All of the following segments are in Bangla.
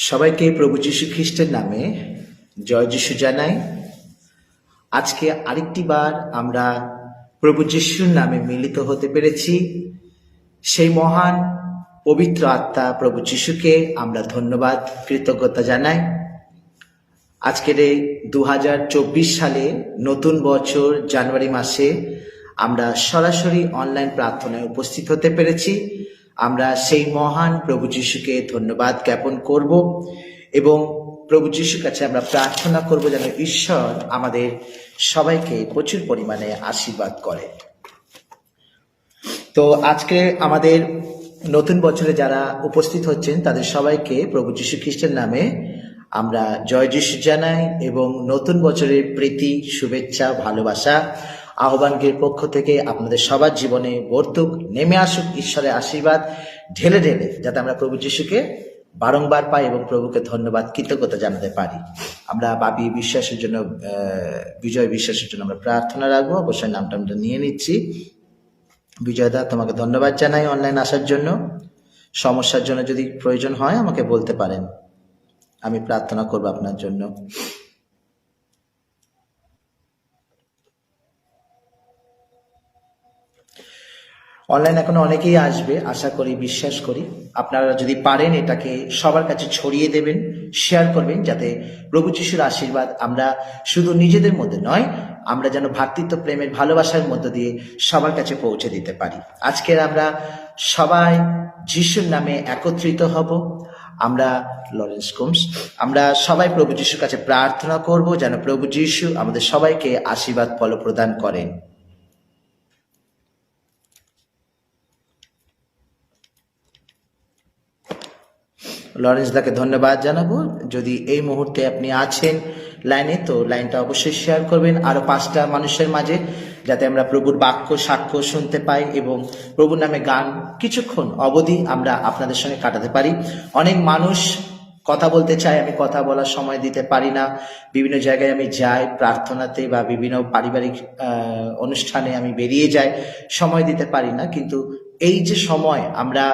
সবাইকে প্রভু যীশু খ্রিস্টের নামে জয় যিশু জানাই। আজকে আরেকটি বার আমরা প্রভু যিশুর নামে মিলিত হতে পেরেছি। সেই মহান পবিত্র আত্মা প্রভু যিশুকে আমরা ধন্যবাদ কৃতজ্ঞতা জানাই। আজকের এই 2024 সালে নতুন বছর জানুয়ারি মাসে আমরা সরাসরি অনলাইন প্রার্থনায় উপস্থিত হতে পেরেছি। আমরা সেই মহান প্রভু যিশুকে ধন্যবাদ জ্ঞাপন করব এবং প্রভু যিশুর কাছে আমরা প্রার্থনা করব যেন ঈশ্বর আমাদের সবাইকে প্রচুর পরিমাণে আশীর্বাদ করে। তো আজকে আমাদের নতুন বছরে যারা উপস্থিত হচ্ছেন তাদের সবাইকে প্রভু যীশু খ্রিস্টের নামে আমরা জয় যিশু জানাই এবং নতুন বছরের প্রীতি, শুভেচ্ছা, ভালোবাসা আহ্বানকের পক্ষ থেকে আপনাদের সবার জীবনে বর্তুক, নেমে আসুক ঈশ্বরের আশীর্বাদ ঢেলে ঢেলে, যাতে আমরা প্রভু যিশুকে বারংবার পাই এবং প্রভুকে ধন্যবাদ কৃতজ্ঞতা জানাতে পারি। আমরা বাবি বিশ্বাসের জন্য, বিজয় বিশ্বাসের জন্য আমরা প্রার্থনা রাখবো। অবশ্যই নামটা আমরা নিয়ে নিচ্ছি। বিজয়দা, তোমাকে ধন্যবাদ জানাই অনলাইন আসার জন্য। সমস্যার জন্য যদি প্রয়োজন হয় আমাকে বলতে পারেন, আমি প্রার্থনা করব আপনার জন্য। অনলাইন এখনো অনেকেই আসবে আশা করি, বিশ্বাস করি। আপনারা যদি পারেন এটাকে সবার কাছে ছড়িয়ে দেবেন, শেয়ার করবেন, যাতে প্রভু যিশুর আশীর্বাদ আমরা শুধু নিজেদের মধ্যে নয়, আমরা যেন ভ্রাতৃত্ব প্রেমের ভালোবাসার মধ্য দিয়ে সবার কাছে পৌঁছে দিতে পারি। আজকের আমরা সবাই যিশুর নামে একত্রিত হব। আমরা লরেন্স কোমস, আমরা সবাই প্রভু যিশুর কাছে প্রার্থনা করব যেন প্রভু যিশু আমাদের সবাইকে আশীর্বাদ ফলপ্রদান করেন। লরেন্স দাকে ধন্যবাদ জানাবো। যদি এই মুহূর্তে আপনি আছেন লাইনে, তো লাইনটা অবশ্যই শেয়ার করবেন আরো 5টা মানুষের মাঝে, যাতে আমরা প্রভুর বাক্য সাক্ষ্য শুনতে পাই এবং প্রভুর নামে গান কিছুক্ষণ অবধি আমরা আপনাদের সঙ্গে কাটাতে পারি। অনেক মানুষ কথা বলতে চায়, আমি কথা বলার সময় দিতে পারি না। বিভিন্ন জায়গায় আমি যাই প্রার্থনাতে বা বিভিন্ন পারিবারিক অনুষ্ঠানে আমি বেরিয়ে যাই, সময় দিতে পারি না। কিন্তু এই যে সময় আমরা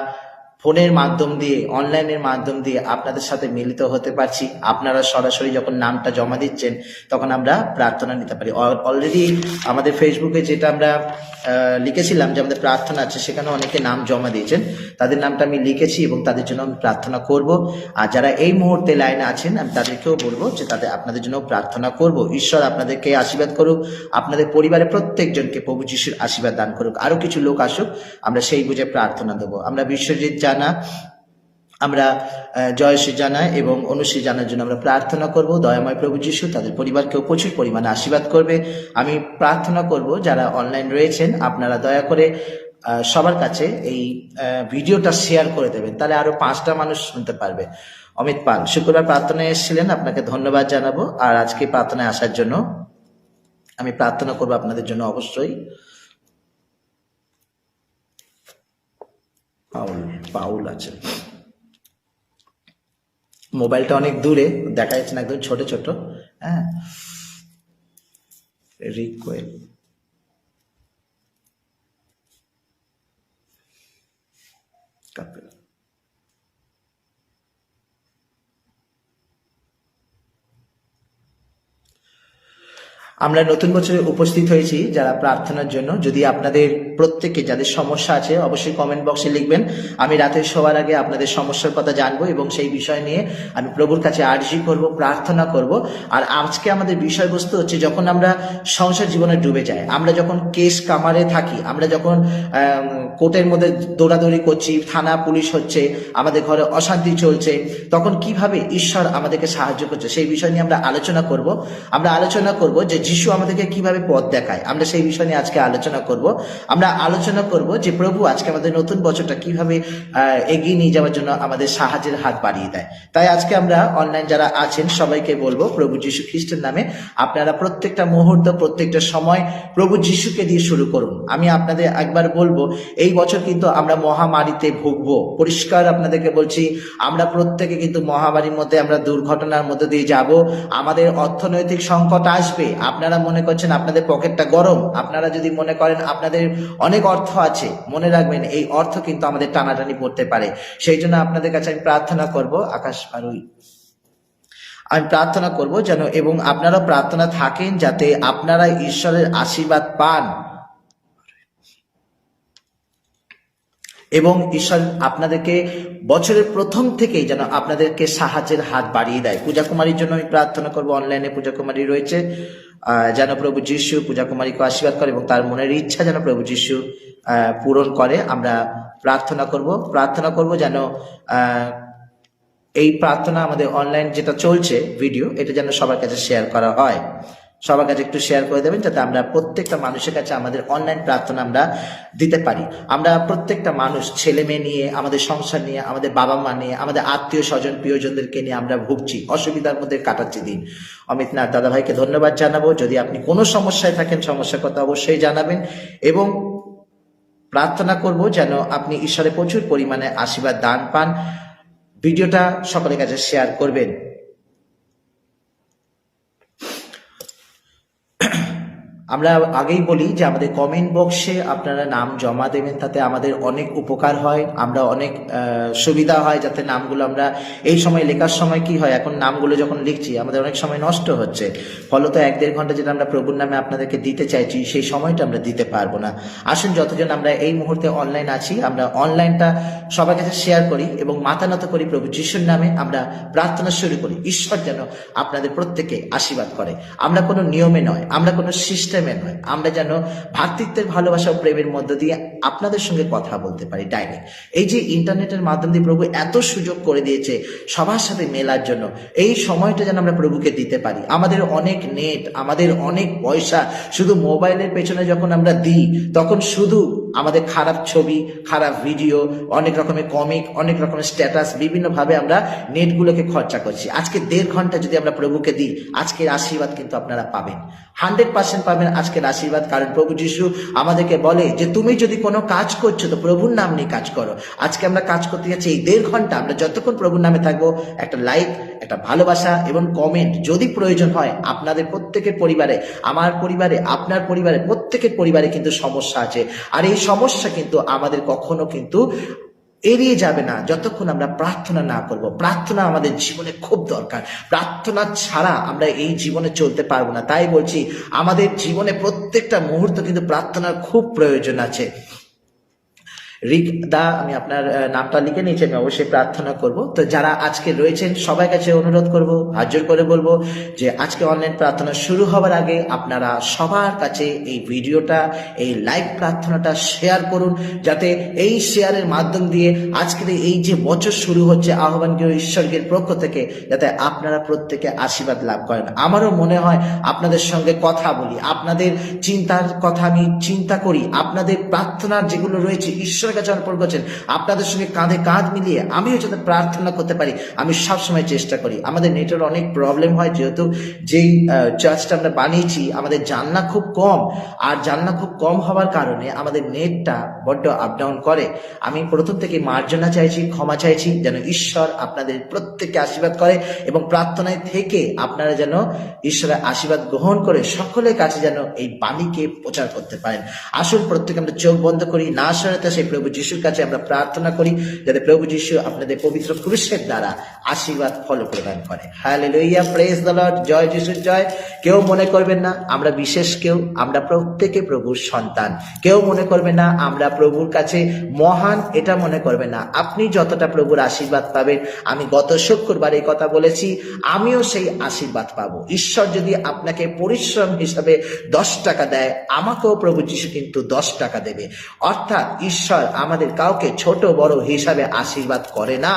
ফোনের মাধ্যম দিয়ে, অনলাইনের মাধ্যম দিয়ে আপনাদের সাথে মিলিত হতে পারছি, আপনারা সরাসরি যখন নামটা জমা দিচ্ছেন তখন আমরা প্রার্থনা নিতে পারি। অলরেডি আমাদের ফেসবুকে যেটা আমরা লিখেছিলাম যে আমাদের প্রার্থনা আছে, সেখানে অনেকে নাম জমা দিয়েছেন, তাদের নামটা আমি লিখেছি এবং তাদের জন্য আমি প্রার্থনা করব। আর যারা এই মুহূর্তে লাইনে আছেন আমি তাদেরকেও বলবো যে আপনাদের জন্য প্রার্থনা করব। ঈশ্বর আপনাদেরকে আশীর্বাদ করুক, আপনাদের পরিবারের প্রত্যেকজনকে প্রভু যিশুর আশীর্বাদ দান করুক। আরো কিছু লোক আসুক, আমরা সেই বুঝে প্রার্থনা দেবো। আমরা বিশ্বজিৎ জানা, আমরা জয়শ্রী জানা এবং অনুশ্রী জানার জন্য আমরা প্রার্থনা করব। দয়াময় প্রভু যিশু তাদের পরিবারকেও প্রচুর পরিমাণে আশীর্বাদ করবে। আমি প্রার্থনা করব যারা অনলাইন রয়েছেন আপনারা দয়া করে সবার কাছে এই ভিডিওটা শেয়ার করে দেবেন, তাহলে আরো 5টা মানুষ শুনতে পারবে। অমিত পাল শুক্রবার প্রার্থনায় এসেছিলেন, আপনাকে ধন্যবাদ জানাবো। আর আজকে প্রার্থনায় আসার জন্য আমি প্রার্থনা করব আপনাদের জন্য। অবশ্যই পাউল আছে, মোবাইলটা অনেক দূরে দেখা যাচ্ছে না, একদম ছোট ছোট। হ্যাঁ, রিকোয়েল কাপেল, আমরা নতুন বছরে উপস্থিত হয়েছি যারা প্রার্থনার জন্য। যদি আপনাদের প্রত্যেকে যাদের সমস্যা আছে অবশ্যই কমেন্ট বক্সে লিখবেন। আমি রাতে শোয়ার আগে আপনাদের সমস্যার কথা জানবো এবং সেই বিষয় নিয়ে আমি প্রভুর কাছে আর্জি করব, প্রার্থনা করব। আর আজকে আমাদের বিষয়বস্তু হচ্ছে, যখন আমরা সংসার জীবনে ডুবে যাই, আমরা যখন কেস কামারে থাকি, আমরা যখন কোর্টের মধ্যে দৌড়াদৌড়ি করছি, থানা পুলিশ হচ্ছে, আমাদের ঘরে অশান্তি চলছে, তখন কিভাবে ঈশ্বর আমাদেরকে সাহায্য করছে সেই বিষয় নিয়ে আমরা আলোচনা করব। আমরা আলোচনা করব যে যিশু আমাদেরকে কিভাবে পথ দেখায়, আমরা সেই বিষয় নিয়ে আজকে আলোচনা করব। আমরা আলোচনা করব যে প্রভু আজকে আমাদের নতুন বছরটা কিভাবে এগিয়ে নিয়ে যাওয়ার জন্য আমাদের সাহায্যের হাত বাড়িয়ে দেয়। তাই আজকে আমরা অনলাইন যারা আছেন সবাইকে বলবো প্রভু যিশু খ্রিস্টের নামে আপনারা প্রত্যেকটা মুহূর্ত, প্রত্যেকটা সময় প্রভু যিশুকে দিয়ে শুরু করুন। আমি আপনাদের একবার বলবো, এই বছর কিন্তু আমরা মহামারীতে ভুগবো। পরিষ্কার আপনাদেরকে বলছি, আমরা প্রত্যেকে কিন্তু মহামারীর মধ্যে, আমরা দুর্ঘটনার মধ্যে দিয়ে যাব। আমাদের অর্থনৈতিক সংকট আসবে, আপনারা মনে করছেন আপনাদের পকেটটা গরম, আপনারা যদি মনে করেন আপনাদের অনেক অর্থ আছে, মনে রাখবেন এই অর্থ কিন্তু আমাদের টানাটানি পড়তে পারে। সেই জন্য আপনাদের কাছে আমি প্রার্থনা করব, আকাশ পারুই, আমি প্রার্থনা করব যেন, এবং আপনারা প্রার্থনা থাকেন যাতে আপনারা ঈশ্বরের আশীর্বাদ পান এবং ঈশ্বর আপনাদেরকে বছরের প্রথম থেকেই যেন আপনাদেরকে সাহায্যের হাত বাড়িয়ে দেয়। পূজা কুমারীর জন্য আমি প্রার্থনা করব, অনলাইনে পূজা কুমারী রয়েছে, যেন প্রভু যিশু পূজা কুমারীকে আশীর্বাদ করে এবং তার মনের ইচ্ছা যেন প্রভু যিশু পূরণ করে। আমরা প্রার্থনা করব যেন এই প্রার্থনা আমাদের অনলাইন যেটা চলছে ভিডিও, এটা যেন সবার কাছে শেয়ার করা হয়। সবার কাছে একটু শেয়ার করে দেবেন যাতে আমরা প্রত্যেকটা মানুষের কাছে আমাদের অনলাইন প্রার্থনা আমরা দিতে পারি। আমরা প্রত্যেকটা মানুষ ছেলে মেয়ে নিয়ে, আমাদের সংসার নিয়ে, আমাদের বাবা মা নিয়ে, আমাদের আত্মীয় স্বজন প্রিয়জনদেরকে নিয়ে আমরা ভুগছি, অসুবিধার মধ্যে কাটাচ্ছি দিন। অমিত নাথ দাদা ভাইকে ধন্যবাদ জানাবো। যদি আপনি কোনো সমস্যায় থাকেন, সমস্যার কথা অবশ্যই জানাবেন এবং প্রার্থনা করব যেন আপনি ঈশ্বরের প্রচুর পরিমাণে আশীর্বাদ দান পান। ভিডিওটা সকলের কাছে শেয়ার করবেন। আমরা আগেই বলি যে আমাদের কমেন্ট বক্সে আপনারা নাম জমা দেবেন, তাতে আমাদের অনেক উপকার হয়, আমরা অনেক সুবিধা হয়, যাতে নামগুলো আমরা এই সময় লেখার সময় কি হয়, এখন নামগুলো যখন লিখছি আমাদের অনেক সময় নষ্ট হচ্ছে, ফলত 1-1.5 ঘন্টা যেটা আমরা প্রভুর নামে আপনাদেরকে দিতে চাইছি সেই সময়টা আমরা দিতে পারবো না। আসুন যতজন আমরা এই মুহূর্তে অনলাইন আছি, আমরা অনলাইনটা সবার কাছে শেয়ার করি এবং মাথা নত করি প্রভু যিশুর নামে আমরা প্রার্থনা শুরু করি। ঈশ্বর যেন আপনাদের প্রত্যেকে আশীর্বাদ করে। আমরা কোনো নিয়মে নয়, আমরা কোনো সিস্টেমে নয়, আমরা যেন ভ্রাতৃত্বের ভালোবাসা ও প্রেমের মধ্য দিয়ে আপনাদের সঙ্গে কথা বলতে পারি ডাইরেক্ট। এই যে ইন্টারনেটের মাধ্যম দিয়ে প্রভু এত সুযোগ করে দিয়েছে সবার সাথে মেলার জন্য, এই সময়টা যেন আমরা প্রভুকে দিতে পারি। আমাদের অনেক নেট, আমাদের অনেক পয়সা শুধু মোবাইলের পেছনে যখন আমরা দিই, তখন শুধু আমাদের খারাপ ছবি, খারাপ ভিডিও, অনেক রকমের কমিক, অনেক রকমের স্ট্যাটাস, বিভিন্নভাবে আমরা নেটগুলোকে খরচা করছি। আজকে 1.5 ঘন্টা যদি আমরা প্রভুকে দিই, আজকের আশীর্বাদ কিন্তু আপনারা পাবেন, 100% পাবেন আজকের আশীর্বাদ। কারণ প্রভু যিশু আমাদেরকে বলে যে তুমি যদি কোনো কাজ করছো তো প্রভুর নাম নিয়ে কাজ করো। আজকে আমরা কাজ করতে যাচ্ছি এই 1.5 ঘন্টা, আমরা যতক্ষণ প্রভুর নামে থাকবো, একটা লাইক, একটা ভালোবাসা এবং কমেন্ট যদি প্রয়োজন হয়। আপনাদের প্রত্যেকের পরিবারে, আমার পরিবারে, আপনার পরিবারে, প্রত্যেকের পরিবারে কিন্তু সমস্যা আছে, আর এই সমস্যা কিন্তু আমাদের কখনো কিন্তু এড়িয়ে যাবে না যতক্ষণ আমরা প্রার্থনা না করব। প্রার্থনা আমাদের জীবনে খুব দরকার, প্রার্থনা ছাড়া আমরা এই জীবনে চলতে পারবো না। তাই বলছি আমাদের জীবনে প্রত্যেকটা মুহূর্ত কিন্তু প্রার্থনার খুব প্রয়োজন আছে। রিক দা, আমি আপনার নামটা লিখে নিয়েছি, আমি অবশ্যই প্রার্থনা করব। তো যারা আজকে রয়েছেন সবার কাছে অনুরোধ করব, হাত জোর করে বলবো যে আজকে অনলাইন প্রার্থনা শুরু হওয়ার আগে আপনারা সবার কাছে এই ভিডিওটা, এই লাইভ প্রার্থনাটা শেয়ার করুন, যাতে এই শেয়ারের মাধ্যম দিয়ে আজকের এই যে বছর শুরু হচ্ছে আহ্বানগৃহ ঈশ্বরের পক্ষ থেকে, যাতে আপনারা প্রত্যেকে আশীর্বাদ লাভ করেন। আমারও মনে হয় আপনাদের সঙ্গে কথা বলি, আপনাদের চিন্তার কথা আমি চিন্তা করি, আপনাদের প্রার্থনার যেগুলো রয়েছে ঈশ্বর কাছে অর্পণ করছেন, আপনাদের সঙ্গে কাঁধে কাঁধ মিলিয়ে আমিও যাতে প্রার্থনা করতে পারি, আমি সবসময় চেষ্টা করি। আমাদের নেটের অনেক প্রবলেম হয়, যেহেতু যেই চার্চটা আমরা বানিয়েছি আমাদের জানলা খুব কম, আর জানলা খুব কম হওয়ার কারণে আমাদের নেটটা বড্ড আপ ডাউন করে। আমি প্রথম থেকে মার্জনা চাইছি, ক্ষমা চাইছি, যেন ঈশ্বর আপনাদের প্রত্যেককে আশীর্বাদ করে এবং প্রার্থনায় থেকে আপনারা যেন ঈশ্বরের আশীর্বাদ গ্রহণ করে সকলের কাছে যেন এই বাণীকে প্রচার করতে পারেন। আসুন প্রত্যেকে আমরা চোখ বন্ধ করি, না সরাতে সেই প্রভু যিশুর কাছে আমরা প্রার্থনা করি, যাতে প্রভু যিশু আপনাদের পবিত্র ক্রুশের দ্বারা আশীর্বাদ ফল প্রদান করে। হালেলুয়া, প্রেজ দ্য লর্ড, জয় যিশুর জয়। কেউ মনে করবেন না আমরা বিশেষ কেউ, আমরা প্রত্যেকে প্রভুর সন্তান। কেউ মনে করবেন না আমরা প্রভুর কাছে মহান, এটা মনে করবেন না। আপনি যতটা প্রভুর আশীর্বাদ পাবেন, আমি গত শুক্রবার এই কথা বলেছি, আমিও সেই আশীর্বাদ পাবো। ঈশ্বর যদি আপনাকে পরিশ্রম হিসাবে 10 টাকা দেয়, আমাকেও প্রভু যিশু কিন্তু 10 টাকা দেবে। অর্থাৎ ঈশ্বর আমাদের কাউকে ছোট বড় হিসাবে আশীর্বাদ করে না।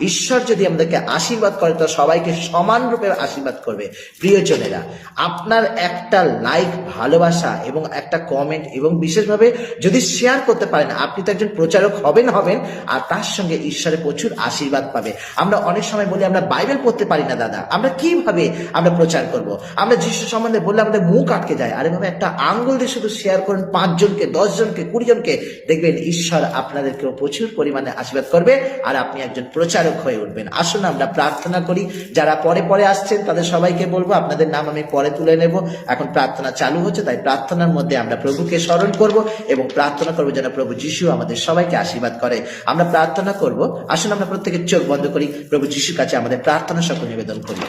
ঈশ্বর যদি আমাদেরকে আশীর্বাদ করে তো সবাইকে সমান রূপে আশীর্বাদ করবে। প্রিয়জনেরা, আপনার একটা লাইক, ভালোবাসা এবং একটা কমেন্ট এবং বিশেষভাবে যদি শেয়ার করতে পারেন, আপনি তো একজন প্রচারক হবেন, আর তার সঙ্গে ঈশ্বরের প্রচুর আশীর্বাদ পাবে। আমরা অনেক সময় বলি আমরা বাইবেল পড়তে পারি না দাদা, আমরা কিভাবে আমরা প্রচার করব? আমরা যিশু সম্বন্ধে বললে আমাদের মুখ আটকে যায়। আরে ভাবে একটা আঙ্গুল দিয়ে শুধু শেয়ার করুন, 5 জনকে, 10 জনকে, 20 জনকে, দেখবেন ঈশ্বর ঈশ্বর আপনাদেরকেও প্রচুর পরিমাণে আশীর্বাদ করবে আর আপনি একজন প্রচারক হয়ে উঠবেন। আসুন আমরা প্রার্থনা করি। যারা পরে পরে আসছেন তাদের সবাইকে বলবো আপনাদের নাম আমি পরে তুলে নেব। এখন প্রার্থনা চালু হচ্ছে, তাই প্রার্থনার মধ্যে আমরা প্রভুকে স্মরণ করব এবং প্রার্থনা করবো যেন প্রভু যিশু আমাদের সবাইকে আশীর্বাদ করে। আমরা প্রার্থনা করব। আসুন আমরা প্রত্যেকের চোখ বন্ধ করি, প্রভু যিশুর কাছে আমাদের প্রার্থনা সকল নিবেদন করি।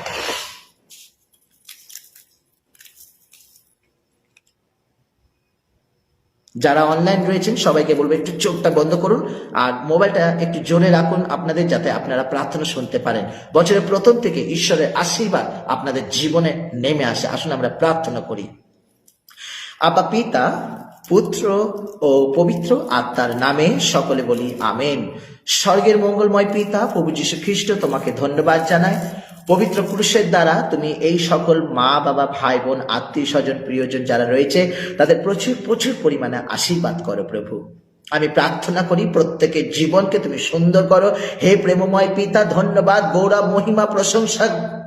যারা অনলাইন রয়েছেন সবাইকে বলবো একটু চোখটা বন্ধ করুন আর মোবাইলটা একটু জোরে রাখুন আপনাদের, যাতে আপনারা প্রার্থনা শুনতে পারেন। বছরের প্রথম থেকে ঈশ্বরের আশীর্বাদ আপনাদের জীবনে নেমে আসে। আসুন আমরা প্রার্থনা করি। আবা পিতা, পুত্র ও পবিত্র আত্মার নামে সকলে বলি আমেন। স্বর্গের মঙ্গলময় পিতা প্রভু যীশু খ্রিস্ট, তোমাকে ধন্যবাদ জানাই। পবিত্র পুরুষের দ্বারা তুমি এই সকল মা বাবা ভাই বোন আত্মীয় স্বজন প্রিয়জন যারা রয়েছে তাদের প্রচুর প্রচুর পরিমাণে আশীর্বাদ করো প্রভু। আমি প্রার্থনা করি প্রত্যেকের জীবনকে তুমি সুন্দর করো। হে প্রেমময় পিতা, ধন্যবাদ, গৌরব, মহিমা, প্রশংসা,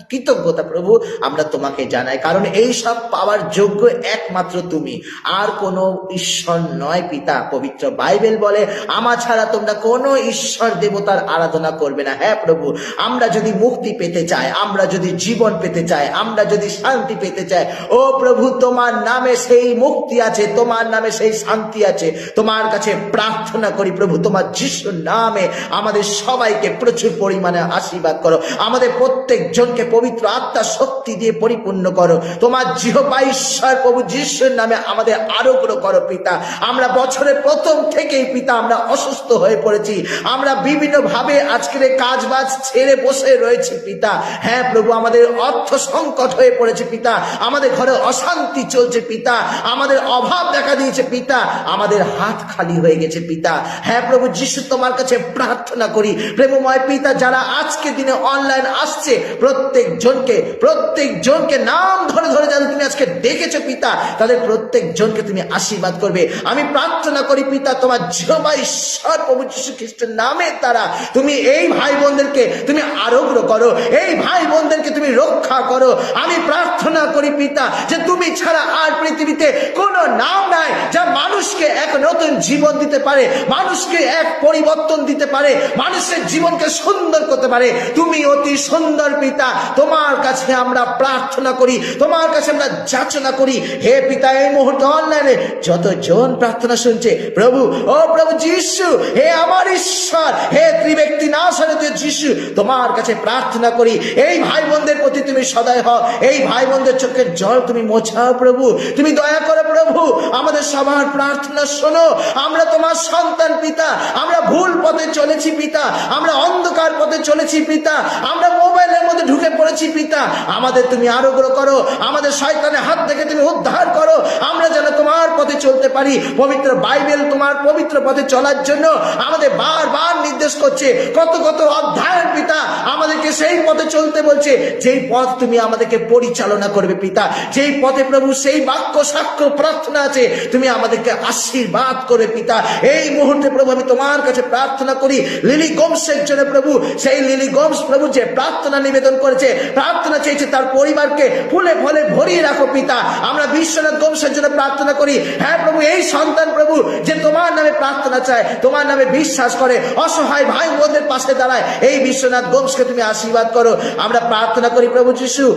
কৃতজ্ঞতা প্রভু আমরা তোমাকে জানাই, কারণ এই সব পাওয়ার যোগ্য একমাত্র তুমি, আর কোনো ঈশ্বর নয় পিতা। পবিত্র বাইবেল বলে আমা ছাড়া তোমরা কোনো ঈশ্বর দেবতার আরাধনা করবে না। হ্যাঁ প্রভু, আমরা যদি মুক্তি পেতে চাই, আমরা যদি জীবন পেতে চাই, আমরা যদি শান্তি পেতে চাই, ও প্রভু তোমার নামে সেই মুক্তি আছে, তোমার নামে সেই শান্তি আছে। তোমার কাছে প্রার্থনা করি প্রভু, তোমার যিশুর নামে আমাদের সবাইকে প্রচুর পরিমাণে আশীর্বাদ করো। আমাদের প্রত্যেক জনকে পবিত্র আত্মা শক্তি দিয়ে পরিপূর্ণ করো। তোমার জিহ্বা ঈশ্বর প্রভু যিশুর নামে আমাদের আরোগ্য করো পিতা। আমরা বছরের প্রথম থেকেই পিতা আমরা অসুস্থ হয়ে পড়েছি, আমরা বিভিন্ন ভাবে আজকের কাজ বাজ ছেড়ে বসে রয়েছি পিতা। হ্যাঁ প্রভু, আমাদের অর্থ সংকট হয়ে পড়েছে পিতা, আমাদের ঘরে অশান্তি চলছে পিতা, আমাদের অভাব দেখা দিয়েছে পিতা, আমাদের হাত খালি হয়ে গেছে পিতা। হ্যাঁ প্রভু যিশু, তোমার কাছে প্রার্থনা করি প্রেমময় পিতা, যারা আজকে দিনে অনলাইন আসছে প্রত্যেক জনকে নাম ধরে ধরে যাদের তুমি আজকে ডেকেছো পিতা, তাদের প্রত্যেক জনকে তুমি আশীর্বাদ করবে। আমি প্রার্থনা করি পিতা, তোমার জিহ্বা ঈশ্বর প্রভু যীশু খ্রিস্টের নামের দ্বারা তুমি এই ভাই বোনদেরকে তুমি আরোগ্য করো, এই ভাই বোনদেরকে তুমি রক্ষা করো। আমি প্রার্থনা করি পিতা, যে তুমি ছাড়া আর পৃথিবীতে কোনো নাম নাই যা মানুষকে এক নতুন জীবন দিতে পারে, মানুষকে এক পরিবর্তন দিতে পারে, মানুষের জীবনকে সুন্দর করতে পারে। তুমি অতি সুন্দর পিতা, তোমার কাছে আমরা প্রার্থনা করি, তোমার কাছে আমরা যাচনা করি। হে পিতা, এই মুহূর্তে অনলাইনে যতজন প্রার্থনা শুনছে প্রভু, ও প্রভু যিশু, হে আমার ঈশ্বর, হে ত্রিব্যক্তি নাসরীয় যিশু, তোমার কাছে প্রার্থনা করি এই ভাই বোনদের প্রতি তুমি সদয় হও, এই ভাই বোনদের চোখের জল তুমি মোছাও প্রভু, তুমি দয়া করো প্রভু, আমাদের সবার প্রার্থনা শোনো। আমরা তোমার সন্তান পিতা, আমরা ভুল পথে চলেছি পিতা, আমরা অন্ধকার পথে চলেছি পিতা, আমরা মোবাইলের মধ্যে ঢুকে পড়েছি পিতা, আমাদের তুমি আরোগ্য করো, আমাদের শয়তানের হাত থেকে তুমি উদ্ধার করো, আমরা যেন তোমার পথে চলতে পারি। পবিত্র বাইবেল তোমার পবিত্র পথে চলার জন্য আমাদের বারবার নির্দেশ করছে, কত কত অধ্যায়ের পিতা আমাদেরকে সেই পথে চলতে বলছে, যেই পথ তুমি আমাদেরকে পরিচালনা করবে পিতা, যেই পথে প্রভু সেই বাক্য সাক্ষ্য প্রার্থনা আছে, তুমি আমাদেরকে আশীর্বাদ করে পিতা। এই মুহূর্তে প্রভু আমি তোমার কাছে প্রার্থনা করি লিলি গোমসের জন্য প্রভু, সেই লিলি গোমস প্রভু যে প্রার্থনা নিবেদন করেছে, প্রার্থনা চেয়েছে, তার পরিবারকে ফুলে ফলে ভরিয়ে রাখো পিতা। আমরা বিশ্বনাথ গোমসের জন্য প্রার্থনা করি। হ্যাঁ প্রভু, এই সন্তান প্রভু যে তোমার নামে প্রার্থনা চায়, তোমার নামে বিশ্বাস করে, অসহায় ভাই বোনদের পাশে দাঁড়ায়, এই বিশ্বনাথ গোমসকে তুমি আশীর্বাদ করো। আমরা প্রার্থনা করি প্রভু যিশু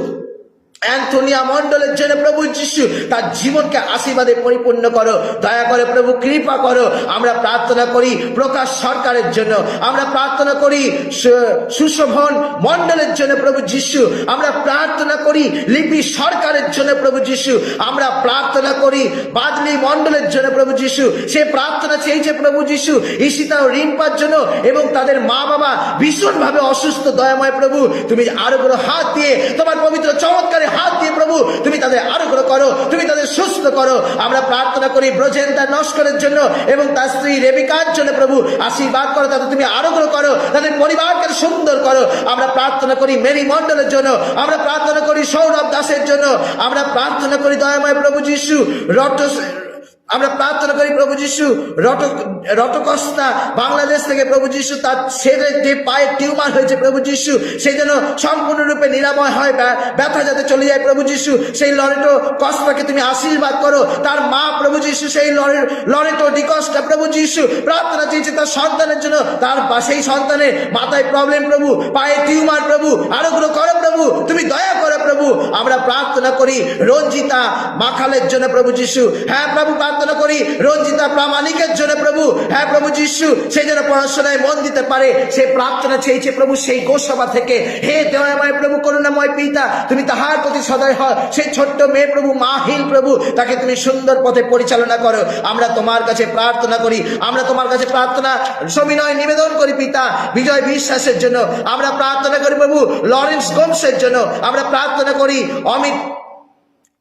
অ্যান্থোনিয়া মন্ডলের জন্য প্রভু যিশু তার জীবনকে আশীর্বাদে পরিপূর্ণ করো, দয়া করে প্রভু কৃপা করো। আমরা প্রার্থনা করি প্রকাশ সরকারের জন্য, আমরা প্রার্থনা করি সুশোভন মন্ডলের জন্য প্রভু যিশু, আমরা প্রার্থনা করি লিপি সরকারের জন্য প্রভু যিশু, আমরা প্রার্থনা করি বাদলি মন্ডলের জন্য প্রভু যিশু, সে প্রার্থনা চেয়েছে প্রভু যিশু ঈশিতা ও রিম্পার জন্য, এবং তাদের মা বাবা ভীষণ ভাবে অসুস্থ। দয়াময় প্রভু, তুমি আরো বড় হাত দিয়ে, তোমার পবিত্র চমৎকার হাত দিয়ে প্রভু তুমি তাদের আরোগ্য করো, তুমি তাদের সুস্থ করো। আমরা প্রার্থনা করি ব্রজেন্দা নস্করের জন্য এবং তার স্ত্রী রেবিকার জন্য প্রভু আশীর্বাদ করো, তাদের তুমি আরোগ্য করো, তাদের পরিবারকে সুন্দর করো। আমরা প্রার্থনা করি মেরি মন্ডলের জন্য, আমরা প্রার্থনা করি সৌরভ দাসের জন্য, আমরা প্রার্থনা করি দয়াময় প্রভু যিশু আমরা প্রার্থনা করি প্রভু যিশু রটকস্তা বাংলাদেশ থেকে প্রভু যিশু তার ছেলের যে পায়ের টিউমার হয়েছে প্রভু যিশু সেই জন্য সম্পূর্ণরূপে নিরাময় হয়, ব্যথা যাতে চলে যায় প্রভু যিশু। সেই লরেটো কস্তাকে তুমি আশীর্বাদ করো, তার মা প্রভু যিশু সেই লরেটো ডিকস্টা প্রভু যিশু প্রার্থনা চেয়েছে তার সন্তানের জন্য, তার সেই সন্তানের মাথায় প্রবলেম প্রভু, পায়ে টিউমার প্রভু, আরোগ্য করো প্রভু, তুমি দয়া করো প্রভু। আমরা প্রার্থনা করি রঞ্জিতা মাখালের জন্য প্রভু যিশু, হ্যাঁ প্রভু প্রার্থনা করি রঞ্জিতা প্রামাণিকের জন্য প্রভু, হ্যাঁ প্রভু যিশু সেই জন্য পড়াশোনায় মন দিতে পারে, সে প্রার্থনা চেয়েছে প্রভু সেই গোসভা থেকে। হে দয়াময় প্রভু করুণাময় পিতা, তুমি তাহার প্রতি সদয় হও, সেই ছোট্ট মেয়ে প্রভু মাহিল প্রভু, তাকে তুমি সুন্দর পথে পরিচালনা করো। আমরা তোমার কাছে প্রার্থনা করি, আমরা তোমার কাছে প্রার্থনা সবিনয় নিবেদন করি পিতা বিজয় বিশ্বাসের জন্য, আমরা প্রার্থনা করি প্রভু লরেন্স গোমসের জন্য, আমরা প্রার্থনা করি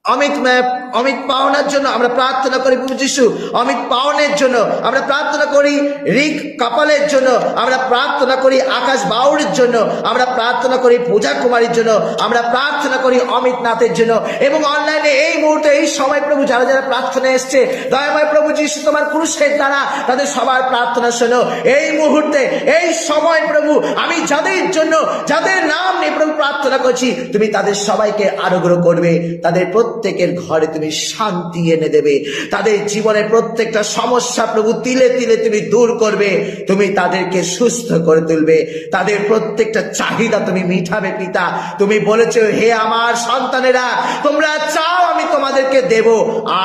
অমিত পাওনার জন্য আমরা প্রার্থনা করি প্রভু যিশু, অমিত পাওনের জন্য আমরা প্রার্থনা করি, রিক কাপালের জন্য আমরা প্রার্থনা করি, আকাশ বাউরের জন্য আমরা প্রার্থনা করি, পূজা কুমারীর জন্য আমরা প্রার্থনা করি, অমিত নাথের জন্য। এবং অনলাইনে এই মুহূর্তে এই সময় প্রভু যারা যারা প্রার্থনা এসছে দয়াময় প্রভু যিশু তোমার ক্রুশের দ্বারা তাদের সবার প্রার্থনা শোনো এই মুহূর্তে এই সময় প্রভু। আমি যাদের জন্য যাদের নাম নিয়ে প্রভু প্রার্থনা করছি তুমি তাদের সবাইকে আনুগ্রহ করবে, তাদের প্রত্যেকের ঘরে তুমি শান্তি এনে দেবে, তাদের জীবনের প্রত্যেকটা সমস্যা প্রভু তিলে তিলে তুমি দূর করবে, তুমি তাদেরকে সুস্থ করে তুলবে, তাদের প্রত্যেকটা চাহিদা তুমি মিটাবে পিতা। তুমি বলেছো হে আমার সন্তানেরা তোমরা চাও আমি তোমাদেরকে দেব।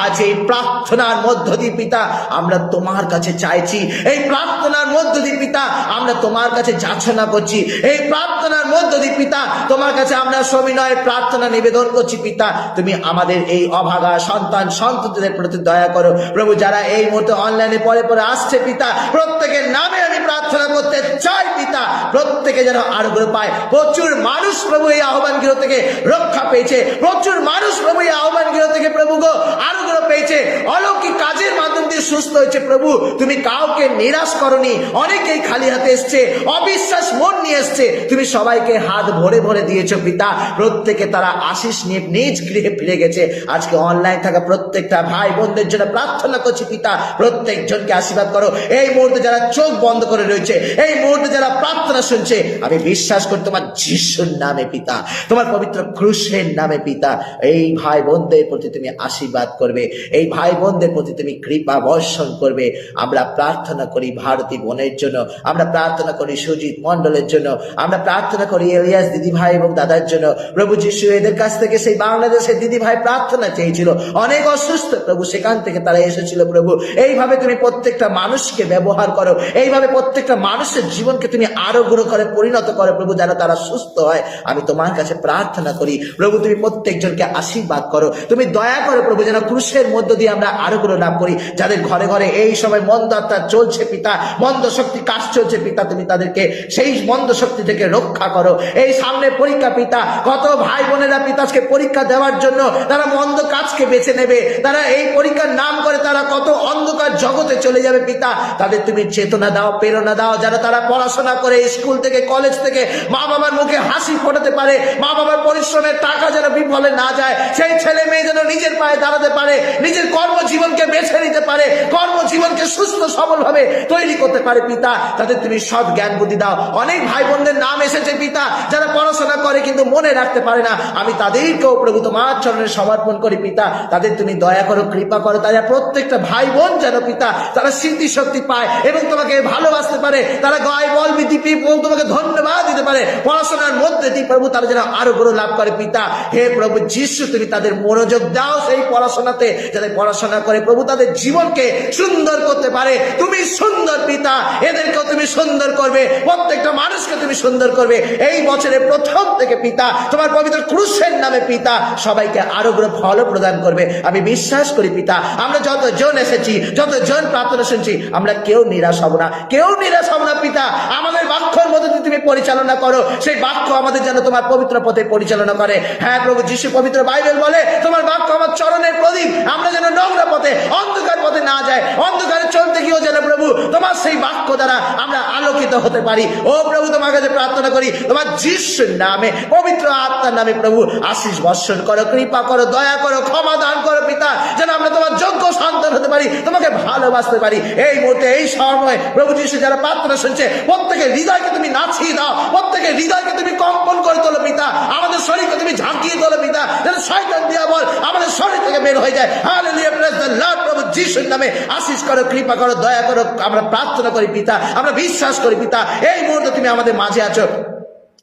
আজ এই প্রার্থনার মধ্য দিয়ে পিতা আমরা তোমার কাছে চাইছি, এই প্রার্থনার মধ্য দিয়ে পিতা আমরা তোমার কাছে যাচনা করছি, এই প্রার্থনার মধ্য দিয়ে পিতা তোমার কাছে আমরা সবিনয়ের প্রার্থনা নিবেদন করছি পিতা। তুমি আমাদের এই অভাগা সন্তান সন্ততিদের প্রতি দয়া করো প্রভু, যারা এই মুহূর্তে অনলাইনে পরে পরে আসছে পিতা প্রত্যেকের নামে আমি প্রার্থনা করতে চাই পিতা, প্রত্যেকে যেন আরোগ্য পায়। প্রচুর মানুষ প্রভু এই আহ্বান গৃহ থেকে রক্ষা পেয়েছে, প্রচুর মানুষ প্রভু এই আহ্বান গৃহ থেকে প্রভু গো আরোগ্য পেয়েছে, অলৌকিক কাজের মাধ্যম দিয়ে সুস্থ হয়েছে প্রভু। তুমি কাউকে নিরাশ করনি, অনেকেই খালি হাতে এসছে, অবিশ্বাস মন নিয়ে এসছে, তুমি সবাইকে হাত ভরে ভরে দিয়েছো পিতা, প্রত্যেকে তারা আশিস নিয়ে নিজ গৃহে ফিরে গেছে। আজকে অনলাইন থাকা প্রত্যেকটা ভাই বোনদের জন্য প্রার্থনা করছি পিতা, প্রত্যেক জনকে আশীর্বাদ করো। এই মুহূর্তে যারা চোখ বন্ধ করে রয়েছে, এই মুহূর্তে যারা প্রার্থনা শুনছে, আমি বিশ্বাস করি তোমার যিশুর নামে পিতা, তোমার পবিত্র ক্রুশের নামে পিতা এই ভাই বোনদের প্রতি তুমি আশীর্বাদ করবে, এই ভাই বোনদের প্রতি তুমি কৃপা বর্ষণ করবে। আমরা প্রার্থনা করি ভারতী বোনের জন্য, আমরা প্রার্থনা করি সুজিত মন্ডলের জন্য, আমরা প্রার্থনা করি এলিয়াস দিদি ভাই এবং দাদার জন্য প্রভু যিশু। এদের কাছ থেকে সেই বাংলাদেশের দিদি ভাই প্রার্থনা চেয়েছিল, অনেক অসুস্থ প্রভু, সেখান থেকে তারা এসেছিল প্রভু। এইভাবে তুমি প্রত্যেকটা মানুষকে ব্যবহার করো, এইভাবে প্রত্যেকটা মানুষের জীবনকে তুমি আরোগ্য করে পরিণত করো প্রভু, যেন তারা সুস্থ হয়। আমি তোমার কাছে প্রার্থনা করি প্রভু, তুমি প্রত্যেকজনকে আশীর্বাদ করো, তুমি দয়া করো প্রভু, যেন ক্রুশের মধ্য দিয়ে আমরা আরোগ্য লাভ করি। যাদের ঘরে ঘরে এই সময় মন্দ আত্মা চলছে পিতা, মন্দ শক্তি কাজ চলছে পিতা, তুমি তাদেরকে সেই মন্দ শক্তি থেকে রক্ষা করো। এই সামনে পরীক্ষা পিতা, কত ভাই বোনেরা পিতা আজকে পরীক্ষা দেওয়ার জন্য তারা মন্দ কাজকে বেছে নেবে, তারা এই পরীক্ষার নাম করে তারা কত অন্ধকার জগতে চলে যাবে পিতা, তাদের তুমি চেতনা দাও, প্রেরণা দাও, যেন তারা পড়াশোনা করে স্কুল থেকে কলেজ থেকে মা বাবার মুখে হাসি ফোটাতে পারে, মা বাবার পরিশ্রমের টাকা যেন বিফলে না যায়, সেই ছেলে মেয়ে যেন নিজের পায়ে দাঁড়াতে পারে, নিজের কর্মজীবনকে বেছে নিতে পারে, কর্মজীবনকে সুস্থ সবল ভাবে তৈরি করতে পারে পিতা, তাদের তুমি সৎ জ্ঞান বুদ্ধি দাও। অনেক ভাই বোনদের নাম এসেছে পিতা যারা পড়াশোনা করে কিন্তু মনে রাখতে পারে না, আমি তাদেরকেও প্রভু তোমার চরণে সমর্পণ করি পিতা, তাদের তুমি দয়া করো, কৃপা করো, তারা প্রত্যেকটা ভাই বোন যেন পিতা তারা স্মৃতি শক্তি পায় এবং তোমাকে ভালোবাসতে পারে, তারা গায়ে বল বৃদ্ধি পেয়ে তোমাকে ধন্যবাদ দিতে পারে, পড়াশোনার মধ্যে দিয়ে প্রভু তারা যেন আরো বড় লাভ করে পিতা। হে প্রভু যিশু, তুমি তাদের মনোযোগ দাও সেই পড়াশোনাতে, যাতে পড়াশোনা করে প্রভু তাদের জীবনকে সুন্দর করতে পারে। তুমি সুন্দর পিতা, এদেরকেও তুমি সুন্দর করবে, প্রত্যেকটা মানুষকে তুমি সুন্দর করবে। এই বছরের প্রথম থেকে পিতা তোমার পবিত্র ক্রুশের নামে পিতা সবাইকে আরো বড় ফল প্রদান করবে। আমি বিশ্বাস করি পিতা, আমরা যতজন এসেছি, যতজন প্রার্থনা শুনছি, আমরা কেউ নিরাশ হব না, কেউ নিরাশ হব না পিতা। আমাদের বাক্যের মধ্যে তুমি পরিচালনা করো, সেই বাক্য আমাদের যেন তোমার পবিত্র পথে পরিচালনা করে। হ্যাঁ প্রভু যিশু, পবিত্র বাইবেল বলে তোমার বাক্য আমার চরণের প্রদীপ, আমরা যেন নোংরা পথে অন্ধকার পথে না যায়, অন্ধকারে চলতে গিয়েও যেন প্রভু তোমার সেই বাক্য দ্বারা আমরা আলো আলোকিত হতে পারি। ও প্রভু, তোমার কাছে প্রার্থনা করি তোমার যিশুর নামে, পবিত্র আত্মার নামে প্রভু আশীষ বর্ষণ করো, কৃপা করো, দয়া করো, ক্ষমা দান করো পিতা, যেন আমরা তোমার যোগ্য সন্তান হতে পারি, তোমাকে ভালোবাসতে পারি। এই মুহূর্তে এই সময় প্রভু যিশু যারা প্রার্থনা শুনছে প্রত্যেকের হৃদয়কে তুমি নাচিয়ে দাও, প্রত্যেকের হৃদয়কে তুমি কম্পন করে তোলো পিতা, আমাদের শরীরকে তুমি ঝাঁকিয়ে তোলো পিতা, যেন শয়তান দিয়াবল আমাদের শরীর থেকে বের হয়ে যায়। Hallelujah, praise the Lord. প্রভু যিশুর নামে আশীষ করো, কৃপা করো, দয়া করো, আমরা প্রার্থনা করি পিতা, আমরা বিশ্বাস করি পিতা এই মুহূর্তে তুমি আমাদের মাঝে আছো।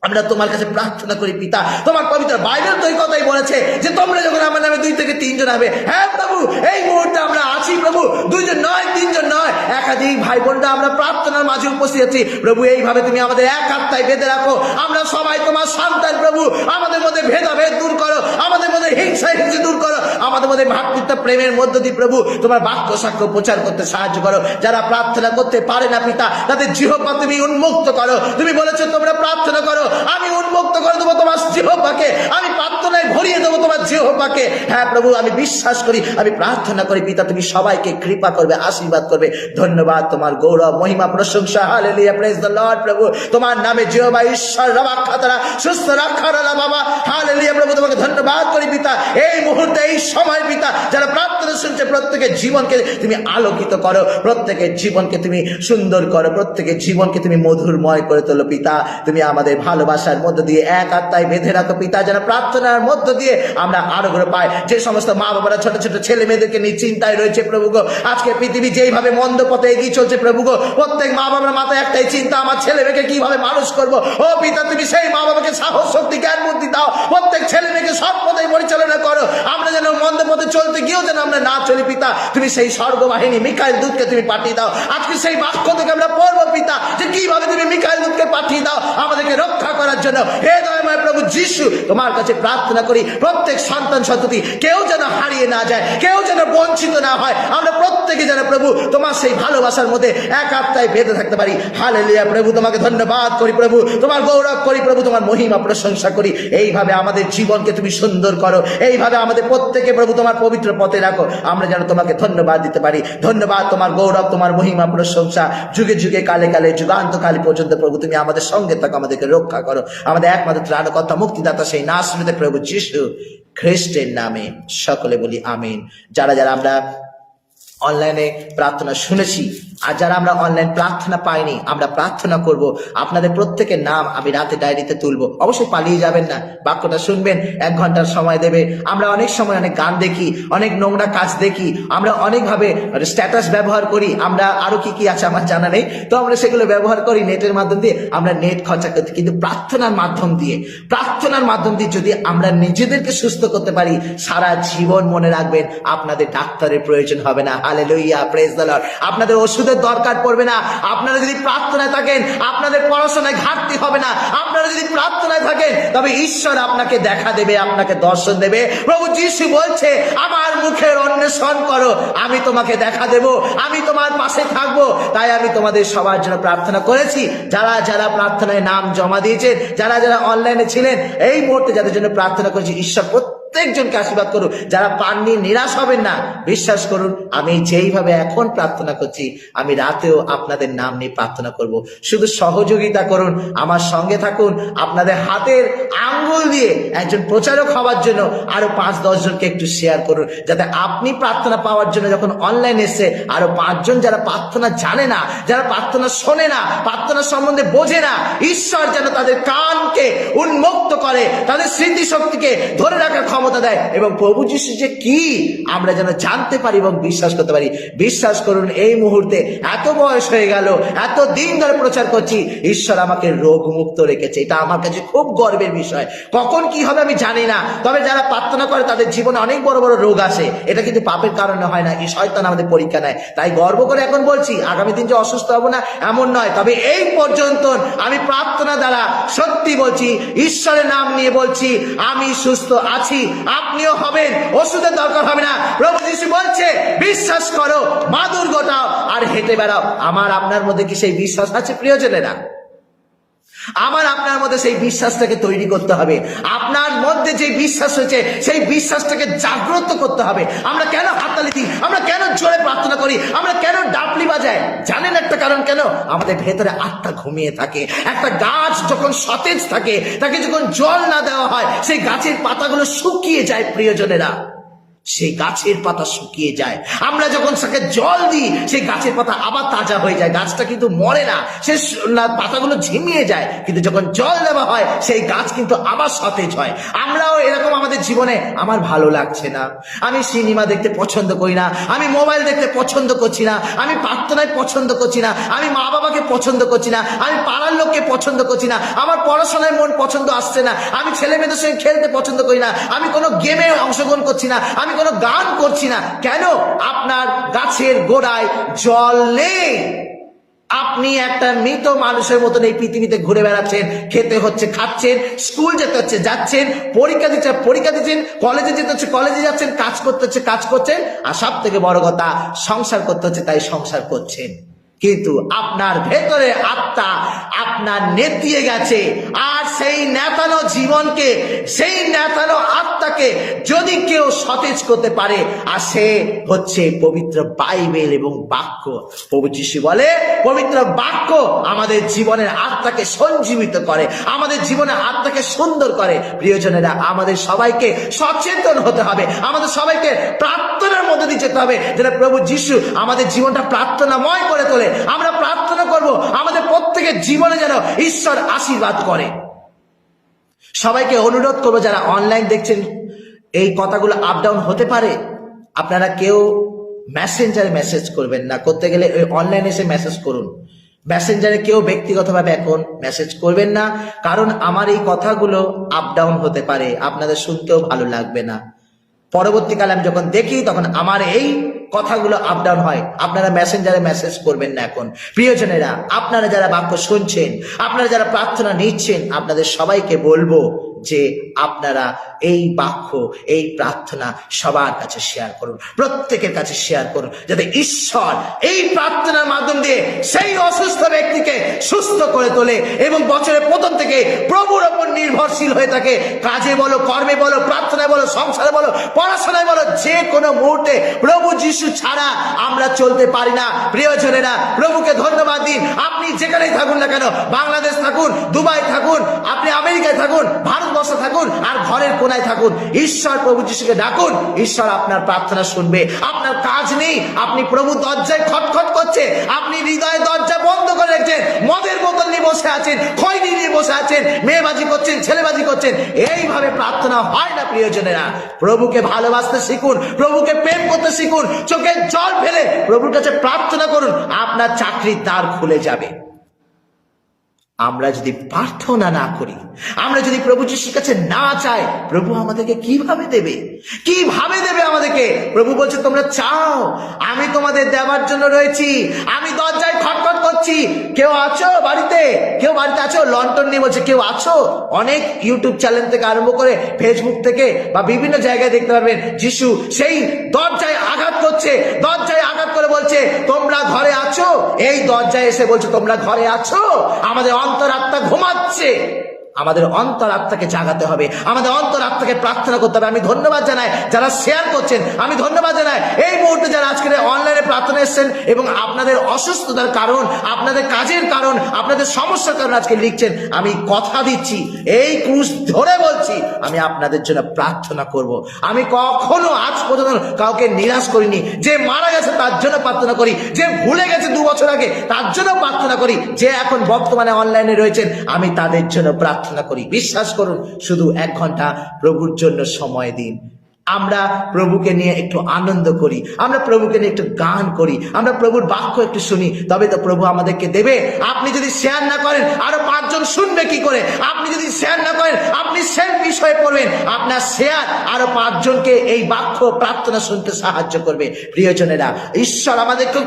আমরা তোমার কাছে প্রার্থনা করি পিতা, তোমার পবিত্র বাইবেল তো এই কথাই বলেছে যে তোমরা যখন আমার নামে 2 থেকে 3 জন হবে। হ্যাঁ প্রভু, এই মুহূর্তে আমরা আছি প্রভু, 2 জন নয়, 3 জন নয়, একাধিক ভাই বোনরা আমরা প্রার্থনার মাঝে উপস্থিত আছি প্রভু। এইভাবে তুমি আমাদের এক আত্মায় বেঁধে রাখো, আমরা সবাই তোমার সন্তান প্রভু। আমাদের মধ্যে ভেদাভেদ দূর করো, আমাদের মধ্যে হিংসা হিংসা দূর করো, আমাদের মধ্যে ভ্রাতৃত্ব প্রেমের মধ্য দিয়ে প্রভু তোমার বাক্য সাক্ষ্য প্রচার করতে সাহায্য করো। যারা প্রার্থনা করতে পারে না পিতা, তাদের জিহ্বা তুমি উন্মুক্ত করো। তুমি বলেছো তোমরা প্রার্থনা করো, আমি উন্মুক্ত করে দেবো তোমার জিহ্বাকে, আমি প্রার্থনায় ভরিয়ে দেবো তোমার জিহ্বাকে। হ্যাঁ প্রভু, আমি বিশ্বাস করি, আমি প্রার্থনা করি পিতা তুমি সবাইকে কৃপা করবে, আশীর্বাদ করবে। ধন্যবাদ, তোমার গৌরব, মহিমা, প্রশংসা। Hallelujah, praise the Lord. প্রভু তোমার নামে জিহ্বা ঈশ্বর রবাক্ষাতারা সুস্থ রাখারালা বাবা। হালেলুয়া প্রভু, তোমাকে ধন্যবাদ করি পিতা এই মুহূর্তে, এই সময় পিতা যারা প্রার্থনা শুনছে প্রত্যেকের জীবনকে তুমি আলোকিত করো, প্রত্যেকের জীবনকে তুমি সুন্দর করো, প্রত্যেকের জীবনকে তুমি মধুরময় করে তোলো পিতা। তুমি আমাদের ভালোবাসার মধ্য দিয়ে এক আত্মায় বেঁধে রাখো পিতা, যেন প্রার্থনার মধ্য দিয়ে আমরা আরোগ্য পাই। যে সমস্ত মা বাবারা ছোট ছোট ছেলে মেয়েদেরকে নিয়ে চিন্তায় রয়েছে প্রভু গো, আজকে পৃথিবী যেইভাবে মন্দ পথে এগিয়ে চলছে প্রভু গো, প্রত্যেক মা বাবার মাথায় একটাই চিন্তা, আমার ছেলে মেয়েকে কিভাবে মানুষ করবো। ও পিতা, তুমি সেই মা বাবাকে সাহস, শক্তি, জ্ঞান, বুদ্ধি দাও, প্রত্যেক ছেলে মেয়েকে সৎ পথে পরিচালনা করো। আমরা যেন মন্দ পথে চলতে গিয়েও যেন আমরা না চলি পিতা। তুমি সেই স্বর্গবাহিনী মিকাইল দূতকে তুমি পাঠিয়ে দাও। আজকে সেই বাক্য থেকে আমরা পড়বো পিতা যে কিভাবে তুমি মিকাইল দূতকে পাঠিয়ে দাও আমাদেরকে রক্ষা করার জন্য। হে দয়াময় প্রভু যিশু, তোমার কাছে প্রার্থনা করি প্রত্যেক সন্তান সন্ততি কেউ যেন হারিয়ে না যায়, কেউ যেন বঞ্চিত না হয়। আমরা প্রত্যেকে যেন প্রভু তোমার সেই ভালোবাসার মধ্যে এক আত্মায় বেঁধে থাকতে পারি। হালেলুয়া প্রভু, তোমাকে ধন্যবাদ করি প্রভু, তোমার গৌরব করি প্রভু, তোমার মহিমা প্রশংসা করি। এইভাবে আমাদের জীবনকে তুমি সুন্দর করো, এইভাবে আমাদের প্রত্যেকে প্রভু তোমার পবিত্র পথে রাখো, আমরা যেন তোমাকে ধন্যবাদ দিতে পারি। ধন্যবাদ, তোমার গৌরব, তোমার মহিমা প্রশংসা যুগে যুগে কালে কালে যুগান্তকাল পর্যন্ত প্রভু তুমি আমাদের সঙ্গে থাকো, আমাদেরকে রক্ষা করো। আমাদের একমাত্র ত্রাণকর্তা মুক্তিদাতা সেই নাসরতে প্রভু যিশু খ্রিস্টের নামে সকলে বলি আমিন। যারা যারা আমরা অনলাইনে প্রার্থনা শুনেছি আর যারা আমরা অনলাইন প্রার্থনা পাইনি, আমরা প্রার্থনা করব। আপনাদের প্রত্যেকের নাম আমি রাতে ডায়েরিতে তুলবো। অবশ্যই পালিয়ে যাবেন না, বাক্যটা শুনবেন, 1 ঘন্টার সময় দেবে। আমরা অনেক সময় অনেক গান দেখি, অনেক নোংরা কাজ দেখি, আমরা অনেকভাবে স্ট্যাটাস ব্যবহার করি, আমরা আরো কি কি আছে আমার জানা নেই, তো আমরা সেগুলো ব্যবহার করি নেটের মাধ্যম দিয়ে, আমরা নেট খরচা করতে। কিন্তু প্রার্থনার মাধ্যম দিয়ে যদি আমরা নিজেদেরকে সুস্থ করতে পারি, সারা জীবন মনে রাখবেন আপনাদের ডাক্তারের প্রয়োজন হবে না। Hallelujah, praise the Lord. আপনাদের ওষুধের দরকার পড়বে না। আপনারা যদি প্রার্থনায় থাকেন আপনাদের পড়াশোনায় ঘাটতি হবে না। আপনারা যদি প্রার্থনায় থাকেন তবে ঈশ্বর আপনাকে দেখা দেবে, আপনাকে দর্শন দেবে। প্রভু যিশু বলছে, আমার মুখের অন্বেষণ করো, আমি তোমাকে দেখা দেব, আমি তোমার পাশে থাকবো। তাই আমি তোমাদের সবার জন্য প্রার্থনা করেছি। যারা যারা প্রার্থনায় নাম জমা দিয়েছেন, যারা যারা অনলাইনে ছিলেন, এই মুহূর্তে যাদের জন্য প্রার্থনা করেছি, ঈশ্বর প্রত্যেকজনকে আশীর্বাদ করুন। যারা পাননি নিরাশ হবেন না, বিশ্বাস করুন আমি যেইভাবে এখন প্রার্থনা করছি আমি রাতেও আপনাদের নাম নিয়ে প্রার্থনা করব। শুধু সহযোগিতা করুন, আমার সঙ্গে থাকুন। আপনাদের হাতের আঙ্গুল দিয়ে একজন প্রচারক হওয়ার জন্য আরো 5-10 জনকে একটু শেয়ার করুন, যাতে আপনি প্রার্থনা পাওয়ার জন্য যখন অনলাইন এসে আরো 5 জন যারা প্রার্থনা জানে না, যারা প্রার্থনা শোনে না, প্রার্থনা সম্বন্ধে বোঝে না, ঈশ্বর যেন তাদের কানকে উন্মুক্ত করে, তাদের স্মৃতিশক্তিকে ধরে রাখার ক্ষমতা দেয়, এবং প্রভু যিশু যে কি আমরা যেন জানতে পারি এবং বিশ্বাস করতে পারি। বিশ্বাস করুন এই মুহূর্তে এত বয়স হয়ে গেল, এত দিন ধরে প্রচার করছি, ঈশ্বর আমাকে রোগ মুক্ত রেখেছে। এটা আমার কাছে খুব গর্বের বিষয়। কখন কি হবে আমি জানি না, তবে যারা প্রার্থনা করে তাদের জীবনে অনেক বড় বড় রোগ আসে। এটা কিন্তু পাপের কারণে হয় না, এই শয়তান আমাদের পরীক্ষা নেয়। তাই গর্ব করে এখন বলছি, আগামী দিন যে অসুস্থ হবো না এমন নয়, তবে এই পর্যন্ত আমি প্রার্থনা দ্বারা সত্যি বলছি, ঈশ্বরের নাম নিয়ে বলছি, আমি সুস্থ আছি, আপনিও হবেন, ওষুধের দরকার হবে না। প্রভু যিশু বলছে, বিশ্বাস করো, মাদুর গোটাও আর হেঁটে বেড়াও। আমার আপনার মধ্যে কি সেই বিশ্বাস আছে প্রিয়জনেরা? আমার আপনার মধ্যে সেই বিশ্বাসটাকে তৈরি করতে হবে। আপনার মধ্যে যে বিশ্বাস হয়েছে সেই বিশ্বাসটাকে জাগ্রত করতে হবে। আমরা কেন হাততালি দিই, আমরা কেন জোরে প্রার্থনা করি, আমরা কেন ডাবলি বাজাই? জানেন একটা কারণ কেন? আমাদের ভেতরে আত্মা ঘুমিয়ে থাকে। একটা গাছ যখন সতেজ থাকে, তাকে যখন জল না দেওয়া হয়, সেই গাছের পাতাগুলো শুকিয়ে যায় প্রিয়জনেরা, সেই গাছের পাতা শুকিয়ে যায়। আমরা যখন তাকে জল দিই, সেই গাছের পাতা আবার তাজা হয়ে যায়। গাছটা কিন্তু মরে না, সে পাতাগুলো ঝিমিয়ে যায়, কিন্তু যখন জল দেওয়া হয় সেই গাছ কিন্তু আবার সতেজ হয়। আমরাও এরকম আমাদের জীবনে, আমার ভালো লাগছে না, আমি সিনেমা দেখতে পছন্দ করি না, আমি মোবাইল দেখতে পছন্দ করছি না, আমি প্রার্থনায় পছন্দ করছি না, আমি মা বাবাকে পছন্দ করছি না, আমি পাড়ার লোককে পছন্দ করছি না, আমার পড়াশোনায় মন পছন্দ আসছে না, আমি ছেলে মেয়েদের সঙ্গে খেলতে পছন্দ করি না, আমি কোনো গেমে অংশগ্রহণ করছি না, আমি কোনো গান করছি না। কেন? আপনার গাছের গোড়ায় জল নেই। আপনি একটা মৃত মানুষের মতন এই পৃথিবীতে ঘুরে বেড়াচ্ছেন, খেতে হচ্ছে খাচ্ছেন, স্কুল যেতে হচ্ছে যাচ্ছেন, পরীক্ষা দিচ্ছেন, কলেজে যেতে হচ্ছে কলেজে যাচ্ছেন, কাজ করতে হচ্ছে কাজ করছেন, আর সব থেকে বড় কথা সংসার করতে হচ্ছে, তাই সংসার করছেন। কিন্তু আপনার ভেতরে আত্মা আপনার নেতিয়ে গেছে। আর সেই নেতানো জীবনকে, সেই নেতানো আত্মাকে যদি কেউ সতেজ করতে পারে, আর সে হচ্ছে পবিত্র বাইবেল এবং বাক্য। প্রভু যিশু বলে পবিত্র বাক্য আমাদের জীবনের আত্মাকে সঞ্জীবিত করে, আমাদের জীবনের আত্মাকে সুন্দর করে। প্রিয়জনেরা, আমাদের সবাইকে সচেতন হতে হবে, আমাদের সবাইকে প্রার্থনার মধ্যে দিয়ে যেতে হবে, যেন প্রভু যিশু আমাদের জীবনটা প্রার্থনাময় করে তোলে। আমরা প্রার্থনা করব আমাদের প্রত্যেকের জীবনে যেন ঈশ্বর আশীর্বাদ করে। সবাইকে অনুরোধ করবো, যারা অনলাইন দেখছেন, এই কথাগুলো আপ ডাউন হতে পারে, আপনারা কেউ মেসেঞ্জারে মেসেজ করবেন না, করতে গেলে ওই অনলাইনে এসে মেসেজ করুন। মেসেঞ্জারে কেউ ব্যক্তিগতভাবে এখন মেসেজ করবেন না, কারণ আমার এই কথাগুলো আপ ডাউন হতে পারে, আপনাদের শুনতেও ভালো লাগবে না। পরবর্তীকালে আমি যখন দেখি, তখন আমার এই কথাগুলো আপ ডাউন হয়। আপনারা মেসেঞ্জারে মেসেজ করবেন না এখন। প্রিয়জনেরা, আপনারা যারা বাক্য শুনছেন, আপনারা যারা প্রার্থনা নিচ্ছেন, আপনাদের সবাইকে বলবো যে আপনারা এই বাক্য, এই প্রার্থনা সবার কাছে শেয়ার করুন, প্রত্যেকের কাছে শেয়ার করুন, যাতে ঈশ্বর এই প্রার্থনার মাধ্যম দিয়ে সেই অসুস্থ ব্যক্তিকে সুস্থ করে তোলে এবং বছরের প্রথম থেকে প্রভুর ওপর নির্ভরশীল হয়ে থাকে। কাজে বলো, কর্মে বলো, প্রার্থনায় বলো, সংসারে বলো, পড়াশোনায় বলো, যে কোনো মুহূর্তে প্রভু যিশু ছাড়া আমরা চলতে পারি না। প্রিয়জনেরা, প্রভুকে ধন্যবাদ দিন। আপনি যেখানেই থাকুন না কেন, বাংলাদেশ থাকুন, দুবাই থাকুন, আপনি আমেরিকায় থাকুন, ভারতবর্ষে থাকুন, আর ঘরের কোনায় থাকুন, ঈশ্বর প্রভু যিশুকে ডাকুন, ঈশ্বর আপনার প্রার্থনা শুনবে। আপনার কাজ নেই, আপনি প্রভু দরজায় খটখট করছে, আপনি হৃদয়ের দরজা বন্ধ করে রেখেছেন, মদের বোতল নিয়ে বসে আছেন, খৈনি নিয়ে বসে আছেন, মেয়েবাজি করছেন, ছেলেবাজি করছেন, এইভাবে প্রার্থনা হয় না। প্রিয়জনেরা, প্রভুকে ভালোবাসতে শিখুন, প্রভুকে প্রেম করতে শিখুন, চোখের জল ফেলে প্রভুর কাছে প্রার্থনা করুন, আপনার চাকরির দ্বার খুলে যাবে। আমরা যদি প্রার্থনা না করি, আমরা যদি প্রভু যিশুর কাছে না চাই, প্রভু আমাদেরকে কিভাবে দেবে? কিভাবে দেবে আমাদেরকে? প্রভু বলছে, তোমরা চাও, আমি তোমাদের দেওয়ার জন্য রয়েছি, আমি দরজায় খটখট করছি। কেউ আছো বাড়িতে? কেউ বাড়িতে আছো? লন্ডন নিয়ে বলছে, কেউ আছো? অনেক ইউটিউব চ্যানেল থেকে আরম্ভ করে ফেসবুক থেকে বা বিভিন্ন জায়গায় দেখতে পারবেন, যিশু সেই দরজায় আঘাত করছে, দরজায় আঘাত করে বলছে, তোমরা ঘরে আছো? এই দরজায় এসে বলছে, তোমরা ঘরে আছো? আমাদের অন্তরাত্মা ঘুমাচ্ছে, আমাদের অন্তরাত্মাকে জাগাতে হবে, আমাদের অন্তরাত্মাকে প্রার্থনা করতে হবে। আমি ধন্যবাদ জানাই যারা শেয়ার করছেন, আমি ধন্যবাদ জানাই এই মুহূর্তে যারা আজকের অনলাইনে প্রার্থনা এসেছেন এবং আপনাদের অসুস্থতার কারণ, আপনাদের কাজের কারণ, আপনাদের সমস্যার কারণ আজকে লিখছেন। আমি কথা দিচ্ছি, এই ক্রুশ ধরে বলছি, আমি আপনাদের জন্য প্রার্থনা করব। আমি কখনো আজ পর্যন্ত কাউকে নিরাশ করিনি। যে মারা গেছে তার জন্য প্রার্থনা করি, যে ভুলে গেছে 2 বছর আগে তার জন্য প্রার্থনা করি, যে এখন বর্তমানে অনলাইনে রয়েছেন আমি তাদের জন্য প্রার্থনা করি। বিশ্বাস করুন, শুধু 1 ঘন্টা প্রভুর জন্য সময় দিন। আমরা প্রভুকে নিয়ে একটু আনন্দ করি, আমরা প্রভুকে নিয়ে একটু গান করি, আমরা প্রভুর বাক্য একটু শুনি, তবে তো প্রভু আমাদেরকে দেবে। আপনি যদি শেয়ার না করেন, আরো 5 জন শুনবে কি করে? আপনি যদি শেয়ার না করেন, আপনি সেলফিশ হয়ে পড়বেন। আপনার শেয়ার আরো 5 জনকে এই বাক্য প্রার্থনা শুনতে সাহায্য করবে। প্রিয়জনেরা, ঈশ্বর আমাদেরকে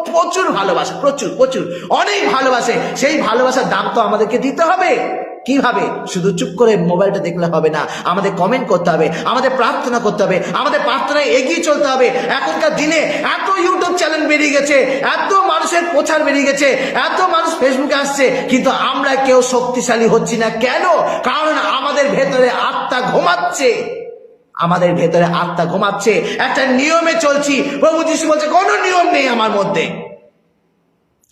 প্রচুর ভালোবাসে, প্রচুর প্রচুর অনেক ভালোবাসে। সেই ভালোবাসার দাম তো আমাদেরকে দিতে হবে। কিভাবে? শুধু চুপ করে মোবাইলটা দেখলে হবে না, আমাদের কমেন্ট করতে হবে, আমাদের প্রার্থনা করতে হবে, আমাদের প্রার্থনায় এগিয়ে চলতে হবে। এখনকার দিনে এত ইউটিউব চ্যানেল বেরিয়ে গেছে, এত মানুষের প্রচার বেরিয়ে গেছে, এত মানুষ ফেসবুকে আসছে, কিন্তু আমরা কেউ শক্তিশালী হচ্ছি না। কেন? কারণ আমাদের ভেতরে আত্মা ঘুমাচ্ছে, আমাদের ভেতরে আত্মা ঘুমাচ্ছে। একটা নিয়মে চলছি। প্রভু যিশু বলছে, কোনো নিয়ম নেই আমার মধ্যে।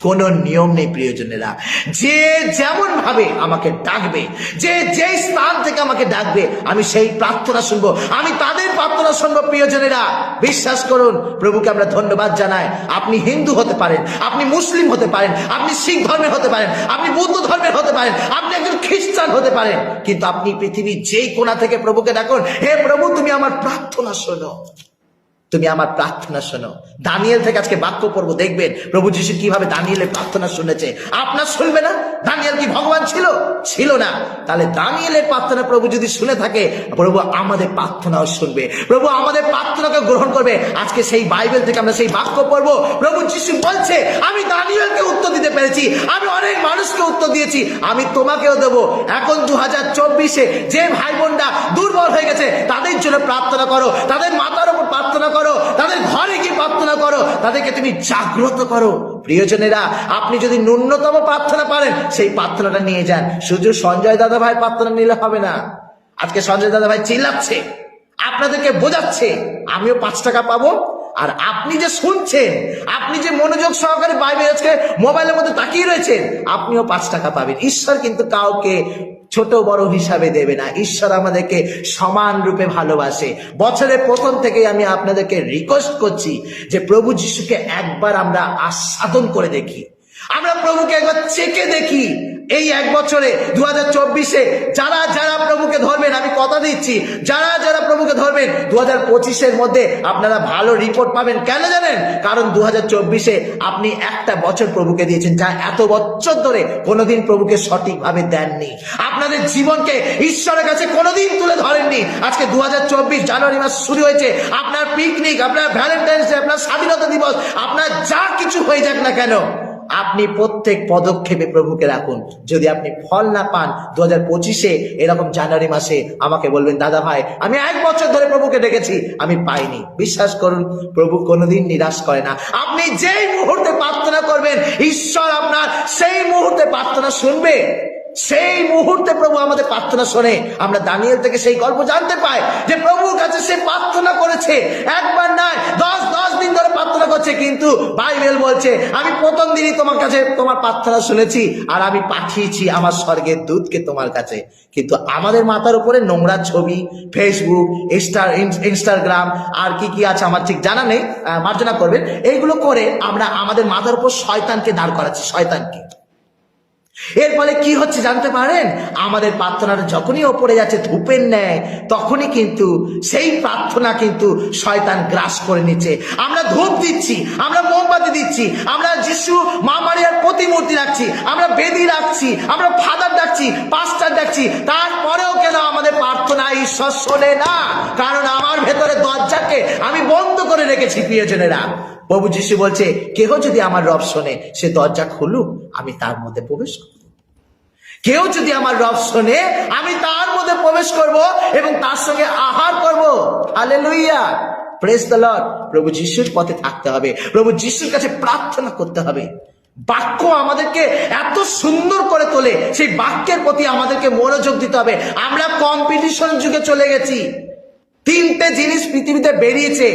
কোন নিয়ম নেই প্রিয়জনেরা। যে যেমন ভাবে আমাকে ডাকবে, যে যেই স্থান থেকে আমাকে ডাকবে, আমি সেই প্রার্থনা শুনবো, আমি তাদের প্রার্থনা শুনবো। প্রিয়জনেরা, বিশ্বাস করুন, প্রভুকে আমরা ধন্যবাদ জানাই। আপনি হিন্দু হতে পারেন, আপনি মুসলিম হতে পারেন, আপনি শিখ ধর্মের হতে পারেন, আপনি বৌদ্ধ ধর্মের হতে পারেন, আপনি একজন খ্রিস্টান হতে পারেন, কিন্তু আপনি পৃথিবীর যেই কোণা থেকে প্রভুকে ডাকুন, হে প্রভু তুমি আমার প্রার্থনা শোনো, তুমি আমার প্রার্থনা শোনো। দানিয়েল থেকে আজকে বাক্য পড়বো, দেখবেন প্রভু যিশু কিভাবে দানিয়েলের প্রার্থনা শুনেছে। আপনার শুনবে না? দানিয়েল কি ভগবান ছিল? ছিল না। তাহলে দানিয়েলের প্রার্থনা প্রভু যদি শুনে থাকে, প্রভু আমাদের প্রার্থনাও শুনবে, প্রভু আমাদের প্রার্থনাকে গ্রহণ করবে। আজকে সেই বাইবেল থেকে আমরা সেই বাক্য পড়বো। প্রভু যিশু বলছে, আমি দানিয়েলকে উত্তর দিতে পেরেছি, আমি অনেক মানুষকে উত্তর দিয়েছি, আমি তোমাকেও দেবো। এখন 2024-এ যে ভাই বোনরা দুর্বল হয়ে গেছে, তাদের জন্য প্রার্থনা করো, তাদের মাথার উপর প্রার্থনা করো, তাদের ঘরে গিয়ে প্রার্থনা করো, তাদেরকে তুমি জাগ্রত করো। প্রিয়জনেরা, আপনি যদি ন্যূনতম প্রার্থনা পারেন, সেই প্রার্থনাটা নিয়ে যান। শুধু সঞ্জয় দাদা ভাই প্রার্থনা নিলে হবে না। আজকে সঞ্জয় দাদা ভাই চিল্লাচ্ছে, আপনাদেরকে বোঝাচ্ছে আমিও 5 টাকা পাবো, আর আপনি যে শুনছেন, আপনি যে মনোযোগ সহকারে বাইবেল আজকে মোবাইলের মধ্যে তাকিয়ে রয়েছেন, আপনিও 5 টাকা পাবেন। ঈশ্বর কিন্তু কাউকে ছোট বড় হিসাবে দেবে না। ঈশ্বর আমাদেরকে সমান রূপে ভালোবাসে। বছরের প্রথম থেকেই আমি আপনাদেরকে রিকোয়েস্ট করছি যে প্রভু যিশুকে একবার আমরা আস্বাদন করে দেখি, আমরা প্রভুকে একবার চেকে দেখি। এই 1 বছরে 2024-এ যারা যারা প্রভুকে ধরবেন, আমি কথা দিচ্ছি, যারা যারা প্রভুকে ধরবেন, 2025-এর মধ্যে আপনারা ভালো রিপোর্ট পাবেন। কেন জানেন? কারণ 2024-এ আপনি একটা বছর প্রভুকে দিয়েছেন, যা এত বছর ধরে কোনোদিন প্রভুকে সঠিকভাবে দেননি। আপনাদের জীবনকে ঈশ্বরের কাছে কোনোদিন তুলে ধরেননি। আজকে 2024 জানুয়ারি মাস শুরু হয়েছে, আপনার পিকনিক, আপনার ভ্যালেন্টাইন্স ডে, আপনার স্বাধীনতা দিবস, আপনার যা কিছু হয়ে যাক না কেন, আপনি প্রত্যেক পদক্ষেপে প্রভুকে রাখুন। যদি আপনি ফল না পান 2025-এ এরকম জানুয়ারি মাসে আমাকে বলবেন, দাদা ভাই আমি 1 বছর ধরে প্রভুকে ডেকেছি, আমি পাইনি। বিশ্বাস করুন, প্রভু কোনোদিন নিরাশ করে না। আপনি যেই মুহূর্তে প্রার্থনা করবেন, ঈশ্বর আপনার সেই মুহূর্তে প্রার্থনা শুনবে। সেই মুহূর্তে প্রভু আমাদের প্রার্থনা শোনে। আমরা দানিয়েল থেকে সেই গল্প জানতে পাই যে প্রভুর কাছে সে প্রার্থনা করেছে, একবার নয় 10 দিন ধরে প্রার্থনা করছে। কিন্তু বাইবেল বলছে, আমি প্রথম দিনই তোমার কাছে তোমার প্রার্থনা শুনেছি, আর আমি পাঠিয়েছি আমার স্বর্গের দূতকে তোমার কাছে। কিন্তু আমাদের মাথার উপরে নোংরা ছবি, ফেসবুক, ইনস্টাগ্রাম, আর কি কি আছে আমার ঠিক জানা নেই, মার্জনা করবেন, এইগুলো করে আমরা আমাদের মাথার উপর শয়তানকে দাঁড় করাচ্ছি, শয়তানকে। এর ফলে কি হচ্ছে জানতে পারেন? আমাদের প্রার্থনাটা যখনই ওপরে যাচ্ছে ধূপের ন্যায়, তখনই কিন্তু সেই প্রার্থনা কিন্তু শয়তান গ্রাস করে নিচ্ছে। আমরা ধূপ দিচ্ছি, আমরা মোমবাতি দিচ্ছি, আমরা যিশু মা মারিয়ার প্রতিমূর্তি রাখছি, আমরা বেদি রাখছি, আমরা ফাদার ডাকছি, পাস্টার ডাকছি, তারপরেও কেন আমাদের প্রার্থনা ঈশ্বর শোনে না? কারণ আমার ভেতরে দরজাকে আমি বন্ধ করে রেখেছি। প্রিয়জনেরা, প্রভু যিশু বলছে, কেহ যদি আমার রব শোনে, সে দরজা খুলুক, আমি তার মধ্যে প্রবেশ করব। কেউ যদি আমার রব শোনে, আমি তার মধ্যে প্রবেশ করব এবং তার সঙ্গে আহার করব। Hallelujah, praise the Lord. প্রভু যিশুর পথে থাকতে হবে, প্রভু যিশুর কাছে প্রার্থনা করতে হবে। বাক্য আমাদেরকে এত সুন্দর করে তোলে, সেই বাক্যের প্রতি আমাদেরকে মনোযোগ দিতে হবে। আমরা কম্পিটিশন যুগে চলে গেছি। 3টে জিনিস পৃথিবীতে বেরিয়েছে,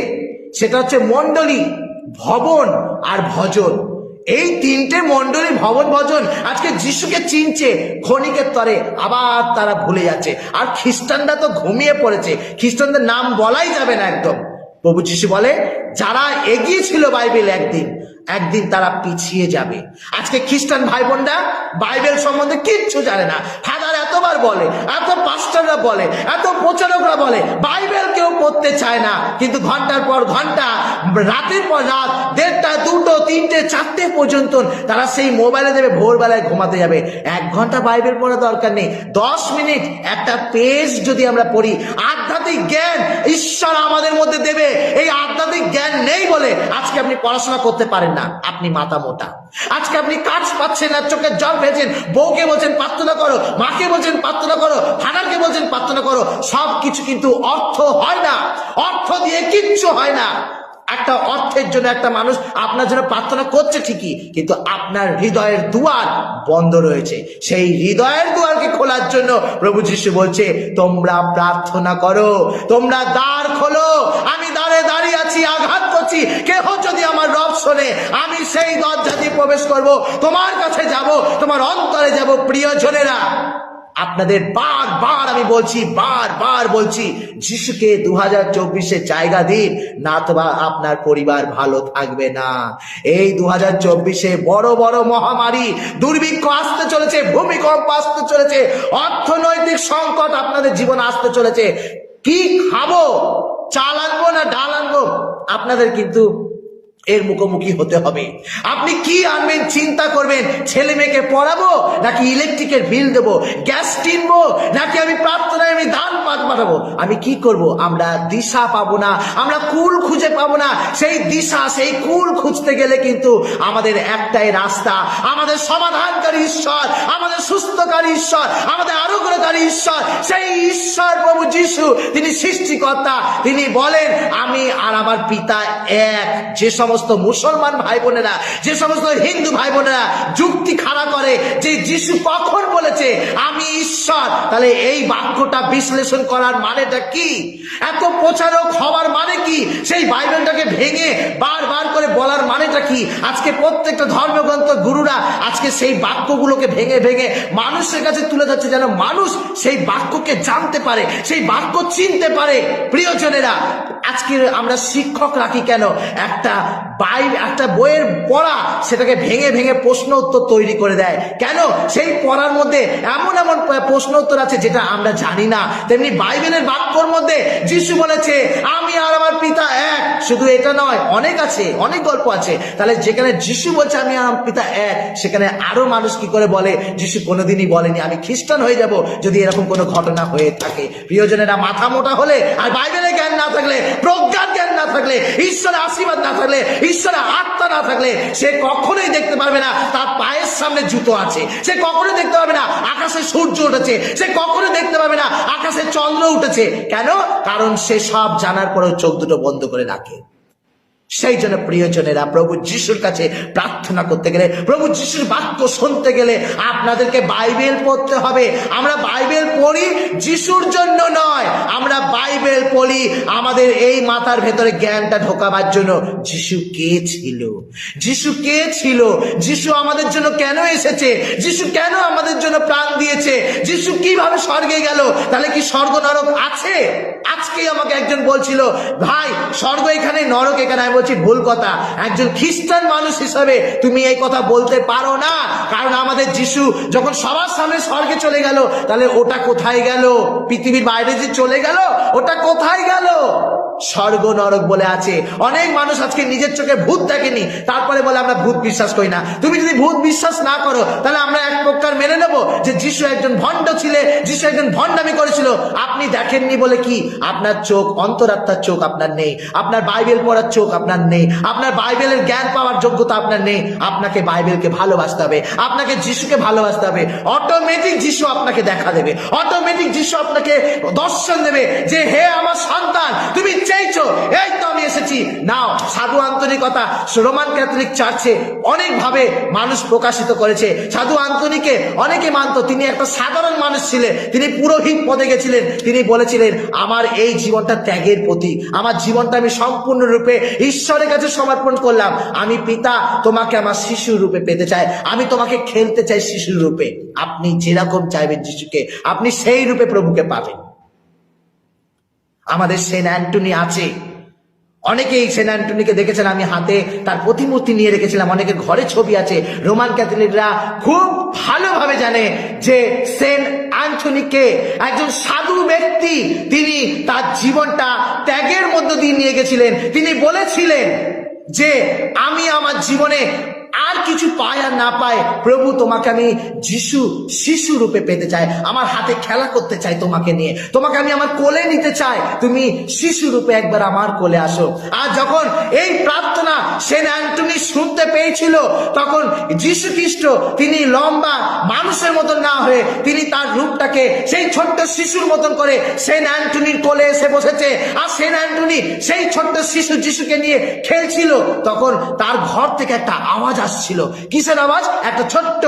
সেটা হচ্ছে মণ্ডলী, ভবন আর ভজন। এই 3টে মণ্ডলী, ভবন, ভজন আজকে যিশুকে চিনছে, ক্ষণিকের তরে আবার তারা ভুলে যাচ্ছে। আর খ্রিস্টানরা তো ঘুমিয়ে পড়েছে, খ্রিস্টানদের নাম বলাই যাবে না একদম। প্রভু যিশু বলে, যারা এগিয়ে ছিল বাইবেল, একদিন তারা পিছিয়ে যাবে। আজকে খ্রিস্টান ভাই বোনরা বাইবেল সম্বন্ধে কিচ্ছু জানে না। ফাদার এতবার বলে, এত পাস্টাররা বলে, এত প্রচারকরা বলে, বাইবেল কেউ পড়তে চায় না। কিন্তু ঘন্টার পর ঘন্টা, রাতের পর রাত, 1:30, 2টো, 3টে, 4টে পর্যন্ত তারা সেই মোবাইলে দেবে, ভোরবেলায় ঘুমাতে যাবে। 1 ঘন্টা বাইবেল পড়া দরকার নেই, 10 মিনিট একটা পেজ যদি আমরা পড়ি, আধ্যাত্মিক জ্ঞান ঈশ্বর আমাদের মধ্যে দেবে। এই আধ্যাত্মিক জ্ঞান নেই বলে আজকে আপনি পড়াশোনা করতে পারেন না, আপনি মাথা মোটা। আজকে আপনি কাজ পাচ্ছেন না, চোখের জল পেয়েছেন, বউকে বলছেন প্রার্থনা করো, মাকে বলছেন প্রার্থনা করো, ফাদারকে বলছেন প্রার্থনা করো। সবকিছু কিন্তু অর্থ হয় না, অর্থ দিয়ে কিচ্ছু হয় না। একটা অর্থের জন্য একটা মানুষ আপনার জন্য প্রার্থনা করছে ঠিকই, কিন্তু আপনার হৃদয়ের দুয়ার বন্ধ রয়েছে। সেই হৃদয়ের দুয়ারকে খোলার জন্য প্রভু যিশু বলছে, তোমরা প্রার্থনা করো, তোমরা দ্বার খোলো, আমি দ্বারে দাঁড়িয়ে আছি, আঘাত করছি, কেহ যদি আমার রব দর্শনে আমি সেই দরজা দিয়ে প্রবেশ করব, তোমার কাছে যাব, তোমার অন্তরে যাব। প্রিয়জনেরা, আপনাদের বারবার আমি বলছি, বারবার বলছি, যিশুকে 2024-এ জায়গা দিন, না তো আপনার পরিবার ভালো থাকবে না। এই 2024-এ বড় বড় মহামারী, দুর্ভিক্ষ আসতে চলেছে, ভূমিকম্প আসতে চলেছে, অর্থনৈতিক সংকট আপনাদের জীবনে আসতে চলেছে। কি খাবো, চাল আনবো না ডাল আনবো, আপনাদের কিন্তু এর মুখোমুখি হতে হবে। আপনি কি আনবেন চিন্তা করবেন, ছেলে মেয়েকে পড়াবো নাকি ইলেকট্রিকের বিল দেবো, গ্যাস কিনবো নাকি আমি প্রার্থনায় আমি দান পাঠাবো, আমি কি করব? আমরা দিশা পাবো না, আমরা কুল খুঁজে পাবো না। সেই দিশা, সেই কুল খুঁজতে গেলে কিন্তু আমাদের একটাই রাস্তা, আমাদের সমাধানকারী ঈশ্বর, আমাদের সুস্থকারী ঈশ্বর, আমাদের আরোগ্যকারী ঈশ্বর, সেই ঈশ্বর প্রভু যিশু, তিনি সৃষ্টিকর্তা। তিনি বলেন আমি আর আমার পিতা এক। যে সমস্ত মুসলমান ভাই বোনেরা, যে সমস্ত হিন্দু ভাই বোনেরা যুক্তি খাড়া করে যে যিশু কখন বলেছে আমি ঈশ্বর, তাহলে এই বাক্যটা বিশ্লেষণ করার মানেটা কি? এত প্রচারক হওয়ার মানে কি? সেই বাইবেলটাকে ভেঙে বারবার করে বলার মানেটা কি? আজকে প্রত্যেকটা ধর্মগ্রন্থ গুরুরা আজকে সেই বাক্যগুলোকে ভেঙে ভেঙে মানুষের কাছে তুলে যাচ্ছে, যেন মানুষ সেই বাক্যকে জানতে পারে, সেই বাক্য চিনতে পারে। প্রিয়জনেরা, আজকে আমরা শিক্ষক রাখি কেন? একটা বইয়ের পড়া সেটাকে ভেঙে ভেঙে প্রশ্ন উত্তর তৈরি করে দেয় কেন? সেই পড়ার মধ্যে এমন এমন প্রশ্ন উত্তর আছে যেটা আমরা জানি না। তেমনি বাইবেলের বাক্যর মধ্যে যিশু বলেছে আমি আর আমার পিতা এক। শুধু এটা নয়, অনেক আছে, অনেক গল্প আছে। তাহলে যেখানে যিশু বলছে আমি আর আমার পিতা এক, সেখানে আরো মানুষ কি করে বলে যিশু কোনোদিনই বলেনি? আমি খ্রিস্টান হয়ে যাব যদি এরকম কোনো ঘটনা হয়ে থাকে। প্রিয়জনেরা, মাথা মোটা হলে আর বাইবেলের জ্ঞান না থাকলে, প্রজ্ঞার জ্ঞান না থাকলে, ঈশ্বরের আশীর্বাদ না থাকলে, ঈশ্বরের আত্মা না থাকলে, সে কখনোই দেখতে পারবে না তার পায়ের সামনে জুতো আছে, সে কখনোই দেখতে পারবে না আকাশে সূর্য উঠেছে, সে কখনোই দেখতে পারবে না আকাশে চন্দ্র উঠেছে। কেন? কারণ সে সব জানার পরেও চোখ দুটো বন্ধ করে রাখে। সেই জন্য প্রিয়জনেরা, প্রভু যিশুর কাছে প্রার্থনা করতে গেলে, প্রভু যিশুর বাক্য শুনতে গেলে আপনাদেরকে বাইবেল পড়তে হবে। আমরা বাইবেল পড়ি যিশুর জন্য নয়, আমরা বাইবেল পড়ি আমাদের এই মাথার ভেতরে জ্ঞানটা ঢোকাবার জন্য। যিশু কে ছিল? যিশু কে ছিল? যিশু আমাদের জন্য কেন এসেছে? যিশু কেন আমাদের জন্য প্রাণ দিয়েছে? যিশু কিভাবে স্বর্গে গেল? তাহলে কি স্বর্গ নরক আছে? আজকেই আমাকে একজন বলছিল, ভাই স্বর্গ এখানে, নরক এখানে। আমি বলছি ভুল কথা। একজন খ্রিস্টান মানুষ হিসাবে তুমি এই কথা বলতে পারো না, কারণ আমাদের যিশু যখন সবার সামনে স্বর্গে চলে গেল, তাহলে ওটা কোথায় গেল? পৃথিবীর বাইরে যে চলে গেল, ওটা কোথায় গেল? স্বর্গ নরক বলে আছে। অনেক মানুষ আজকে নিজের চোখে ভূত দেখেনি, তারপরে বলে আমরা ভূত বিশ্বাস করি না। তুমি যদি ভূত বিশ্বাস না করো, তাহলে আমরা এক প্রকার মেনে নেব যে যিশু একজন ভণ্ড ছিল, যিশু একজন ভণ্ডামি করেছিল। আপনি দেখেননি বলে কি? আপনার চোখ, অন্তরাত্মার চোখ আপনার নেই, আপনার বাইবেল পড়ার চোখ আপনার নেই, আপনার বাইবেলের জ্ঞান পাওয়ার যোগ্যতা আপনার নেই। আপনাকে বাইবেলকে ভালোবাসতে হবে, আপনাকে যিশুকে ভালোবাসতে হবে। অটোমেটিক যিশু আপনাকে দেখা দেবে, অটোমেটিক যিশু আপনাকে দর্শন দেবে যে হে আমার সন্তান, তুমি চেয়েছো, এই তো আমি এসেছি। নাও, সাধু আন্তনির কথা রোমান ক্যাথলিক চার্চে অনেকভাবে মানুষ প্রকাশিত করেছে। সাধু আন্তনিকে অনেকে মানত, তিনি একটা সাধারণ মানুষ ছিলেন, তিনি পুরোহিত পদে গেছিলেন। তিনি বলেছিলেন আমার এই জীবনটা ত্যাগের প্রতীক, আমার জীবনটা আমি সম্পূর্ণরূপে ঈশ্বরের কাছে সমর্পণ করলাম। আমি পিতা তোমাকে আমার শিশু রূপে পেতে চাই, আমি তোমাকে খেলতে চাই শিশুর রূপে। আপনি যেরকম চাইবেন যিশুকে, আপনি সেই রূপে প্রভুকে পাবেন। আমাদের সেন্ট অ্যান্টনি আছে, অনেকেই সেন্ট অ্যান্টনিকে দেখেছেন, আমি হাতে তার প্রতিমূর্তি নিয়ে রেখেছিলাম, অনেকের ঘরে ছবি আছে। রোমান ক্যাথলিকরা খুব ভালোভাবে জানে যে সেন্ট অ্যান্টনিকে একজন সাধু ব্যক্তি, তিনি তার জীবনটা ত্যাগের মধ্য দিয়ে নিয়ে গেছিলেন। তিনি বলেছিলেন যে আমি আমার জীবনে আর কিছু পাই আর না পাই, প্রভু তোমাকে আমি যিশু শিশু রূপে পেতে চাই, আমার হাতে খেলা করতে চাই তোমাকে নিয়ে, তোমাকে আমি আমার কোলে নিতে চাই, তুমি শিশু রূপে একবার আমার কোলে আসো। আর যখন এই প্রার্থনা সেন্ট অ্যান্টনি শুনতে পেয়েছিল, তখন যিশু খ্রিস্ট তিনি লম্বা মানুষের মতন না হয়ে তিনি তার রূপটাকে সেই ছোট্ট শিশুর মতন করে সেন্ট অ্যান্টনির কোলে এসে বসেছে। আর সেন্ট অ্যান্টনি সেই ছোট্ট শিশু যিশুকে নিয়ে খেলছিল। তখন তার ঘর থেকে একটা আওয়াজ আসছিল। কিসের আওয়াজ? একটা ছোট্ট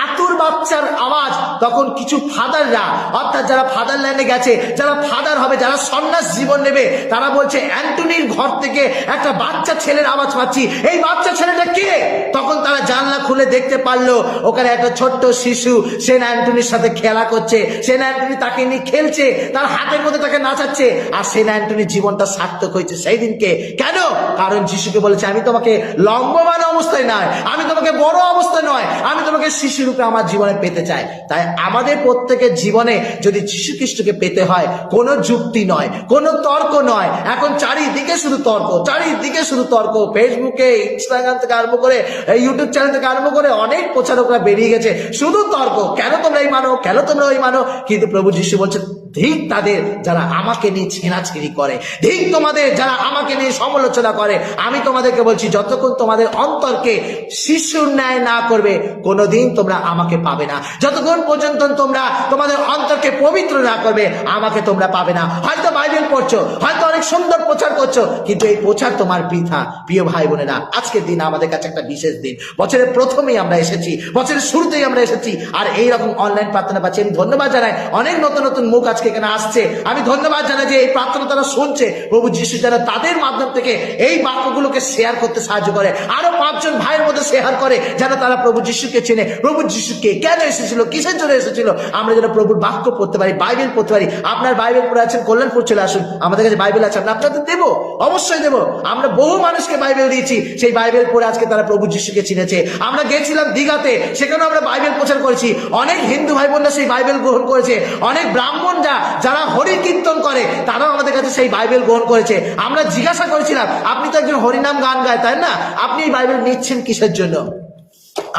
আতুর বাচ্চার আওয়াজ। তখন কিছু ফাদাররা, অর্থাৎ যারা ফাদার লাইনে গেছে, যারা ফাদার হবে, যারা সন্ন্যাস জীবন নেবে, তারা বলছে অ্যান্টনির ঘর থেকে একটা বাচ্চা ছেলের আওয়াজ পাচ্ছি, এই বাচ্চা ছেলেটা কে? তখন তারা জানলা খুলে দেখতে পারলো ওখানে একটা ছোট্ট শিশু সেন্ট অ্যান্টনির সাথে খেলা করছে। সেন্ট অ্যান্টনি তাকে নিয়ে খেলছে, তার হাতের মধ্যে তাকে নাচাচ্ছে। আর সেন্ট অ্যান্টনির জীবনটা সার্থক হয়েছে সেই দিনকে। কেন? কারণ যিশুকে বলেছে, আমি তোমাকে লম্বমান অবস্থায় নয়, আমি তোমাকে বড় অবস্থায় নয়, আমি তোমাকে শিশু রূপে আমার জীবনে পেতে চাই। তাই আমাদের প্রত্যেকের জীবনে যদি যিশু খ্রিস্টকে পেতে হয়, কোনো যুক্তি নয়, কোনো তর্ক নয়। এখন চারিদিকে শুধু তর্ক, চারিদিকে শুধু তর্ক। ফেসবুকে, ইনস্টাগ্রাম থেকে আরম্ভ করে, ইউটিউব চ্যানেল থেকে আরম্ভ করে অনেক প্রচারকরা বেরিয়ে গেছে, শুধু তর্ক। কেন তোমরা এই মানো, কেন তোমরা ওই মানো? কিন্তু প্রভু যিশু বলছে, ধিক তাদের যারা আমাকে নিয়ে ছেঁড়াছিড়ি করে, ধিক তোমাদের যারা আমাকে নিয়ে সমালোচনা করে। আমি তোমাদেরকে বলছি, যতক্ষণ তোমাদের অন্তরকে শিশুর ন্যায় না করবে, কোনোদিন তোমরা আমাকে পাবে না। যতক্ষণ পর্যন্ত তোমরা তোমাদের অন্তরকে পবিত্র না করবে, আমাকে তোমরা পাবে না। হয়তো বাইবেল পড়ছো, হয়তো অনেক সুন্দর প্রচার করছো, কিন্তু এই প্রচার তোমার বৃথা। প্রিয় ভাই বোনেরা, আজকের দিন আমাদের কাছে একটা বিশেষ দিন। বছরের প্রথমেই আমরা এসেছি, বছরের শুরুতেই আমরা এসেছি, আর এইরকম অনলাইন প্রার্থনা পাচ্ছি। আমি ধন্যবাদ জানাই, অনেক নতুন নতুন মুখ আজকে এখানে আসছে। আমি ধন্যবাদ জানাই যে এই প্রার্থনা তারা শুনছে। প্রভু যিশু যেন তাদের মাধ্যম থেকে এই বাক্যগুলোকে শেয়ার করতে সাহায্য করে, আরো 5 জন ভাইয়ের মধ্যে শেয়ার করে, যেন তারা প্রভু যিশুকে চেনে। প্রভু যিশুকে কেন এসেছিল, কিসের জন্য এসেছিল, আমরা যেন প্রভুর বাক্য পড়তে পারি, বাইবেল পড়তে পারি। আপনার বাইবেল পড়ে আছেন, কল্যাণপুর চলে আসুন, আমাদের কাছে বাইবেল আছে, আমরা আপনাদের দেবো, অবশ্যই দেবো। আমরা বহু মানুষকে বাইবেল দিয়েছি, সেই বাইবেল পড়ে আজকে তারা প্রভু যিশুকে চিনেছে। আমরা গেছিলাম দীঘাতে, সেখানেও আমরা বাইবেল প্রচার করেছি, অনেক হিন্দু ভাই বোনরা সেই বাইবেল গ্রহণ করেছে, অনেক ব্রাহ্মণরা যারা হরি কীর্তন করে তারাও আমাদের কাছে সেই বাইবেল গ্রহণ করেছে। আমরা জিজ্ঞাসা করেছিলাম, আপনি তো একজন হরিনাম গান গায়, তাই না? আপনি এই বাইবেল নিচ্ছেন কিসের জন্য?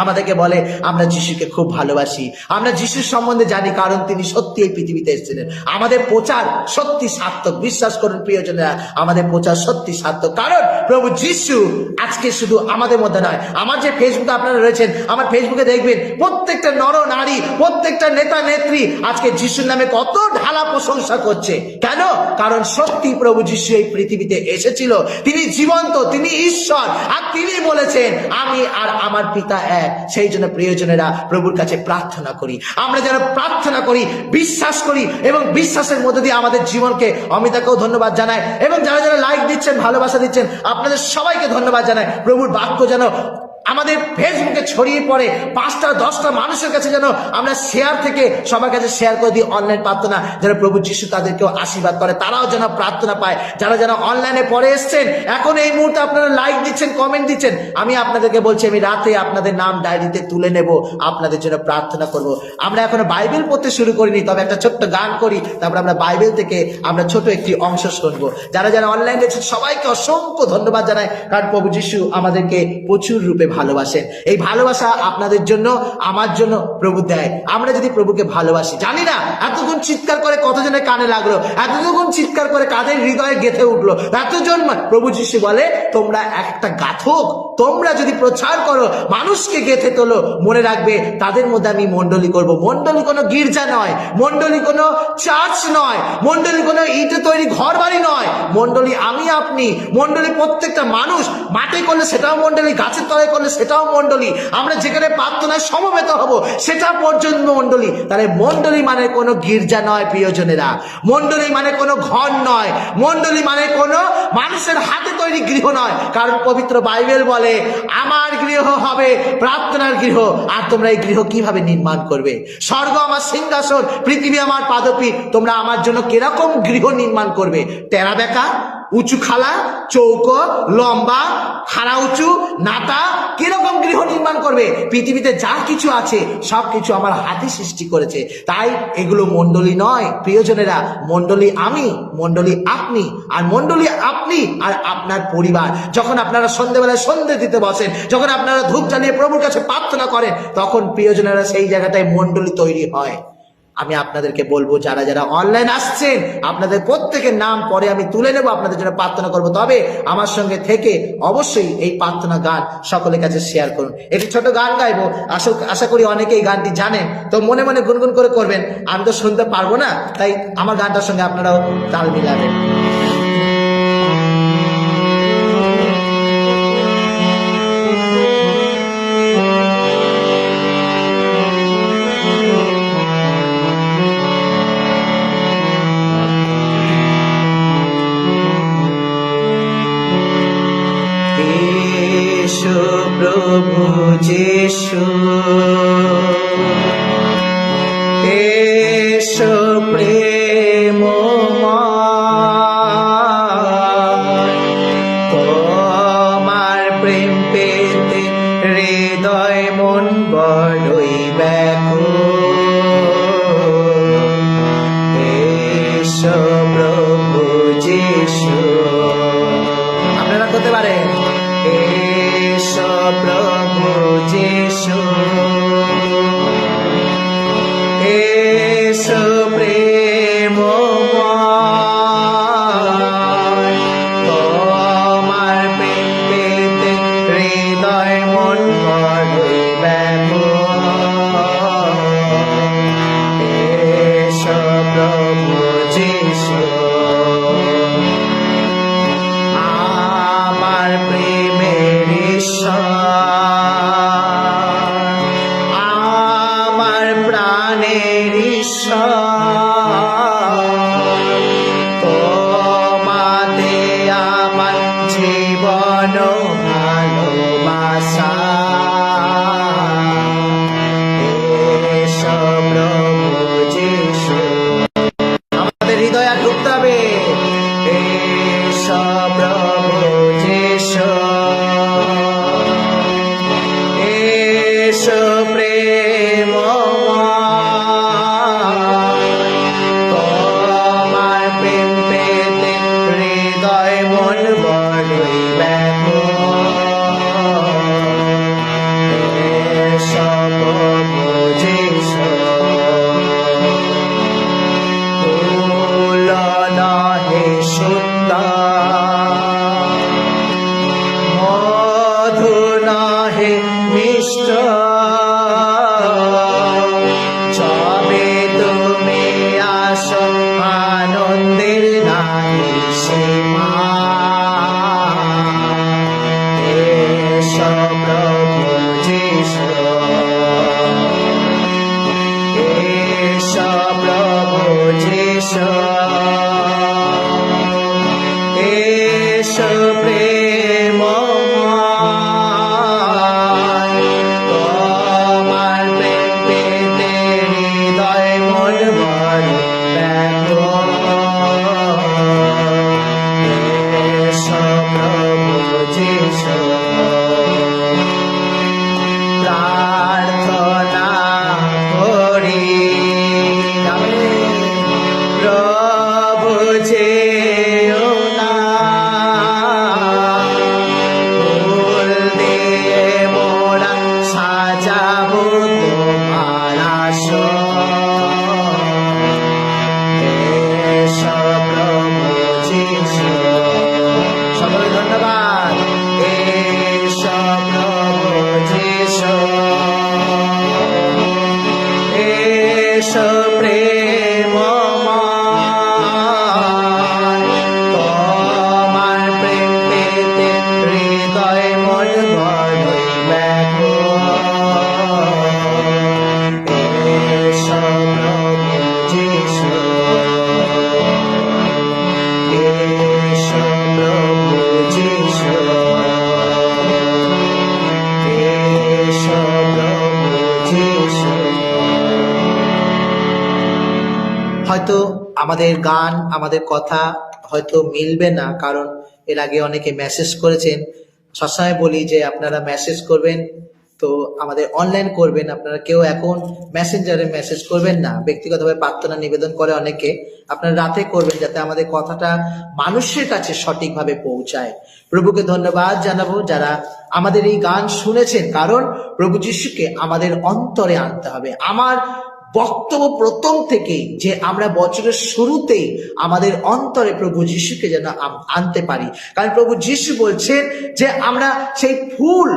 আমাদেরকে বলে, আমরা যিশুকে খুব ভালোবাসি, আমরা যিশুর সম্বন্ধে জানি, কারণ তিনি সত্যি এই পৃথিবীতে এসেছিলেন। আমাদের প্রচার সত্যি সার্থক, বিশ্বাস করুন প্রিয়জনেরা, আমাদের প্রচার সত্যি সার্থক। কারণ প্রভু যিশু আজকে শুধু আমাদের মধ্যে নয়, আমার যে ফেসবুকে আপনারা রয়েছেন, আমার ফেসবুকে দেখবেন প্রত্যেকটা নর নারী, প্রত্যেকটা নেতা নেত্রী আজকে যিশুর নামে কত ঢালা প্রশংসা করছে। কেন? কারণ সত্যি প্রভু যিশু এই পৃথিবীতে এসেছিল, তিনি জীবন্ত, তিনি ঈশ্বর, আর তিনি বলেছেন, আমি আর আমার পিতা এক। সেই জন্য প্রিয়জনেরা, প্রভুর কাছে প্রার্থনা করি, আমরা যেন প্রার্থনা করি, বিশ্বাস করি, এবং বিশ্বাসের মধ্যে দিয়ে আমাদের জীবনকে। অমিতাকেও ধন্যবাদ জানাই, এবং যারা যারা লাইক দিচ্ছেন, ভালোবাসা দিচ্ছেন, আপনাদের সবাইকে ধন্যবাদ জানাই। প্রভুর বাক্য যেন আমাদের ফেসবুকে ছড়িয়ে পড়ে, 5টা 10টা মানুষের কাছে যেন আমরা শেয়ার থেকে সবার কাছে শেয়ার করে দিই অনলাইন প্রার্থনা, যেন প্রভু যিশু তাদেরকেও আশীর্বাদ করে, তারাও যেন প্রার্থনা পায়। যারা যারা অনলাইনে পড়ে এসছেন, এখন এই মুহূর্তে আপনারা লাইক দিচ্ছেন, কমেন্ট দিচ্ছেন, আমি আপনাদেরকে বলছি, আমি রাতে আপনাদের নাম ডায়েরিতে তুলে নেব, আপনাদের জন্য প্রার্থনা করব। আমরা এখনো বাইবেল পড়তে শুরু করিনি, তবে একটা ছোট্ট গান করি, তারপর আমরা বাইবেল থেকে আমরা ছোট একটি অংশ শুনবো। যারা যারা অনলাইনে রয়েছেন সবাইকে অসংখ্য ধন্যবাদ জানাই, কারণ প্রভু যিশু আমাদেরকে প্রচুর রূপে ভালোবাসেন। এই ভালোবাসা আপনাদের জন্য, আমার জন্য প্রভু দেয়। আমরা যদি প্রভুকে ভালোবাসি, জানি না এতক্ষণ চিৎকার করে কতজনের কানে লাগলো, এতক্ষণ চিৎকার করে কাদের হৃদয়ে গেঁথে উঠলো, এতজন। প্রভু যিশু বলে, তোমরা একটা গাথক, তোমরা যদি প্রচার করো, মানুষকে গেঁথে তোলো, মনে রাখবে তাদের মধ্যে আমি মণ্ডলী করব। মণ্ডলী কোনো গির্জা নয়, মণ্ডলী কোনো চার্চ নয়, মণ্ডলী কোনো ইটে তৈরি ঘর বাড়ি নয়, মণ্ডলী আমি আপনি, মণ্ডলী প্রত্যেকটা মানুষ। মাঠে করলে সেটাও মণ্ডলী, গাছের তলায় করলে সেটাও মণ্ডলী, আমরা যেখানে প্রার্থনায় সমবেত হব সেটা পর্যন্ত মণ্ডলী। তাহলে মণ্ডলী মানে কোনো গির্জা নয় প্রিয়জনেরা, মণ্ডলী মানে কোনো ঘর নয়, মণ্ডলী মানে কোনো মানুষের হাতে তৈরি গৃহ নয়। কারণ পবিত্র বাইবেল বলে, আমার গৃহ হবে প্রার্থনার গৃহ। আর তোমরা এই গৃহ কিভাবে নির্মাণ করবে? স্বর্গ আমার সিংহাসন, পৃথিবী আমার পাদপীঠ, তোমরা আমার জন্য কিরকম গৃহ নির্মাণ করবে? টেরা বেঁকা, উঁচু খালা, চৌকো, লম্বা, খাড়া উঁচু, নাতা, কিরকম গৃহ নির্মাণ করবে? পৃথিবীতে যা কিছু আছে সবকিছু আমার হাতে সৃষ্টি করেছে। তাই এগুলো মণ্ডলী নয় প্রিয়জনেরা, মণ্ডলী আমি, মণ্ডলী আপনি, আর মণ্ডলী আপনি আর আপনার পরিবার। যখন আপনারা সন্ধ্যেবেলায় সন্ধ্যে দিতে বসেন, যখন আপনারা ধূপ জ্বালিয়ে প্রভুর কাছে প্রার্থনা করেন, তখন প্রিয়জনেরা সেই জায়গাটায় মণ্ডলী তৈরি হয়। আমি আপনাদেরকে বলবো, যারা যারা অনলাইন আসছেন, আপনাদের প্রত্যেকের নাম পরে আমি তুলে নেব, আপনাদের জন্য প্রার্থনা করব। তবে আমার সঙ্গে থেকে অবশ্যই এই প্রার্থনা গান সকলের কাছে শেয়ার করুন। একটি ছোট গান গাইবো, আশা করি অনেকে এই গানটি জানেন, তো মনে মনে গুনগুন করে করবেন। আমি তো শুনতে পারবো না, তাই আমার গানটার সঙ্গে আপনারাও তাল মিলাবেন। এসো প্রেমময়, তোমার প্রেম পেতে হৃদয় মন বড়ই ব্যাকুল। এসো প্রভু যিশু, আপনারা করতে পারেন। এসো প্রভু যিশু, এসো প্রেমময়, তোমার প্রেম পেতে হৃদয় মন বড়ই ব্যাকুল। এসো প্রভু যিশু, আমার প্রেমের ঈশ্বর, আমার প্রাণের ঈশ্বর, তোমাতে আমার জীবন ভালোবাসা। এসো প্রভু যিশু, আমাদের হৃদয়ে ঢুকতে হবে। এসো প্রভু যিশু, এসো প্রেমময়, তোমার প্রেম পেতে হৃদয় মন বড়ই ব্যাকুল। এসো প্রভু যিশু, ফুল নহে সুন্দর, মধু নহে মিষ্ট, যবে তুমি আসো আনন্দের নাহি সীমা। এসো প্রভু যিশু, এসো প্রভু যিশু, এসো প্রেমময়, তোমার প্রেম পেতে হৃদয় মন বড় ব্যাকুল। এসো প্রভু যিশু, প্রার্থনা করি প্রভু যেও না, ফুল দিয়ে মোরা সাজাবো তোমার আসন। এসো প্রভু যিশু, সকলে ধন্যবাদ। এসো প্রভু যিশু, এসো প্রেমময়, তোমার প্রেম পেতে হৃদয় মন বড়ই ব্যাকুল। এসো প্রভু যিশু, এসো প্রভু যিশু, এসো প্রভু যিশু। হয়তো আমাদের গান, আমাদের কথা হয়তো মিলবে না, কারণ এর আগে অনেকে মেসেজ করেছেন। সবসময় বলি যে আপনারা মেসেজ করবেন তো আমাদের অনলাইন করবেন, আপনারা কেউ এখন মেসেঞ্জারে মেসেজ করবেন না। ব্যক্তিগতভাবে প্রার্থনা নিবেদন করে অনেকে, আপনারা রাতে করবেন যাতে আমাদের কথাটা মানুষের কাছে সঠিকভাবে পৌঁছায়। প্রভুকে ধন্যবাদ জানাবো যারা আমাদের এই গান শুনেছেন, কারণ প্রভু যিশুকে আমাদের অন্তরে আনতে হবে। আমার বক্তব্য প্রথম থেকেই যে আমরা বছরের শুরুতেই আমাদের অন্তরে প্রভু যিশুকে যেন আনতে পারি, কারণ প্রভু যিশু বলছেন যে আমরা সেই ফুল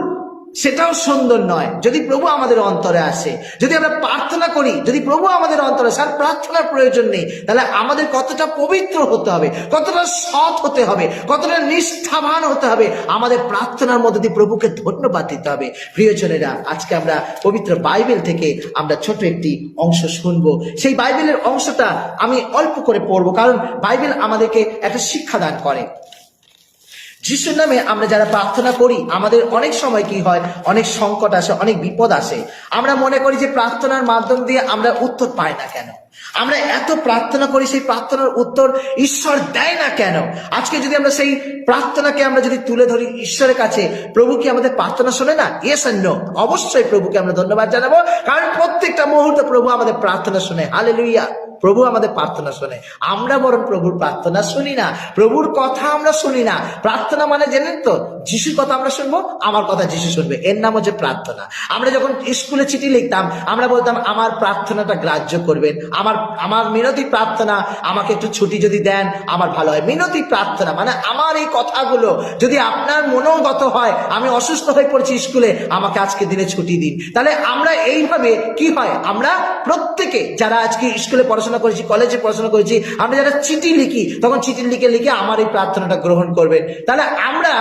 সেটাও সুন্দর নয় যদি প্রভু আমাদের অন্তরে আসে। যদি আমরা প্রার্থনা করি, যদি প্রভু আমাদের অন্তরে আসে, আর প্রার্থনার প্রয়োজন নেই, তাহলে আমাদের কতটা পবিত্র হতে হবে, কতটা সৎ হতে হবে, কতটা নিষ্ঠাবান হতে হবে। আমাদের প্রার্থনার মধ্যে দিয়ে প্রভুকে ধন্যবাদ দিতে হবে। প্রিয়জনেরা, আজকে আমরা পবিত্র বাইবেল থেকে আমরা ছোট একটি অংশ শুনবো। সেই বাইবেলের অংশটা আমি অল্প করে পড়বো, কারণ বাইবেল আমাদেরকে একটা শিক্ষা দান করে। যিশুর নামে আমরা যারা প্রার্থনা করি, আমাদের অনেক সময় কি হয়, অনেক সংকট আসে, অনেক বিপদ আসে। আমরা মনে করি যে প্রার্থনার মাধ্যম দিয়ে আমরা উত্তর পাই না কেন, আমরা এত প্রার্থনা করি, সেই প্রার্থনার উত্তর ঈশ্বর দেয় না কেন? আজকে যদি আমরা সেই প্রার্থনাকে আমরা যদি তুলে ধরি ঈশ্বরের কাছে, প্রভু কি আমাদের প্রার্থনা শোনে না? ইয়েস এন্ড নো, অবশ্যই প্রভুকে আমরা ধন্যবাদ জানাবো, কারণ প্রত্যেকটা মুহূর্তে প্রভু আমাদের প্রার্থনা শোনে। হালেলুয়া, প্রভু আমাদের প্রার্থনা শোনে। আমরা বরং প্রভুর প্রার্থনা শুনি না, প্রভুর কথা আমরা শুনি না। প্রার্থনা মানে জানেন তো, যিশুর কথা আমরা শুনবো, আমার কথা যিশু শুনবে, এর নাম হচ্ছে প্রার্থনা। আমরা যখন স্কুলে চিঠি লিখতাম, আমরা বলতাম আমার প্রার্থনাটা গ্রাহ্য করবেন, আমার মিনতি প্রার্থনা, আমাকে একটু ছুটি যদি দেন আমার ভালো হয়। মিনতি প্রার্থনা মানে আমার এই কথাগুলো যদি আপনার মনোগত হয়, আমি অসুস্থ হয়ে পড়েছি স্কুলে, আমাকে আজকে দিনে ছুটি দিন। তাহলে আমরা এইভাবে কি হয়, আমরা প্রত্যেকে যারা আজকে স্কুলে পড়াশোনা করেছি, কলেজে পড়াশোনা করেছি, আমরা যারা চিঠি লিখি, তখন চিঠি লিখে আমার এই প্রার্থনাটা গ্রহণ করবেন। তাহলে আমরা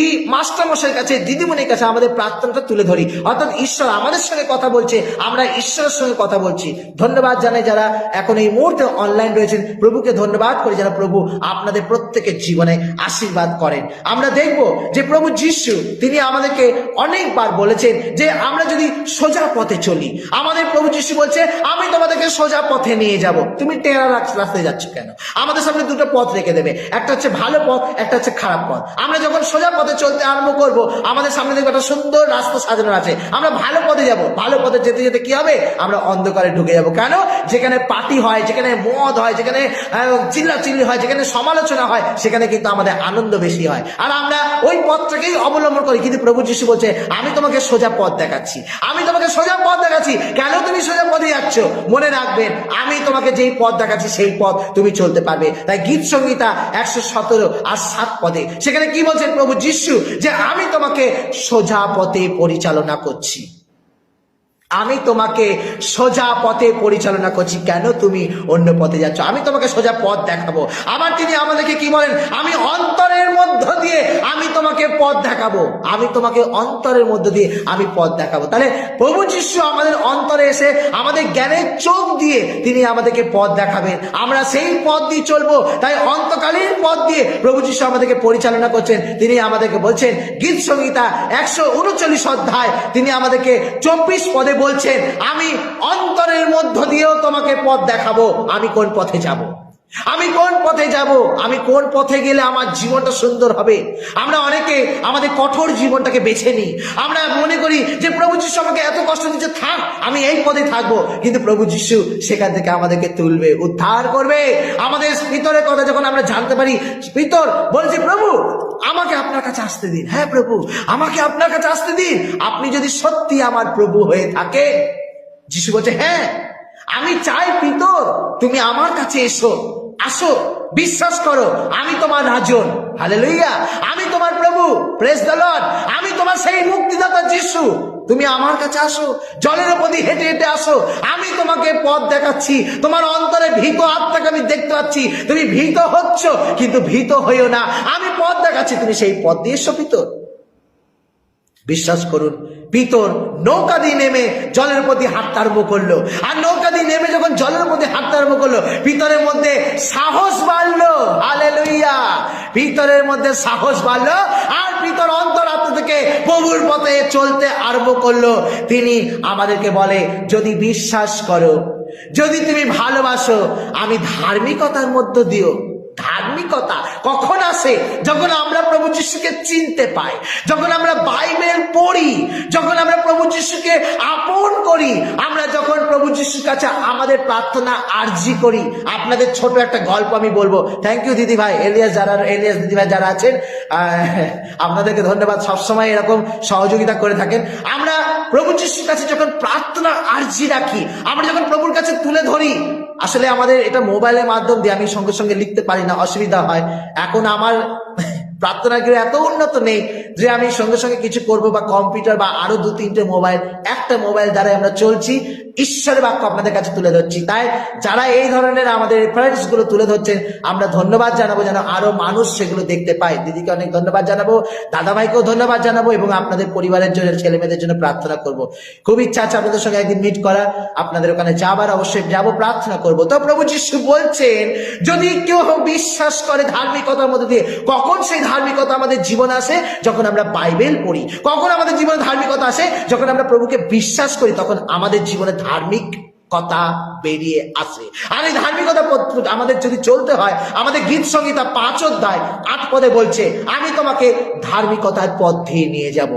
এই মাস্টারমশাইয়ের কাছে, দিদিমণির কাছে আমাদের প্রার্থনাটা তুলে ধরি, অর্থাৎ ঈশ্বর আমাদের সঙ্গে কথা বলছে, আমরা ঈশ্বরের সঙ্গে কথা বলছি। ধন্যবাদ জানাই যারা এখন এই মুহূর্তে অনলাইন রয়েছেন, প্রভুকে ধন্যবাদ করি যারা প্রভু আপনাদের প্রত্যেকের জীবনে আশীর্বাদ করেন। আমরা দেখব যে প্রভু যিশু তিনি আমাদেরকে অনেকবার বলেছেন যে আমরা যদি সোজা পথে চলি, আমাদের প্রভু যিশু বলছে আমি তোমাদেরকে সোজা পথে নিয়ে যাব। তুমি টেরা রাস্তায় যাচ্ছ কেন? আমাদের সামনে দুটো পথ রেখে দেবে, একটা হচ্ছে ভালো পথ, একটা হচ্ছে খারাপ পথ। আমরা যখন সোজা পথে চলতে আরম্ভ করব, আমাদের সামনে দেখবো একটা সুন্দর রাস্তা সাজানো আছে, আমরা ভালো পথে যাব। ভালো পথে যেতে যেতে কি হবে, আমরা অন্ধকারে ঢুকে যাব। কেন? যেখানে পার্টি হয়, যেখানে মদ হয়, যেখানে চিল্লাচিল্লি হয়, যেখানে সমালোচনা হয়, সেখানে কিন্তু আমাদের আনন্দ বেশি হয়, আর আমরা ওই পথটাকেই অবলম্বন করি। কিন্তু প্রভু যিশু বলছে আমি তোমাকে সোজা পথ দেখাচ্ছি, আমি তোমাকে সোজা পথ দেখাচ্ছি। কেন তুমি সোজা পথে যাচ্ছ? মনে রাখবেন, আমি তোমাকে যেই পথ দেখাচ্ছি সেই পথ তুমি চলতে পারবে। তাই গীত সংহিতা 117:7 পদে সেখানে কি বলছেন প্রভু যিশু, যে আমি তোমাকে সোজা পথে পরিচালনা করছি, আমি তোমাকে সোজা পথে পরিচালনা করছি। কেন তুমি অন্য পথে যাচ্ছ? আমি তোমাকে সোজা পথ দেখাবো। আবার তিনি আমাদেরকে কি বলেন, আমি অন্তরের মধ্য দিয়ে আমি তোমাকে পথ দেখাবো, আমি তোমাকে অন্তরের মধ্য দিয়ে আমি পথ দেখাবো। তাহলে প্রভু যিশু আমাদের অন্তরে এসে আমাদের জ্ঞানের চোখ দিয়ে তিনি আমাদেরকে পথ দেখাবেন, আমরা সেই পথ দিয়ে চলবো। তাই অন্তকালীন পথ দিয়ে প্রভু যিশু আমাদেরকে পরিচালনা করছেন। তিনি আমাদেরকে বলছেন গীত সংহিতা 139 অধ্যায় তিনি আমাদেরকে 24 পদে বলছেন, আমি অন্তরের মধ্য দিয়েও তোমাকে পথ দেখাবো। আমি কোন পথে যাব, আমি কোন পথে যাব, আমি কোন পথে গেলে আমার জীবনটা সুন্দর হবে। আমরা অনেকে আমাদের কঠোর জীবনটাকে বেছে নিই, আমরা মনে করি যে প্রভু যিশু আমাকে এত কষ্ট দিচ্ছে, থাক আমি এই পথে থাকবো। কিন্তু প্রভু যিশু সেখান থেকে আমাদেরকে তুলবে, উদ্ধার করবে। আমাদের ভিতরের কথা যখন আমরা জানতে পারি, ভিতর বলছে প্রভু আমাকে আপনার কাছে আসতে দিন, হ্যাঁ প্রভু আমাকে আপনার কাছে আসতে দিন। আপনি যদি সত্যি আমার প্রভু হয়ে থাকে, যিশু বলছে হ্যাঁ আমি চাই পিতর তুমি আমার কাছে এসো, আসো, বিশ্বাস করো আমি তোমার রাজন। হালেলুয়া, আমি তোমার প্রভু, প্রেজ দ্য লর্ড, আমি তোমার সেই মুক্তিদাতা যিশু। তুমি আমার কাছে আসো, জলের উপর দিয়ে হেঁটে হেঁটে আসো, আমি তোমাকে পথ দেখাচ্ছি। তোমার অন্তরে ভীত আত্মাকে আমি দেখতে পাচ্ছি, তুমি ভীত হচ্ছ, কিন্তু ভীত হইও না, আমি পথ দেখাচ্ছি, তুমি সেই পথ দিয়ে এসো পিতর। বিশ্বাস করুন, পিতর নৌকা দিয়ে নেমে জলের মধ্যে হাঁটতে আরম্ভ করলো, আর নৌকা দিয়ে নেমে যখন জলের মধ্যে হাঁটতে আরম্ভ করলো, পিতরের মধ্যে সাহস বাড়লো। হালেলুয়া, পিতরের মধ্যে সাহস বাড়লো, আর পিতর অন্তরাত্মা থেকে প্রভুর পথে চলতে আরম্ভ করলো। তিনি আমাদেরকে বলে যদি বিশ্বাস করো, যদি তুমি ভালোবাসো, আমি ধার্মিকতার মধ্য দিও। ধার্মিকতা কখন আসে? যখন আমরা প্রভু যিশুকে চিনতে পাই, যখন আমরা বাইবেল পড়ি, যখন আমরা প্রভু যিশুকে আপন করি, আমরা যখন প্রভু যিশুর কাছে আমাদের প্রার্থনা আর্জি করি। আপনাদের ছোট একটা গল্প আমি বলবো। থ্যাংক ইউ দিদি ভাই, এলিয়াস দিদি ভাই যারা আছেন, আপনাদেরকে ধন্যবাদ, সবসময় এরকম সহযোগিতা করে থাকেন। আমরা প্রভু যিশুর কাছে যখন প্রার্থনা আর্জি রাখি, আমরা যখন প্রভুর কাছে তুলে ধরি, আসলে আমাদের এটা মোবাইলের মাধ্যম দিয়ে আমি সঙ্গে সঙ্গে লিখতে পারি না, অসুবিধা হয়। এখন আমার প্রার্থনা গৃহ এত উন্নত নেই যে আমি সঙ্গে সঙ্গে কিছু করব, বা কম্পিউটার বা আরো 2-3টে মোবাইল, একটা মোবাইল দ্বারা আমরা চলছি, ঈশ্বরের বাক্য আপনাদের কাছে তুলে ধরছি। তাই যারা এই ধরনের আমাদের রেফারেন্স গুলো তুলে ধরছেন, আমরা ধন্যবাদ জানাবো, যেন আরো মানুষ সেগুলো দেখতে পায়। দিদিকে অনেক ধন্যবাদ জানাবো, দাদা ভাইকেও ধন্যবাদ জানাবো, এবং আপনাদের পরিবারের জন্য, ছেলে মেয়েদের জন্য প্রার্থনা করব। খুব ইচ্ছা আছে আপনাদের সঙ্গে একদিন মিট করা, আপনাদের ওখানে যাবার, অবশ্যই যাবো, প্রার্থনা করবো। তো প্রভু যিশু বলছেন যদি কেউ বিশ্বাস করে ধার্মিকতার মধ্যে দিয়ে, কখন সেই ধার্মিকতা আমাদের জীবনে আসে? যখন আমরা বাইবেল পড়ি। কখন আমাদের জীবনে ধার্মিকতা আসে? যখন আমরা প্রভুকে বিশ্বাস করি, তখন আমাদের জীবনে ধার্মিক কথা বেরিয়ে আসে। আর এই ধার্মিকতা আমাদের যদি চলতে হয়, আমাদের গীত সংহিতা 5 অধ্যায় 8 পদে বলছে, আমি তোমাকে ধার্মিকতার পথ দিয়ে নিয়ে যাব।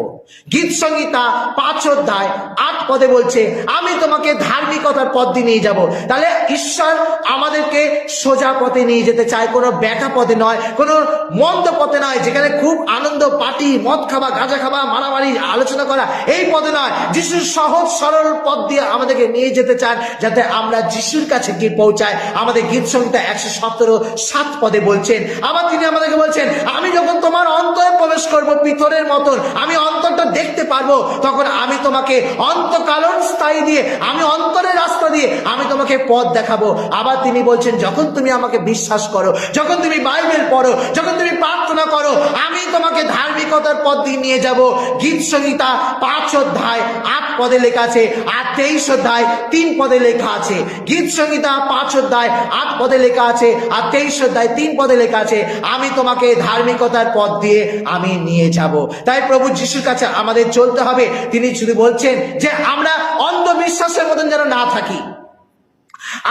গীত সংহিতা 5 অধ্যায় 8 পদে বলছে, আমি তোমাকে ধার্মিকতার পথ দিয়ে নিয়ে যাব। তাহলে ঈশ্বর আমাদেরকে সোজা পথে নিয়ে যেতে চায়, কোনো ব্যাকা পথে নয়, কোনো মন্দ পথে নয়, যেখানে খুব আনন্দ, পার্টি, মদ খাওয়া, গাঁজা খাওয়া, মারামারি, আলোচনা করা, এই পথে নয়। যিশুর সহজ সরল পথ দিয়ে আমাদেরকে নিয়ে যেতে চান, যাতে আমরা যিশুর কাছে গিয়ে পৌঁছায়। আমাদের গীত সংহিতা 117:7 পদে বলছেন, আবার তিনি আমাদেরকে বলছেন, আমি যখন তোমার অন্তরে প্রবেশ করব পিতরের মতন, আমি অন্তরটা দেখতে পারবো, তখন আমি তোমাকে অন্তকালীন স্থায়ী দিয়ে, আমি অন্তরের রাস্তা দিয়ে আমি তোমাকে পথ দেখাবো। আবার তিনি বলছেন, যখন তুমি আমাকে বিশ্বাস করো, যখন তুমি বাইবেল পড়ো, যখন তুমি প্রার্থনা করো, আমি তোমাকে ধার্মিকতার পথ দিয়ে নিয়ে যাব। গীত সংহিতা 5 অধ্যায় 8 পদে লেখা আছে, আর 23 অধ্যায় 3 পদে লেখা আছে। গীত সংহিতা 5 অধ্যায় 8 পদে লেখা আছে, আর 23 অধ্যায় 3 পদে লেখা আছে, আমি তোমাকে ধার্মিকতার পথ দিয়ে আমি নিয়ে যাব। তাই প্রভু যিশুর কাছে আমাদের চলতে হবে। তিনি শুধু বলছেন যে আমরা অন্ধবিশ্বাসের মতন যেন না থাকি,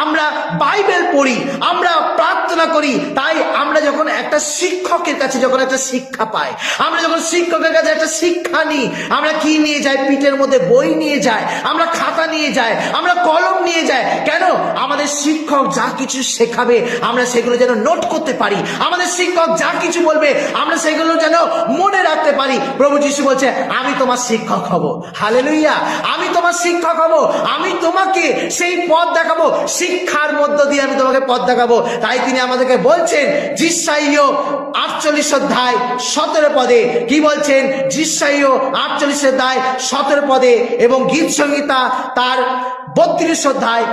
আমরা বাইবেল পড়ি, আমরা প্রার্থনা করি। তাই আমরা যখন একটা শিক্ষকের কাছে যখন একটা শিক্ষা পাই, আমরা যখন শিক্ষকের কাছে একটা শিক্ষা নিই, আমরা কি নিয়ে যাই? পিঠের মধ্যে বই নিয়ে যাই, আমরা খাতা নিয়ে যাই, আমরা কলম নিয়ে যাই। কেন? আমাদের শিক্ষক যা কিছু শেখাবে আমরা সেগুলো যেন নোট করতে পারি, আমাদের শিক্ষক যা কিছু বলবে আমরা সেগুলো যেন মনে রাখতে পারি। প্রভু যিশু বলছে, আমি তোমার শিক্ষক হব। হালেলুয়া! আমি তোমার শিক্ষক হব, আমি তোমাকে সেই পথ দেখাবো, শিক্ষার মধ্য দিয়ে আমি তোমাকে পথ দেখাবো। তাই তিনি আমাদেরকে বলছেন, যিশাইয় 48 অধ্যায় 17 পদে কি বলছেন? যিশাইয় 48 অধ্যায় 17 পদে এবং গীত সংহিতা তার 32 অধ্যায়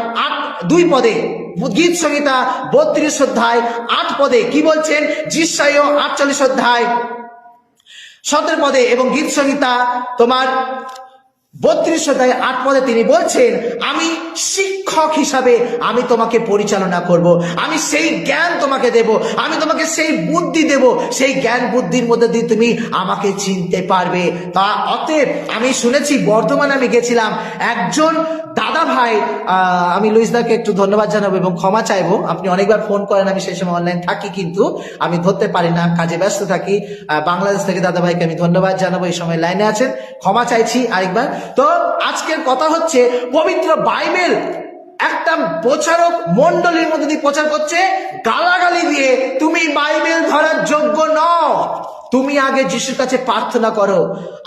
2 পদে, গীত সংহিতা 32 অধ্যায় 8 পদে কি বলছেন? যিশাইয় 48 অধ্যায় 17 পদে এবং গীত সংহিতা তোমার 32 অধ্যায় 8 পদে তিনি বলছেন, আমি শিক্ষক হিসাবে আমি তোমাকে পরিচালনা করব, আমি সেই জ্ঞান তোমাকে দেব, আমি তোমাকে সেই বুদ্ধি দেব, সেই জ্ঞান বুদ্ধির মধ্যে দিয়ে তুমি আমাকে চিনতে পারবে। তা অতএব আমি শুনেছি, বর্ধমানে আমি গেছিলাম, একজন দাদা ভাই, আমি লুইসদাকে একটু ধন্যবাদ জানাবো এবং ক্ষমা চাইবো। আপনি অনেকবার ফোন করেন, আমি সেই সময় অনলাইন থাকি কিন্তু আমি ধরতে পারি না, কাজে ব্যস্ত থাকি। বাংলাদেশ থেকে দাদা ভাইকে আমি ধন্যবাদ জানাবো, এই সময় লাইনে আছেন, ক্ষমা চাইছি আরেকবার। তো আজকের কথা হচ্ছে, পবিত্র বাইবেল একটা প্রচারক মন্ডলীর মধ্যে দিয়ে প্রচার করছে গালাগালি দিয়ে, তুমি বাইবেল ধরার যোগ্য নও, তুমি আগে যিশুর কাছে প্রার্থনা করো।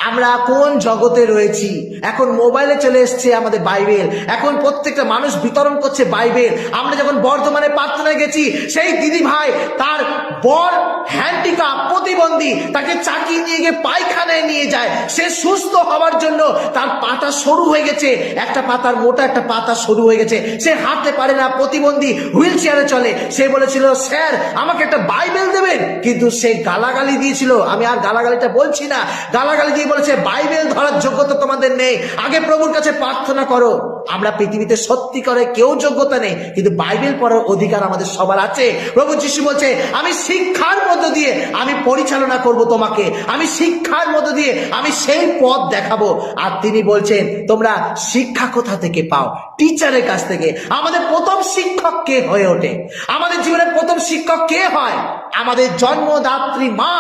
আমরা কোন জগতে রয়েছি? এখন মোবাইলে চলে এসছে আমাদের বাইবেল, এখন প্রত্যেকটা মানুষ বিতরণ করছে বাইবেল। আমরা যখন বর্ধমানে প্রার্থনায় গেছি, সেই দিদি ভাই তার বর হ্যান্ডিক্যাপ, প্রতিবন্ধী, তাকে চাকি নিয়ে গিয়ে পায়খানায় নিয়ে যায়। সে সুস্থ হওয়ার জন্য তার পাতা সরু হয়ে গেছে, একটা পাতার মোটা, একটা পাতা সরু হয়ে গেছে, সে হাঁটতে পারে না, প্রতিবন্ধী, হুইল চেয়ারে চলে। সে বলেছিল, স্যার আমাকে একটা বাইবেল দেবেন, কিন্তু সে গালাগালি দিয়েছিল, আমি আর গালাগালিটা বলছি না, গালাগালি দিয়ে বলেছে, বাইবেল ধরার যোগ্যতা তোমাদের নেই, আগে প্রভুর কাছে প্রার্থনা করো। আমরা পৃথিবীতে সত্যি করে কেউ যোগ্যতা নেই, কিন্তু বাইবেল পড়ার অধিকার আমাদের সবার আছে। প্রভু যিশু বলছে, আমি শিক্ষার মধ্য দিয়ে আমি পরিচালনা করব তোমাকে, আমি শিক্ষার মধ্য দিয়ে আমি সেই পথ দেখাবো। আর তিনি বলছেন, তোমরা শিক্ষা কোথা থেকে পাও? টিচারের কাছ থেকে। আমাদের প্রথম শিক্ষক কে হয়ে ওঠে? আমাদের জীবনের প্রথম শিক্ষক কে হয়? আমাদের জন্মদাত্রী মা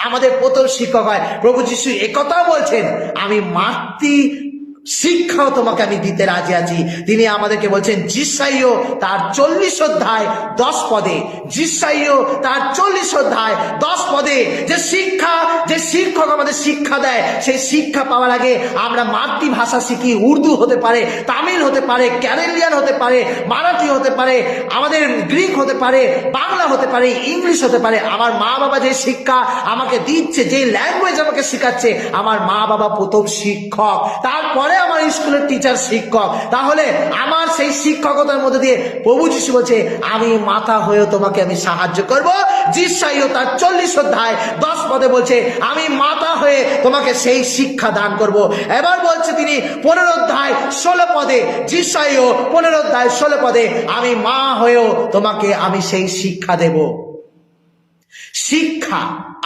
আমাদের প্রথম শিক্ষক হয়। প্রভু যিশু একথা বলছেন, আমি মাতৃ শিক্ষাও তোমাকে আমি দিতে রাজি আছি। তিনি আমাদেরকে বলছেন, যিশাইয় তার 40 অধ্যায় 10 পদে, যিশাইয় তার 40 অধ্যায় 10 পদে যে শিক্ষা, যে শিক্ষক আমাদের শিক্ষা দেয়, সেই শিক্ষা পাওয়ার আগে আমরা মাতৃভাষা শিখি। উর্দু হতে পারে, তামিল হতে পারে, ক্যারেলিয়ান হতে পারে, মারাঠি হতে পারে, আমাদের গ্রিক হতে পারে, বাংলা হতে পারে, ইংলিশ হতে পারে। আমার মা বাবা যে শিক্ষা আমাকে দিচ্ছে, যে ল্যাঙ্গুয়েজ আমাকে শেখাচ্ছে, আমার মা বাবা প্রথম শিক্ষক, তারপরে আমার স্কুলের টিচার শিক্ষক। তাহলে আমার সেই শিক্ষকতার মধ্যে দিয়ে প্রভু যিশু বলছে, আমি মাথা হয়েও তোমাকে আমি সাহায্য করব। যিশাইয় তার 40 অধ্যায় 10 পদে বলছে, আমি মাথা হয়ে তোমাকে সেই শিক্ষা দান করব। এবার বলছে তিনি 15 অধ্যায় 16 পদে, যিশাইয় 15 অধ্যায় 16 পদে, আমি মা হয়েও তোমাকে আমি সেই শিক্ষা দেব। শিক্ষা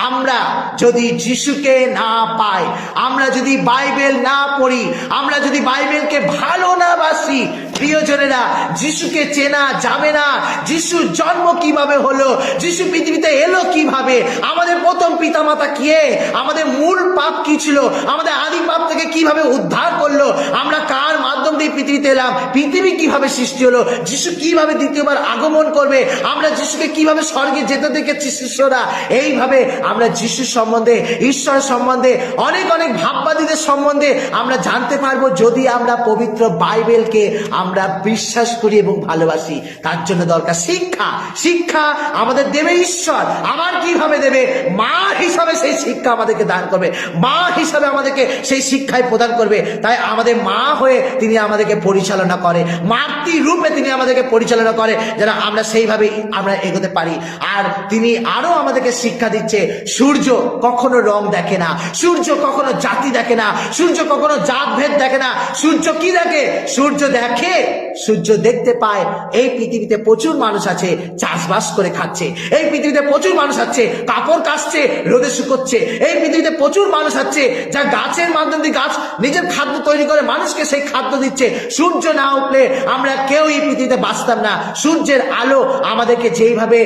আমরা যদি যিশুকে না পাই, আমরা যদি বাইবেল না পড়ি, আমরা যদি বাইবেলকে ভালো না বাসি, প্রিয়জনেরা, যিশুকে চেনা যাবে না। যিশুর জন্ম কিভাবে হলো, যিশু পৃথিবীতে এলো কিভাবে, আমাদের প্রথম পিতামাতা কে, আমাদের মূল পাপ কি ছিল, আমাদের আদি পাপ থেকে কিভাবে উদ্ধার করলো, আমরা কার মাধ্যম দিয়ে পৃথিবীতে এলাম, পৃথিবী কিভাবে সৃষ্টি হলো, যিশু কিভাবে দ্বিতীয়বার আগমন করবে, আমরা যিশুকে কিভাবে স্বর্গে যেতে দেখেছি শিষ্যরা। এইভাবে আমরা যিশু সম্বন্ধে, ঈশ্বর সম্বন্ধে, অনেক অনেক ভাববাদীদের সম্বন্ধে আমরা জানতে পারবো, যদি আমরা পবিত্র বাইবেলকে আমরা বিশ্বাস করি এবং ভালোবাসি। তার জন্য দরকার শিক্ষা। শিক্ষা আমাদের দেবে ঈশ্বর। আমার কিভাবে দেবে? মা হিসাবে সেই শিক্ষা আমাদেরকে দান করবে, মা হিসাবে আমাদেরকে সেই শিক্ষায় প্রদান করবে। তাই আমাদের মা হয়ে তিনি আমাদেরকে পরিচালনা করে, মাতৃ রূপে তিনি আমাদেরকে পরিচালনা করে, যেন আমরা সেইভাবে আমরা এগোতে পারি। আর তিনি আরো আমাদেরকে শিক্ষা দিচ্ছে, সূর্য কখনো রং দেখে না, সূর্য কখনো জাতি দেখে না, সূর্য কখনো জাতভেদ দেখে না। সূর্য কি দেখে? সূর্য দেখে, সূর্য দেখতে পায় এই পৃথিবীতে প্রচুর মানুষ আছে চাষবাস করে খাচ্ছে, এই পৃথিবীতে প্রচুর মানুষ আছে কাপড় কাচছে, রোদে শুকোচ্ছে, এই পৃথিবীতে প্রচুর মানুষ আছে যা গাছের মাধ্যম দিয়ে গাছ নিজের খাদ্য তৈরি করে মানুষকে সেই খাদ্য দিচ্ছে। সূর্য না উঠলে আমরা কেউ এই পৃথিবীতে বাঁচতাম না। সূর্যের আলো আমাদেরকে যেইভাবে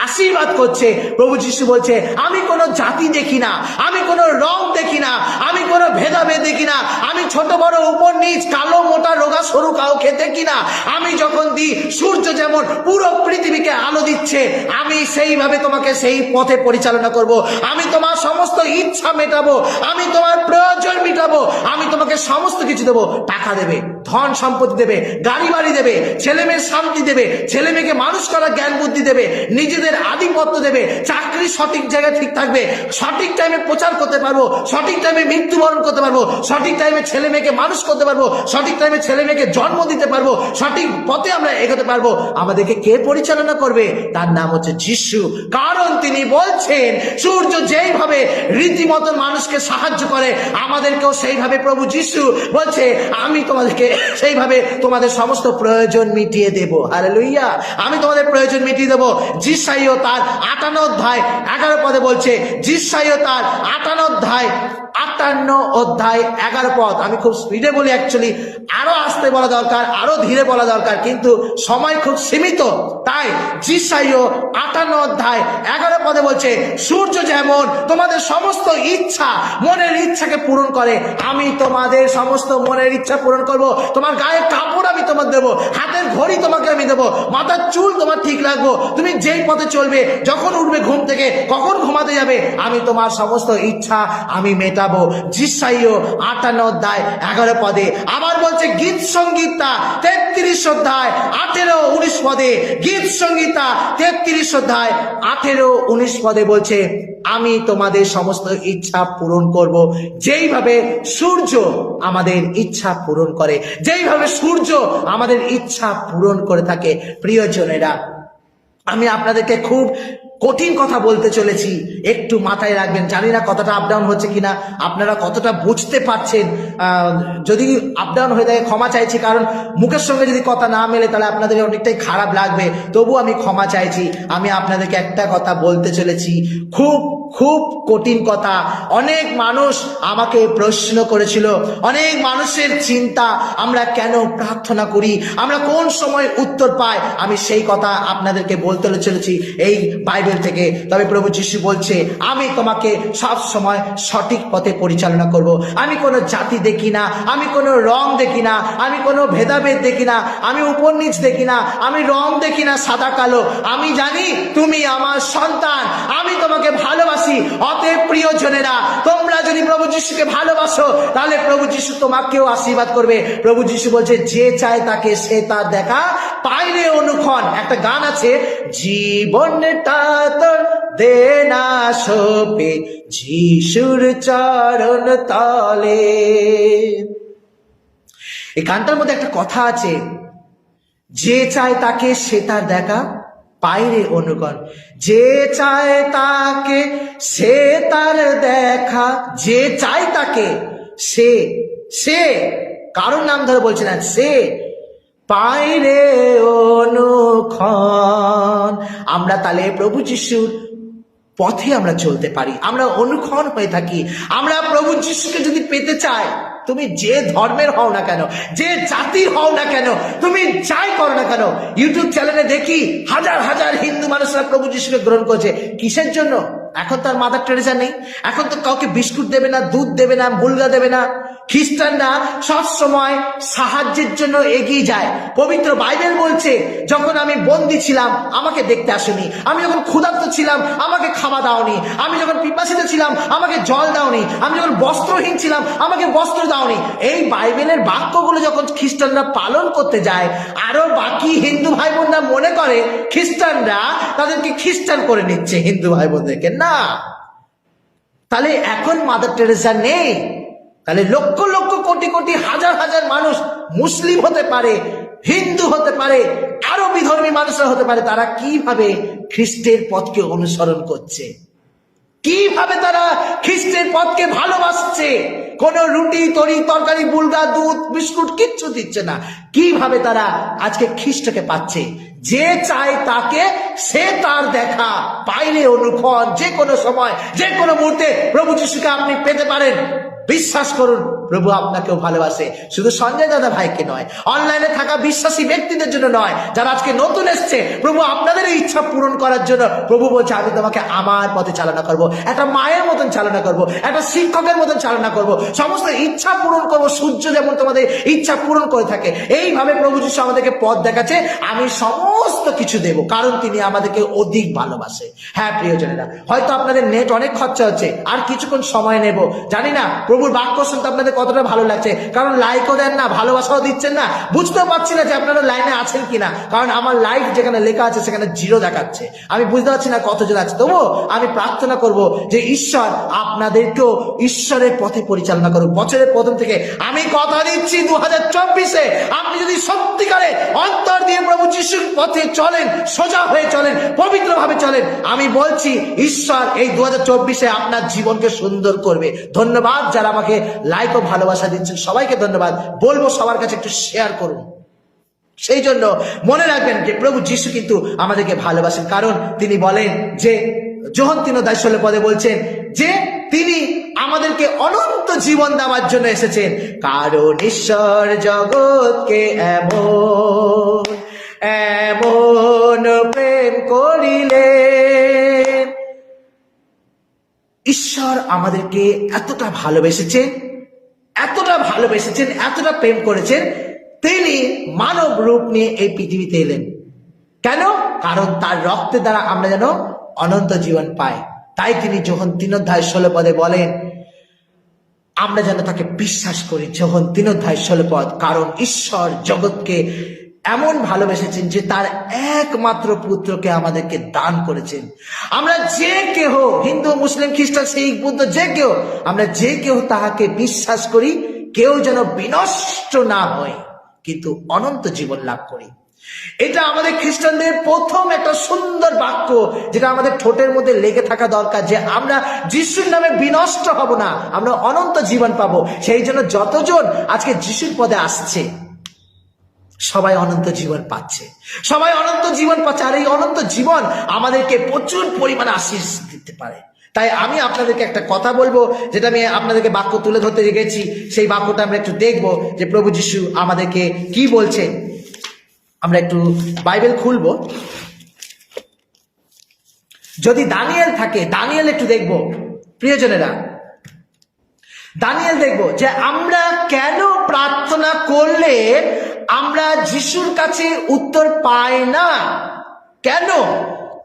আশীর্বাদ করছে, প্রভু যিশু বলছে, আমি কোনো জাতি দেখি না, আমি কোনো রং দেখি না, আমি কোনো ভেদাভেদ দেখি না, আমি ছোট বড় উপর নিচ, কালো মোটা রোগা সরু কাউকে দেখি না। আমি যখন দিই, সূর্য যেমন পুরো পৃথিবীকে আলো দিচ্ছে, আমি সেইভাবে তোমাকে সেই পথে পরিচালনা করব। আমি তোমার সমস্ত ইচ্ছা মেটাবো, আমি তোমার প্রয়োজন মেটাবো, আমি তোমাকে সমস্ত কিছু দেবো। টাকা দেবে, ধন সম্পত্তি দেবে, গাড়ি বাড়ি দেবে, ছেলে মেয়ের শান্তি দেবে, ছেলে মেয়েকে মানুষ করার জ্ঞান বুদ্ধি দেবে, নিজেদের আধিপত্য দেবে, চাকরি সঠিক জায়গায় ঠিক থাকবে, সঠিক টাইমে প্রচার করতে পারবো, সঠিক টাইমে মৃত্যুবরণ করতে পারবো, সঠিক টাইমে ছেলে মেয়েকে মানুষ করতে পারবো, সঠিক টাইমে ছেলে মেয়েকে জন্ম দিতে পারবো, সঠিক পথে আমরা এগোতে পারবো। আমাদেরকে কে পরিচালনা করবে? তার নাম হচ্ছে যিশু। কারণ তিনি বলছেন, সূর্য যেইভাবে রীতিমতন মানুষকে সাহায্য করে, আমাদেরকেও সেইভাবে প্রভু যিশু বলছে, আমি তোমাদেরকে সেইভাবে তোমাদের সমস্ত প্রয়োজন মিটিয়ে দেব। হালেলুইয়া! আমি তোমাদের প্রয়োজন মিটিয়ে দেবো। যিশাইও তার 58 অধ্যায় 11 পদে বলছে, যিশাইও তার 58 অধ্যায় 11 পদ। আমি খুব স্পিডে বলি, অ্যাকচুয়ালি আরো আস্তে বলা দরকার, আরো ধীরে বলা দরকার, কিন্তু সময় খুব সীমিত। তাই যিশাইও 58 অধ্যায় 11 পদে বলছে, সূর্য যেমন তোমাদের সমস্ত ইচ্ছা, মনের ইচ্ছাকে পূরণ করে, আমি তোমাদের সমস্ত মনের ইচ্ছা পূরণ করব। তোমার গায়ে কাপড় আমি তোমার দেবো, হাতের ঘড়ি তোমাকে আমি দেবো, মাথার চুল তোমার ঠিক রাখবো, তুমি যেই পথে চলবে, যখন উঠবে ঘুম থেকে, কখন ঘুমাতে যাবে, আমি তোমার সমস্ত ইচ্ছা আমি মেটাবো। যিশাইও 58 অধ্যায় 11 পদে। আবার বলছে গীত সংগীতা 33 অধ্যায় 18-19 পদে, গীত সংগীতা 33 অধ্যায় 18-19 পদে বলছে, আমি তোমাদের সমস্ত ইচ্ছা পূরণ করব। যেইভাবে সূর্য আমাদের ইচ্ছা পূরণ করে, যেইভাবে সূর্য আমাদের ইচ্ছা পূরণ করে থাকে। প্রিয়জনেরা, আমি আপনাদেরকে খুব কঠিন কথা বলতে চলেছি, একটু মাথায় রাখবেন। জানি না কতটা আপ ডাউন হচ্ছে কিনা, আপনারা কতটা বুঝতে পারছেন। যদি আপ ডাউন হয়ে থাকে ক্ষমা চাইছি, কারণ মুখের সঙ্গে যদি কথা না মেলে তাহলে আপনাদের অনেকটাই খারাপ লাগবে। তবু আমি ক্ষমা চাইছি। আমি আপনাদেরকে একটা কথা বলতে চলেছি, খুব খুব কঠিন কথা। অনেক মানুষ আমাকে প্রশ্ন করেছিল, অনেক মানুষের চিন্তা, আমরা কেন প্রার্থনা করি, আমরা কোন সময় উত্তর পাই। আমি সেই কথা আপনাদেরকে বলতে চলেছি এই বাইবেল থেকে। তবে প্রভু যিশু বলছে, আমি তোমাকে সব সময় সঠিক পথে পরিচালনা করব। আমি কোনো জাতি দেখি না, আমি কোনো রং দেখি না, আমি কোনো ভেদাভেদ দেখি না, আমি উপর নিচ দেখি না, আমি রং দেখি না সাদা কালো। আমি জানি তুমি আমার সন্তান, আমি তোমাকে ভালোবাসি। অতএব প্রিয়জনেরা, তোমরা যদি প্রভু যিশুকে ভালোবাসো, তাহলে প্রভু যিশু তোমাকেও আশীর্বাদ করবে। প্রভু যিশু বলছে, যে চায় তাকে সে তার দেখা পাইলে অনুক্ষণ। একটা গান আছে, জীবনটা তোর দে না সপে যিশুর চরণ তলে। এই গানটার মধ্যে একটা কথা আছে, যে চায় তাকে সে তার দেখা পাইরে অনুকরণ। যে চায় তাকে সে তার দেখা, যে চায় তাকে সে, সে কারোর নাম ধরে বলছে না, সে পাইরে অনুক্ষণ। আমরা তাহলে প্রভু যিশুর পথে আমরা চলতে পারি, আমরা অনুক্ষণ হয়ে থাকি। আমরা প্রভু যিশুকে যদি পেতে চাই, তুমি যে ধর্মের হও না কেন, যে জাতির হও না কেন, তুমি যাই করো না কেন, ইউটিউব চ্যানেলে দেখি হাজার হাজার হিন্দু মানুষরা প্রভু যিশুকে গ্রহণ করছে। কিসের জন্য? এখন তো আর মাদার টেরেসা নেই, এখন তো কাউকে বিস্কুট দেবে না, দুধ দেবে না, মুলগা দেবে না। খ্রিস্টানরা সব সময় সাহায্যের জন্য এগিয়ে যায়। পবিত্র বাইবেল বলছে, যখন আমি বন্দী ছিলাম আমাকে দেখতে আসেনি, আমি যখন ক্ষুধার্ত ছিলাম আমাকে খাওয়া দাওনি, আমি যখন পিপাসিত ছিলাম আমাকে জল দাওনি, আমি যখন বস্ত্রহীন ছিলাম আমাকে বস্ত্র দাওনি। এই বাইবেলের বাক্যগুলো যখন খ্রিস্টানরা পালন করতে যায়, আরো বাকি হিন্দু ভাই বোনরা মনে করে খ্রিস্টানরা তাদেরকে খ্রিস্টান করে নিচ্ছে হিন্দু ভাই বোনদেরকে। না, তাহলে এখন মাদার টেরেসা নেই, তাহলে লক্ষ লক্ষ কোটি কোটি হাজার হাজার মানুষ মুসলিম হতে পারে, হিন্দু হতে পারে, আরো বিধর্মী মানুষরা হতে পারে, তারা কিভাবে খ্রিস্টের পথকে অনুসরণ করছে, কিভাবে তারা খ্রিস্টের পথকে ভালোবাসছে। কোন রুটি তরি তরকারি বুলগা দুধ বিস্কুট কিচ্ছু দিচ্ছে না। কিভাবে তারা আজকে খ্রিস্টকে পাচ্ছে? যে চায় তাকে সে তার দেখা পাইলে অনুক্ষণ যে কোনো সময় যে কোনো মুহূর্তে প্রভু যিশুকে আপনি পেতে পারেন। বিশ্বাস করুন, প্রভু আপনাকেও ভালোবাসে, শুধু সঞ্জয় দাদা ভাইকে নয়, অনলাইনে থাকা বিশ্বাসী ব্যক্তিদের জন্য নয়, যারা আজকে নতুন এসছে, প্রভু আপনাদের এই ইচ্ছা পূরণ করার জন্য প্রভু বলছে, আমি তোমাকে আমার পথে চালনা করব, একটা মায়ের মতন চালনা করব, একটা শিক্ষকের মতন চালনা করব, সমস্ত ইচ্ছা পূরণ করব। সূর্য যেমন তোমাদের ইচ্ছা পূরণ করে থাকে, এইভাবে প্রভু যিশু আমাদেরকে পথ দেখাচ্ছে, আমি সমস্ত কিছু দেব, কারণ তিনি আমাদেরকে অধিক ভালোবাসে। হ্যাঁ প্রিয়জনেরা, হয়তো আপনাদের নেট অনেক খরচা হচ্ছে, আর কিছুক্ষণ সময় নেব, জানি না প্রভুর বাক্য শুনতে আপনাদের কতটা ভালো লাগছে, কারণ লাইকও দেন না, ভালোবাসাও দিচ্ছেন না, বুঝতেও পারছি না যে আপনারা লাইনে আছেন কিনা, কারণ আমার লাইভ যেখানে লেখা আছে সেখানে 0 দেখাচ্ছে, আমি বুঝতে পারছি না কতজন আছে। তবুও আমি প্রার্থনা করব যে ঈশ্বর আপনাদেরকেও ঈশ্বরের পথে পরিচালনা করুক। বছরের প্রথম থেকে আমি কথা দিচ্ছি, 2024-এ আপনি যদি সত্যিকারে অন্তর দিয়ে প্রভু যিশুর পথে চলেন, সোজা হয়ে চলেন, পবিত্রভাবে চলেন, আমি বলছি ঈশ্বর এই 2024-এ আপনার জীবনকে সুন্দর করবে। ধন্যবাদ যারা আমাকে লাইক ও ভালোবাসা দিচ্ছেন, সবাইকে ধন্যবাদ। বলবো সবার কাছে একটু শেয়ার করুন। সেই জন্য মনে রাখবেন যে প্রভু যিশু কিন্তু আমাদেরকে ভালোবাসেন, কারণ তিনি বলেন যে যোহন 3:16 বলছেন যে তিনি আমাদেরকে অনন্ত জীবন দেওয়ার জন্য এসেছেন, কারণ ঈশ্বর জগৎকে এমন এমন প্রেম করিলেন। ঈশ্বর আমাদেরকে এতটা ভালোবেসেছেন, এতটা ভালোবেসেছেন, এতটা প্রেম করেছেন, তিনি মানব রূপ নিয়ে এই পৃথিবীতে এলেন। কেন? কারণ তার রক্তের দ্বারা আমরা যেন অনন্ত জীবন পাই। তাই তিনি যোহন 3:16 বলেন আমরা যেন তাকে বিশ্বাস করি। যোহন 3:16, কারণ ঈশ্বর জগৎকে এমন ভালোবেসেছেন যে তার একমাত্র পুত্রকে আমাদেরকে দান করেছেন। আমরা যে কেহ, হিন্দু মুসলিম খ্রিস্টান শিখ বুদ্ধ যে কেউ, আমরা যে কেউ তাহাকে বিশ্বাস করি, কেউ যেন বিনষ্ট না হয় কিন্তু অনন্ত জীবন লাভ করি। এটা আমাদের খ্রিস্টানদের প্রথম একটা সুন্দর বাক্য, যেটা আমাদের ঠোঁটের মধ্যে লেগে থাকা দরকার, যে আমরা যিশুর নামে বিনষ্ট হব না, আমরা অনন্ত জীবন পাবো। সেই জন্য যতজন আজকে যিশুর পদে আসছে সবাই অনন্ত জীবন পাচ্ছে, সবাই অনন্ত জীবন পাচ্ছে। আর এই অনন্ত জীবন আমাদেরকে প্রচুর পরিমাণে আশীষ দিতে পারে। তাই আমি আপনাদেরকে একটা কথা বলবো, যেটা আমি আপনাদেরকে বাক্য তুলে ধরতে গেছি, সেই বাক্যটা আমরা একটু দেখবো যে প্রভু যিশু আমাদেরকে কি বলছেন। আমরা একটু বাইবেল খুলবো, যদি দানিয়েল থাকে, দানিয়েল একটু দেখবো প্রিয়জনেরা, দানিয়েল দেখবো যে আমরা কেন প্রার্থনা করলে আমরা যিশুর কাছে উত্তর পাই না। কেন?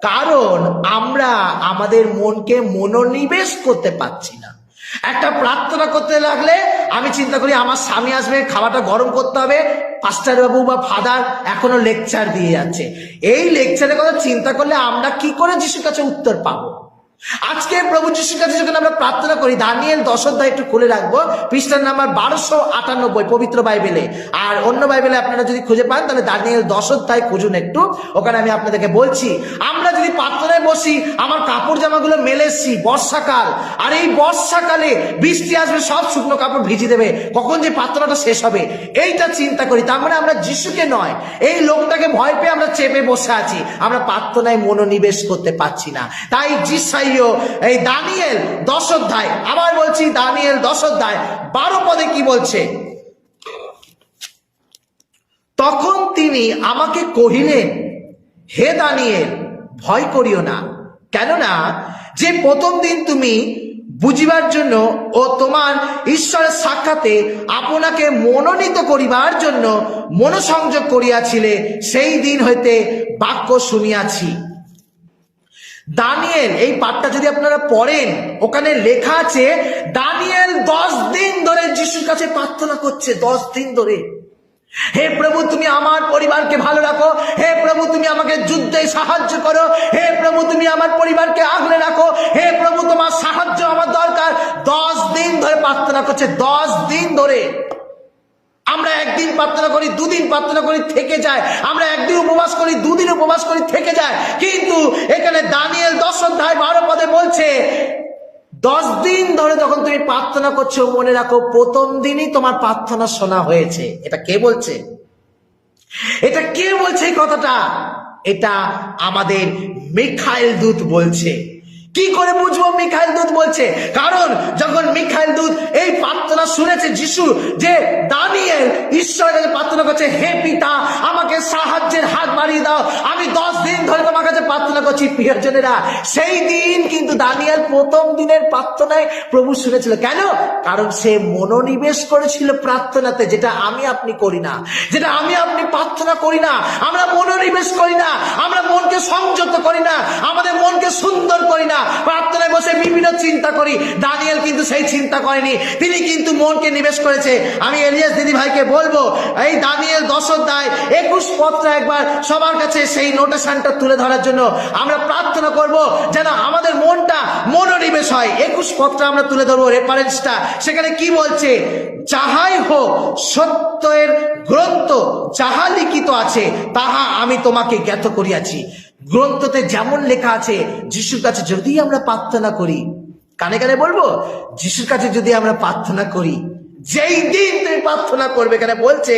কারণ আমরা আমাদের মনকে মনোনিবেশ করতে পারছি না। একটা প্রার্থনা করতে লাগলে আমি চিন্তা করি আমার স্বামী আসবে, খাবারটা গরম করতে হবে, পাস্টার বাবু বা ফাদার এখনো লেকচার দিয়ে যাচ্ছে। এই লেকচারের কথা চিন্তা করলে আমরা কি করে যিশুর কাছে উত্তর পাবো? আজকে প্রভু যিশুর কাছে যখন আমরা প্রার্থনা করি, দানিয়েল 10 অধ্যায় একটু খুলে রাখবো, পৃষ্ঠার নাম্বার 1298 পবিত্র বাইবেলে, আর অন্য বাইবেলে আপনারা যদি খুঁজে পান তাহলে দানিয়েল 10 অধ্যায় খুঁজুন একটু, ওখানে আমি আপনাদেরকে বলছি। আমরা যদি প্রার্থনায় বসি, আমার কাপড় জামাগুলো মেলেছি, বর্ষাকাল, আর এই বর্ষাকালে বৃষ্টি আসবে, সব শুকনো কাপড় ভিজিয়ে দেবে, কখন যে প্রার্থনাটা শেষ হবে এইটা চিন্তা করি, তার মানে আমরা যিশুকে নয়, এই লোকটাকে ভয় পেয়ে আমরা চেপে বসে আছি, আমরা প্রার্থনায় মনোনিবেশ করতে পারছি না। তাই যিশাই প্রিয় এই দানিয়েল 10 অধ্যায়, আবার বলছি দানিয়েল 10 অধ্যায় 12 পদে কি বলছে? তখন তিনি আমাকে কহিলেন, হে দানিয়েল, ভয় করিও না, কেননা যে প্রথম দিন তুমি বুঝিবার জন্য ও তোমার ঈশ্বরের সাক্ষাতে আপনাকে মনোনীত করিবার জন্য মনোসংযোগ করিয়াছিলে, সেই দিন হইতে বাক্য শুনিয়াছি। দানিয়েল, এই পাঠটা যদি আপনারা পড়েন, ওখানে লেখা আছে দানিয়েল 10 দিন ধরে যিশুর কাছে প্রার্থনা করছে, 10 দিন ধরে। হে প্রভু, তুমি আমার পরিবারকে ভালো রাখো, হে প্রভু তুমি আমাকে যুদ্ধে সাহায্য করো, হে প্রভু তুমি আমার পরিবারকে আগলে রাখো, হে প্রভু তোমার সাহায্য আমার দরকার। 10 দিন ধরে প্রার্থনা করছে, 10 দিন ধরে। আমরা একদিন প্রার্থনা করি, 2 দিন প্রার্থনা করি, থেকে যায়। আমরা একদিন উপবাস করি, 2 দিন উপবাস করি, থেকে যায়। কিন্তু এখানে দানিয়েল 10 অধ্যায় 12 পদে বলছে 10 দিন ধরে যখন তুমি প্রার্থনা করছো, মনে রাখো প্রথম দিনই তোমার প্রার্থনা শোনা হয়েছে। এটা কে বলছে? এটা কে বলছে এই কথাটা? এটা আমাদের মিখাইল দূত বলছে। কি করে বুঝবো মিখাইল দূত বলছে? কারণ যখন মিখাইল দূত এই প্রার্থনা শুনেছে যিশু, যে দানিয়েল ঈশ্বরের কাছে প্রার্থনা করছে, হে পিতা আমাকে সাহায্যের হাত বাড়িয়ে দাও, আমি 10 দিন ধরে তোমার কাছে প্রার্থনা করছি। প্রিয়জনেরা, সেই দিন কিন্তু দানিয়েল প্রথম দিনের প্রার্থনায় প্রভু শুনেছিল। কেন? কারণ সে মনোনিবেশ করেছিল প্রার্থনাতে, যেটা আমি আপনি করি না, যেটা আমি আপনি প্রার্থনা করি না। আমরা মনোনিবেশ করি না, আমরা মনকে সংযত করি না, আমাদের মনকে সুন্দর করি না, প্রার্থনায় বসে বিভিন্ন চিন্তা করি। দানিয়েল কিন্তু সেই চিন্তা করেনি, তিনি কিন্তু মনকে নিবেশ করেছে। আমি এলিয়াস দিদি ভাইকে বলবো, এই দানিয়েল 10 অধ্যায় 21 পদটা একবার সবার কাছে সেই নোটেশনটা তুলে ধরার জন্য আমরা প্রার্থনা করব, যেন আমাদের মনটা মনোনিবেশ হয়। 21 পদটা আমরা তুলে ধরবো, রেফারেন্সটা। সেখানে কি বলছে? যাহাই হোক সত্যের গ্রন্থ যাহা লিখিত আছে তাহা আমি তোমাকে জ্ঞাত করিয়াছি। গ্রন্থতে যেমন লেখা আছে, যিশুর কাছে যদি আমরা প্রার্থনা করি, কানে কানে বলবো, যিশুর কাছে যদি আমরা প্রার্থনা করি, যেই দিন তুমি প্রার্থনা করবে, এখানে বলছে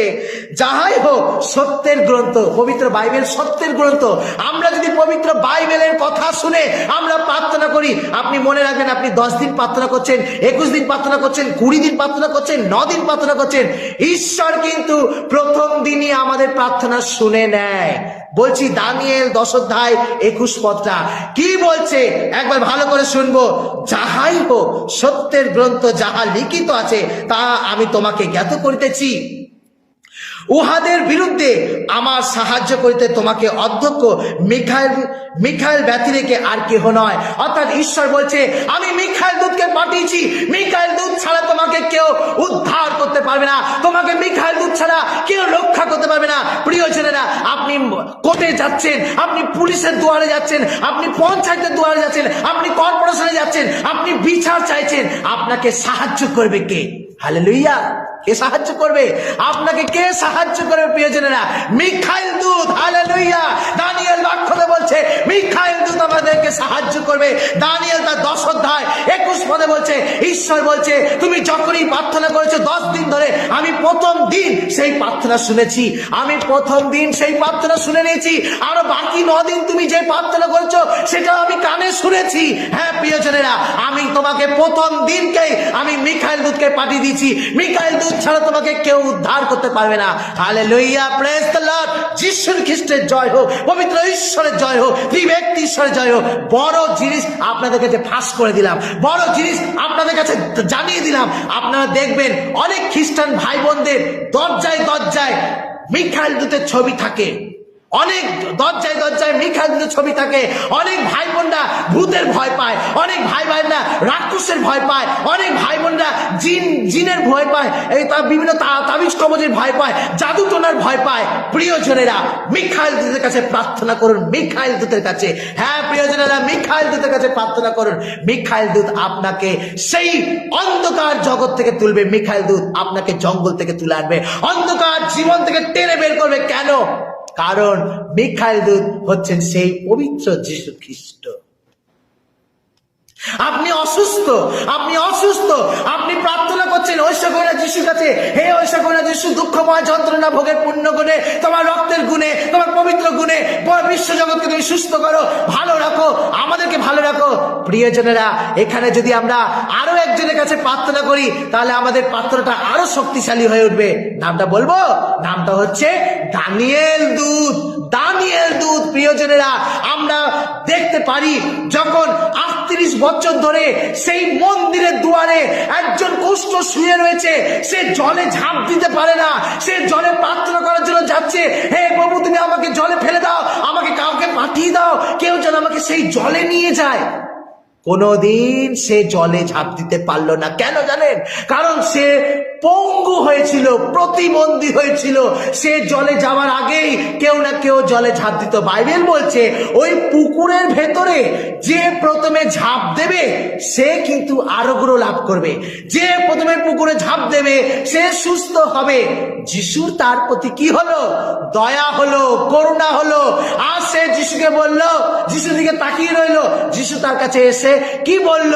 যাহাই হোক সত্যের গ্রন্থ, পবিত্র বাইবেল সত্যের গ্রন্থ। আমরা যদি পবিত্র বাইবেলের কথা শুনে আমরা প্রার্থনা করি, আপনি মনে রাখবেন, আপনি 10 দিন প্রার্থনা করছেন, 21 দিন প্রার্থনা করছেন, 20 দিন প্রার্থনা করছেন, 9 দিন প্রার্থনা করছেন, ঈশ্বর কিন্তু প্রথম দিনই আমাদের প্রার্থনা শুনে নেয়। বলছি দানিয়েল 10 অধ্যায় 21 পদটা কি বলছে একবার ভালো করে শুনবো। যাহাই হোক সত্যের গ্রন্থ যাহা লিখিত আছে তা আমি তোমাকে জ্ঞাত করিতেছি, উহাদের বিরুদ্ধে আমার সাহায্য করিতে তোমাকে অধ্যক্ষ মিখাইল ব্যতিরেকে আর কেহ নয়। অর্থাৎ ঈশ্বর বলছে, আমি মিখাইল দূতকে পাঠিয়েছি, মিখাইল দূত ছাড়া তোমাকে কেউ উদ্ধার করতে পারবে না, তোমাকে মিখাইল দূত ছাড়া কেউ রক্ষা করতে পারবে না। প্রিয়জনেরা, আপনি কোর্টে যাচ্ছেন, আপনি পুলিশের দুয়ারে যাচ্ছেন, আপনি পঞ্চায়েতের দুয়ারে যাচ্ছেন, আপনি কর্পোরেশনে যাচ্ছেন, আপনি বিচার চাইছেন, আপনাকে সাহায্য করবে কে? হালেলুয়া! কে সাহায্য করবে আপনাকে? কে সাহায্য করবে প্রিয়জনেরা? মিখাইল দূত। হালেলুয়া! দানিয়েল বাক্যতে বলছে মিখাইল দূত আমাদেরকে সাহায্য করবে। দানিয়েল তার 10 অধ্যায় 21 পদে বলছে, ঈশ্বর বলছে তুমি যখনই প্রার্থনা করেছো 10 দিন ধরে, আমি প্রথম দিন সেই প্রার্থনা শুনেছি, আমি প্রথম দিন সেই প্রার্থনা শুনে নিয়েছি, আরো বাকি 9 দিন তুমি যে প্রার্থনা করেছো সেটা আমি কানে শুনেছি। হ্যাঁ প্রিয়জনেরা, আমি তোমাকে প্রথম দিনকেই আমি মিখাইল দূতকে পাঠিয়ে দিয়েছি। মিখাইল দূত ছাড়া তোমাকে কেউ উদ্ধার করতে পারবে না। হালেলুয়া! Praise the Lord! যিশুর খ্রিস্টের জয় হোক, পবিত্র ঈশ্বরের জয় হোক, ত্রিব্যক্তি ঈশ্বরের জয় হোক। বড় জিনিস আপনাদের কাছে ফাঁস করে দিলাম, বড় জিনিস আপনাদের কাছে জানিয়ে দিলাম। আপনারা দেখবেন অনেক খ্রিস্টান ভাই বোনদের দরজায় দরজায় মিখাইল দূতের ছবি থাকে, অনেক দরজায় দরজায় মিখাইল দূতের ছবি থাকে। অনেক ভাই বোনরা ভূতের ভয় পায়, অনেক ভাই বোনরা রাক্ষসের ভয় পায়, অনেক ভাই বোনরা জিনের ভয় পায়, এই বিভিন্ন তাবিজ কবজের ভয় পায়, জাদু টোনার ভয় পায়। প্রিয়জনেরা, মিখাইল দূতের কাছে প্রার্থনা করুন, মিখাইল দূতের কাছে। হ্যাঁ প্রিয়জনেরা, মিখাইল দূতের কাছে প্রার্থনা করুন। মিখাইল দূত আপনাকে সেই অন্ধকার জগৎ থেকে তুলবে, মিখাইল দূত আপনাকে জঙ্গল থেকে তুলে আনবে, অন্ধকার জীবন থেকে টেনে বের করবে। কেন? কারণ মিখাইল দূত হচ্ছেন সেই পবিত্র যীশু খ্রিস্ট। আপনি অসুস্থ, আপনি অসুস্থ, আপনি প্রার্থনা করছেন ঐশা কইরা যিশুর কাছে, হে ঐশা কইরা যিশু, দুঃখময় যন্ত্রণা ভোগের পুণ্য গুণে, তোমার রক্তের গুণে, তোমার পবিত্র গুণে বিশ্ব জগৎকে তুমি সুস্থ করো, ভালো রাখো, আমাদেরকে ভালো রাখো। প্রিয়জনেরা, এখানে যদি আমরা আরো একজনের কাছে প্রার্থনা করি তাহলে আমাদের প্রার্থনাটা আরো শক্তিশালী হয়ে উঠবে। নামটা বলবো, নামটা হচ্ছে দানিয়েল দূত। দানিয়েল দূত। প্রিয়জনেরা, আমরা দেখতে পারি যখন 38 বছর ধরে সেই মন্দিরের দুয়ারে একজন কুষ্ঠ শুয়ে রয়েছে, সে জলে ঝাঁপ দিতে পারে না, সে জলে প্রার্থনা করার জন্য যাচ্ছে, হে প্রভু তুমি আমাকে জলে ফেলে দাও, আমাকে কাউকে পাঠিয়ে দাও, কেউ যেন আমাকে সেই জলে নিয়ে যায়। কোনদিন সে জলে ঝাঁপ দিতে পারলো না। কেন জানেন? কারণ সে পঙ্গু হয়েছিল, প্রতিবন্ধী হয়েছিল। সে জলে যাওয়ার আগেই কেউ না কেউ জলে ঝাঁপ দিত। বাইবেল বলছে ওই পুকুরের ভেতরে যে প্রথমে ঝাঁপ দেবে সে কিন্তু আরোগ্য লাভ করবে, যে প্রথমে পুকুরে ঝাঁপ দেবে সে সুস্থ হবে। যিশুর তার প্রতি কি হলো? দয়া হলো, করুণা হলো। আর সে যিশুকে বলল, যিশুর দিকে তাকিয়ে রইল। যিশু তার কাছে এসে কি বলল?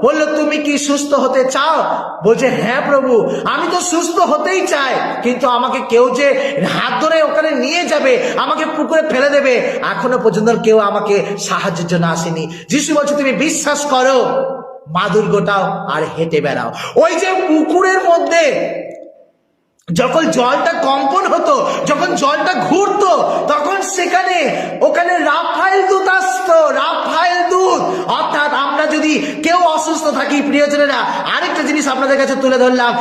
বলল তুমি কি সুস্থ হতে চাও? বলছে হ্যাঁ প্রভু, আমি তো সুস্থ হতেই চাই, কিন্তু আমাকে কেউ যে হাত ধরে ওখানে নিয়ে যাবে, আমাকে পুকুরে ফেলে দেবে, এখনো পর্যন্ত কেউ আমাকে সাহায্যের জন্য আসেনি। যিশু বলছে তুমি বিশ্বাস করো, মাদুর গোটাও আর হেঁটে বেড়াও। ওই যে পুকুরের মধ্যে যখন জলটা কম্পন হতো, যখন জলটা ঘুরতো, তখন সেখানে ওখানে রাফায়েল দূত আসতো। রাফায়েল দূত, অর্থাৎ আমরা যদি কেউ অসুস্থ থাকি, প্রিয়জনেরা, আরেকটা জিনিস আপনাদের কাছে তুলে ধরলাম,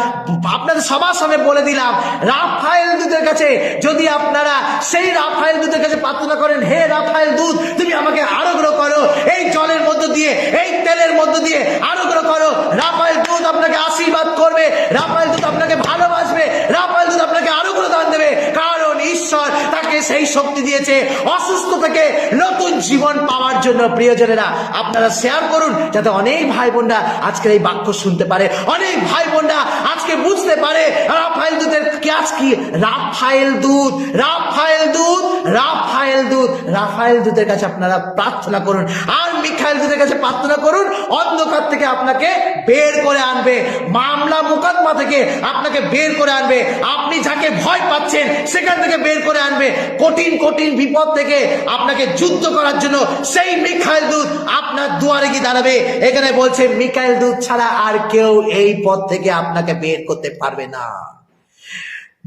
আপনাদের সবার সামনে বলে দিলাম, রাফায়েল দূতের কাছে যদি আপনারা সেই রাফায়েল দূতের কাছে প্রার্থনা করেন, হে রাফায়েল দূত তুমি আমাকে আরোগ্য করো, এই জলের মধ্য দিয়ে, এই তেলের মধ্য দিয়ে আরোগ্য করো, রাফায়েল দূত আপনাকে আশীর্বাদ করবে, রাফায়েল দূত আপনাকে ভালোবাসবে, রাফায়েল দূত আপনাকে আরোগ্য দান দেবে। কারণ ঈশ্বর তাকে সেই শক্তি দিয়েছে অসুস্থ থেকে নতুন জীবন পাওয়ার জন্য। প্রিয়জনেরা, আপনারা শেয়ার করুন যাতে অনেক ভাই বোনরা আজকের এই বাক্য শুনতে পারে, অনেক ভাই বোনরা আজকে বুঝতে পারে রাফায়েল দূতের কাজ কি। রাফায়েল দূত, রাফায়েল দূত, রাফায়েল দূত, রাফায়েল দূতের কাছে আপনারা প্রার্থনা করুন। আর মিখাইল দূতের কাছে প্রার্থনা করুন, অন্ধকার থেকে আপনাকে বের করে আনবে, মামলা মোকদ্দমা থেকে আপনাকে বের করে আনবে, আপনি যাকে ভয় পাচ্ছেন সেখান থেকে বের করে আনবে, কঠিন কঠিন বিপদ থেকে আপনাকে যুদ্ধ করার জন্য সেই মিখাইল দূত আপনার দুয়ারে গিয়ে দাঁড়াবে। এখানে বলছে মিখাইল দূত ছাড়া আর কেউ এই পথ থেকে আপনাকে বের করতে পারবে না।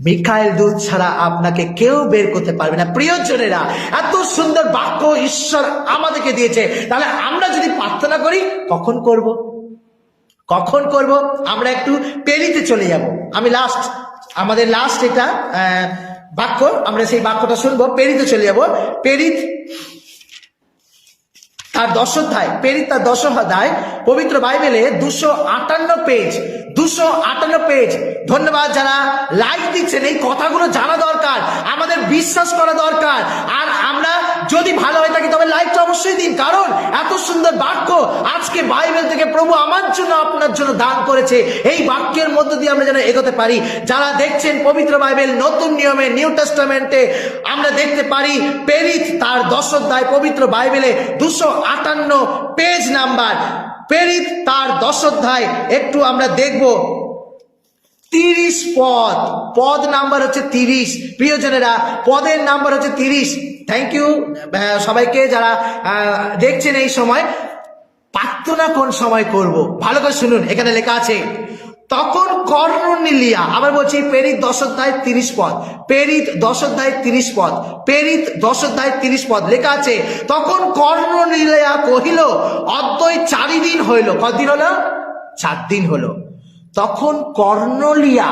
মিখাইল দূত ছাড়া আপনাকে কেউ বের করতে পারবে না। প্রিয়জনেরা, এত সুন্দর বাক্য ঈশ্বর আমাদেরকে দিয়েছে, তাহলে আমরা যদি প্রার্থনা করি কখন করব? কখন করব? আমরা একটু পেরিতে চলে যাব। আমি আমাদের লাস্ট এটা বাক্য, আমরা সেই বাক্যটা শুনবো। পেরিতে চলে যাব। পেরিত তার 10 অধ্যায়, পেরিত তার 10 অধ্যায়, পবিত্র বাইবেলে 258 পেজ, 258 পেজ। ধন্যবাদ যারা লাইক দিচ্ছেন। এই কথাগুলো জানা দরকার, আমাদের বিশ্বাস করা দরকার। আর আমরা যদি ভালো হয়ে থাকি তবে লাইকটা অবশ্যই দিন, কারণ এত সুন্দর বাক্য আজকে বাইবেল থেকে প্রভু আমার জন্য আপনার জন্য দান করেছে। এই বাক্যের মধ্য দিয়ে আমরা যেন এগোতে পারি। যারা দেখছেন পবিত্র বাইবেল নতুন নিয়মে, নিউ টেস্টামেন্টে, আমরা দেখতে পারি পেরিত তার 10 অধ্যায়, পবিত্র বাইবেলে 258 পেজ নাম্বার। পেরিত তার 10 অধ্যায় একটু আমরা দেখব। 30 পদ, পদ নাম্বার হচ্ছে 30। প্রিয়জনেরা, পদের নাম্বার হচ্ছে 30। থ্যাংক ইউ সবাইকে যারা দেখছেন। এই সময় প্রার্থনা কোন সময় করব ভালো করে শুনুন। এখানে লেখা আছে তখন কর্নেলিয়া, আবার বলছি পেরিত 10 অধ্যায় 30 পদ, পেরিত 10 অধ্যায় 30 পদ, পেরিত 10 অধ্যায় 30 পদ লেখা আছে তখন কর্নেলিয়া কহিল অদ্বৈ 4 দিন হইল। কদিন হলো? 4 দিন হলো। তখন কর্নেলিয়া,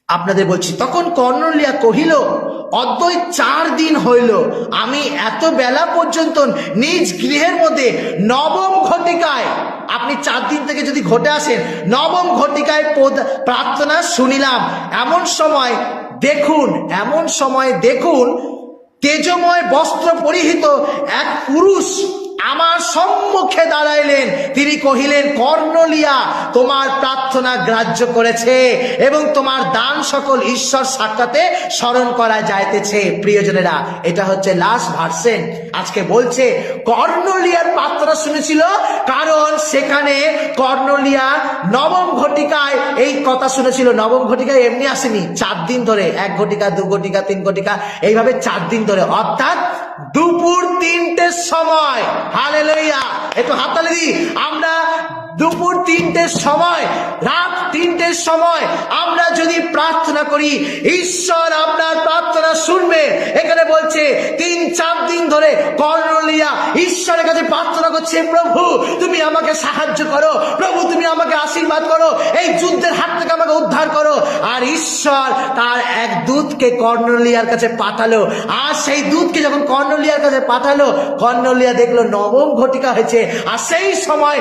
আপনাদের বলছি, তখন কর্নেলিয়া কহিল অদ্বৈ 4 দিন হইল আমি এত বেলা পর্যন্ত নিজ গৃহের মধ্যে 9ম ঘটিকায়, আপনি 4 দিন থেকে যদি ঘটে আসেন, 9ম ঘটিকায় প্রার্থনা শুনিলাম। এমন সময় দেখুন তেজময় বস্ত্র পরিহিত এক পুরুষ আমার সম্মুখে দাঁড়াইলেন। তিনি কহিলেন, কর্নেলিয়া, তোমার প্রার্থনা গ্রাহ্য করেছে এবং তোমার দান সকল ঈশ্বর সাক্ষাতে স্মরণ করা যাইতেছে। প্রিয়জনেরা, এটা হচ্ছে লাস্ট ভার্সেন। আজকে বলছে কর্নেলিয়ার প্রার্থনা শুনেছিল, কারণ সেখানে কর্নেলিয়া নবম ঘটিকায় এই কথা শুনেছিল। নবম ঘটিকায় এমনি আসেনি, 4 দিন ধরে, 1 ঘটিকা, 2 ঘটিকা, 3 ঘটিকা, এইভাবে 4 দিন ধরে, অর্থাৎ দুপুর 3টের সময়। হালেলুয়া, একটু হাততালি দিই। আমরা দুপুর 3টের সময়, রাত 3টের সময় আমরা যদি প্রার্থনা করি, ঈশ্বর আপনার প্রার্থনা শুনবে। এখানে বলছে 3-4 দিন ধরে কর্নেলিয়া ঈশ্বরের কাছে প্রার্থনা করছে, প্রভু তুমি আমাকে সাহায্য করো, প্রভু তুমি আমাকে আশীর্বাদ করো, এই যুদ্ধের হাত থেকে আমাকে উদ্ধার করো। আর ঈশ্বর তার এক দূতকে কর্নেলিয়ার কাছে পাঠালো। আর সেই দূতকে যখন কর্নেলিয়ার কাছে পাঠালো, কর্নেলিয়া দেখলো নবম ঘটিকা হয়েছে। আর সেই সময়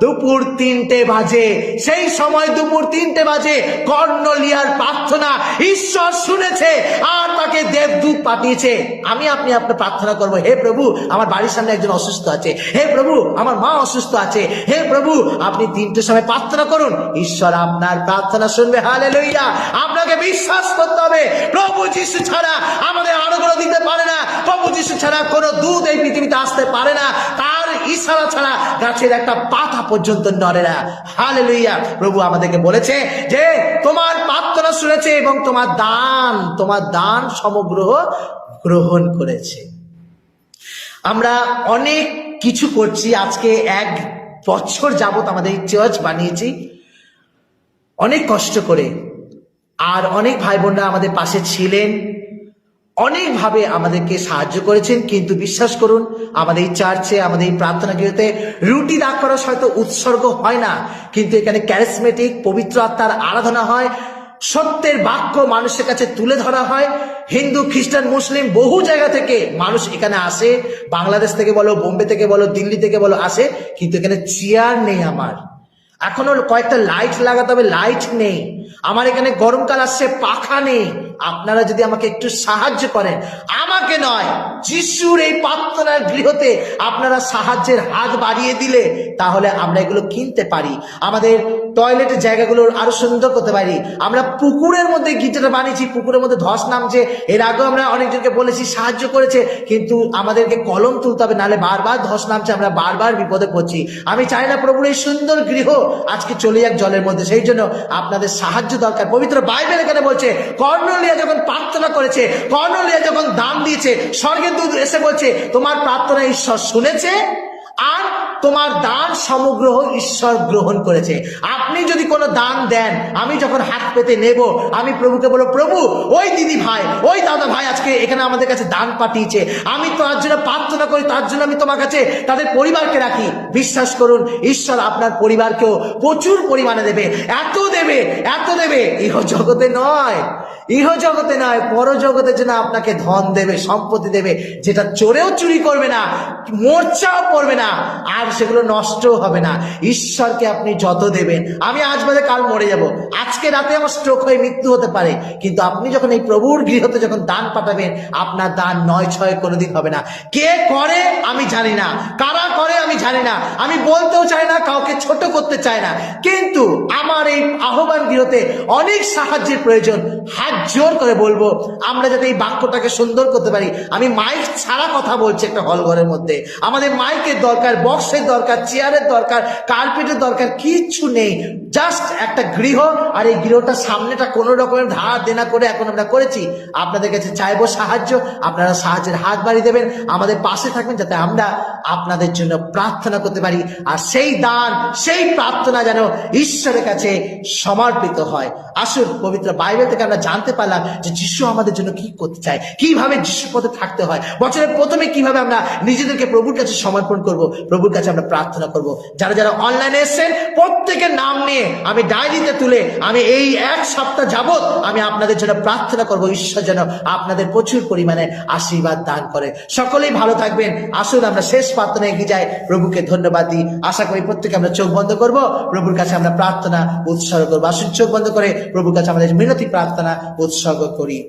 দুপুর 3টে বাজে, সেই সময় দুপুর 3টে বাজে কর্নেলিয়ার প্রার্থনা ঈশ্বর শুনেছে আর তাকে দেবদূত পাঠিয়েছে। আপনি আপনার প্রার্থনা করবো, হে প্রভু আমার বাড়ির সামনে একজন অসুস্থ আছে, হে প্রভু আমার মা অসুস্থ আছে, হে প্রভু আপনি 3টের সময় প্রার্থনা করুন, ঈশ্বর আপনার প্রার্থনা শুনবে। হালেলুয়া, আপনাকে বিশ্বাস করতে হবে, প্রভু যিশু ছাড়া আমাদের আরো কোনো দিতে পারে না, প্রভু যিশু ছাড়া কোনো দূত এই পৃথিবীতে আসতে পারে না, তার ইশারা ছাড়া গাছের একটা পাতা পর্যন্ত নড়ে না। হালেলুয়া, প্রভু আমাদেরকে বলেছে যে তোমার প্রার্থনা শুনেছে এবং তোমার দান সমগ্র গ্রহণ করেছে। আমরা অনেক কিছু করছি, আজকে 1 বছর যাবত আমাদের চার্চ বানিয়েছি অনেক কষ্ট করে। আর অনেক ভাই বোনরা আমাদের পাশে ছিলেন, অনেকভাবে আমাদেরকে সাহায্য করেছেন। কিন্তু বিশ্বাস করুন, আমাদের এই চার্চে, আমাদের এই প্রার্থনা গৃহতে রুটি দাগ করা হয়তো উৎসর্গ হয় না, কিন্তু এখানে ক্যারিসমেটিক পবিত্র আত্মার আরাধনা হয়, সত্যের বাক্য মানুষের কাছে তুলে ধরা হয়। হিন্দু, খ্রিস্টান, মুসলিম বহু জায়গা থেকে মানুষ এখানে আসে, বাংলাদেশ থেকে বলো, বোম্বে থেকে বলো, দিল্লি থেকে বলো, আসে। কিন্তু এখানে চেয়ার নেই, আমার এখনো কয়েকটা লাইট লাগাতে হবে, লাইট নেই। আমার এখানে গরমকাল আসছে, পাখা নেই। আপনারা যদি আমাকে একটু সাহায্য করেন, আমাকে নয়, যিশুর এই প্রার্থনার গৃহতে আপনারা সাহায্যের হাত বাড়িয়ে দিলে, তাহলে আমরা এগুলো কিনতে পারি, আমাদের টয়লেটের জায়গাগুলো আরো সুন্দর করতে পারি। আমরা পুকুরের মধ্যে গিটারটা বানিয়েছি, পুকুরের মধ্যে ধস নামছে, এর আগেও আমরা অনেকজনকে বলেছি, সাহায্য করেছে, কিন্তু আমাদেরকে কলম তুলতে হবে, নাহলে বারবার ধস নামছে, আমরা বারবার বিপদে পড়ছি। আমি চাই না প্রভুর এই সুন্দর গৃহ আজকে চলে যাক জলের মধ্যে, সেই জন্য আপনাদের সাহায্য দরকার। পবিত্র বাইবেল এখানে বলছে কর্নেলিয়া যখন প্রার্থনা করেছে, কর্নেলিয়া যখন দান দিয়েছে, স্বর্গের দূত এসে বলছে তোমার প্রার্থনা ঈশ্বর শুনেছে আর তোমার দান সমগ্র ঈশ্বর গ্রহণ করেছে। আপনি যদি কোনো দান দেন, আমি যখন হাত পেতে নেব, আমি প্রভুকে বলবো, প্রভু ওই দিদি ভাই, ওই দাদা ভাই আজকে এখানে আমাদের কাছে দান পাঠিয়েছে, আমি তার জন্য প্রার্থনা করি, তার জন্য আমি তোমার কাছে তাদের পরিবারকে রাখি। বিশ্বাস করুন, ঈশ্বর আপনার পরিবারকেও প্রচুর পরিমাণে দেবে, এত দেবে, এত দেবে। ইহ জগতে নয়, পরজগতের জন্য আপনাকে ধন দেবে, সম্পত্তি দেবে, যেটা চোরেও চুরি করবে না, মোর্চাও পড়বে না, আর সেগুলো নষ্টও হবে না। ঈশ্বরকে আপনি যত দেবেন, আমি আজ বাদে কাল মরে যাব, আজকে রাতে আমার স্ট্রোক হয়ে মৃত্যু হতে পারে, কিন্তু আপনি যখন এই প্রভুর গৃহতে যখন দান পাঠাবেন, আপনার দান 9-6 কোনোদিন হবে না। কে করে আমি জানি না, কারা করে আমি জানি না, আমি বলতেও চাই না, কাউকে ছোট করতে চাই না, কিন্তু আমার এই আহ্বান গৃহতে অনেক সাহায্যের প্রয়োজন। হাত জোর করে বলবো, আমরা যাতে এই বাক্যটাকে সুন্দর করতে পারি। আমি মাইক ছাড়া কথা বলছি একটা হল ঘরের মধ্যে, আমাদের মাইকের দরকার, বক্সের দরকার, চেয়ারের দরকার, কার্পেটের দরকার, কিচ্ছু নেই, জাস্ট একটা গৃহ। আর এই গৃহটা সামনেটা কোনো রকমের ধার দেনা করে এখন আমরা করেছি। আপনাদের কাছে চাইবো সাহায্য, আপনারা সাহায্যের হাত বাড়িয়ে দেবেন, আমাদের পাশে থাকবেন, যাতে আমরা আপনাদের জন্য প্রার্থনা করতে পারি, আর সেই দান, সেই প্রার্থনা যেন ঈশ্বরের কাছে সমর্পিত হয়। আসুন, পবিত্র বাইবেল থেকে আমরা জানতে পারলাম যে যিশু আমাদের জন্য কি করতে চায়, কিভাবে যিশুর পথে থাকতে হয়, বছরের প্রথমে কিভাবে আমরা নিজেদেরকে প্রভুর কাছে সমর্পণ করব, প্রভুর কাছে আমরা প্রার্থনা করব। যারা যারা অনলাইনে এসেছেন, প্রত্যেকের নাম নিয়ে আমি ডায়েরিতে তুলে আমি এই 1 সপ্তাহ যাবত আমি আপনাদের জন্য প্রার্থনা করব, ঈশ্বর যেন আপনাদের প্রচুর পরিমাণে আশীর্বাদ দান করে। সকলেই ভালো থাকবেন। আসুন আমরা শেষ প্রার্থনায় এগিয়ে যাই, প্রভুকে ধন্যবাদ দিই। আশা করি প্রত্যেকে আমরা চোখ বন্ধ করব, প্রভুর কাছে আমরা প্রার্থনা উৎসর্গ করবো। আসুন চোখ বন্ধ করে প্রভুর কাছে আমাদের মিনতি প্রার্থনা উৎসর্গ করি।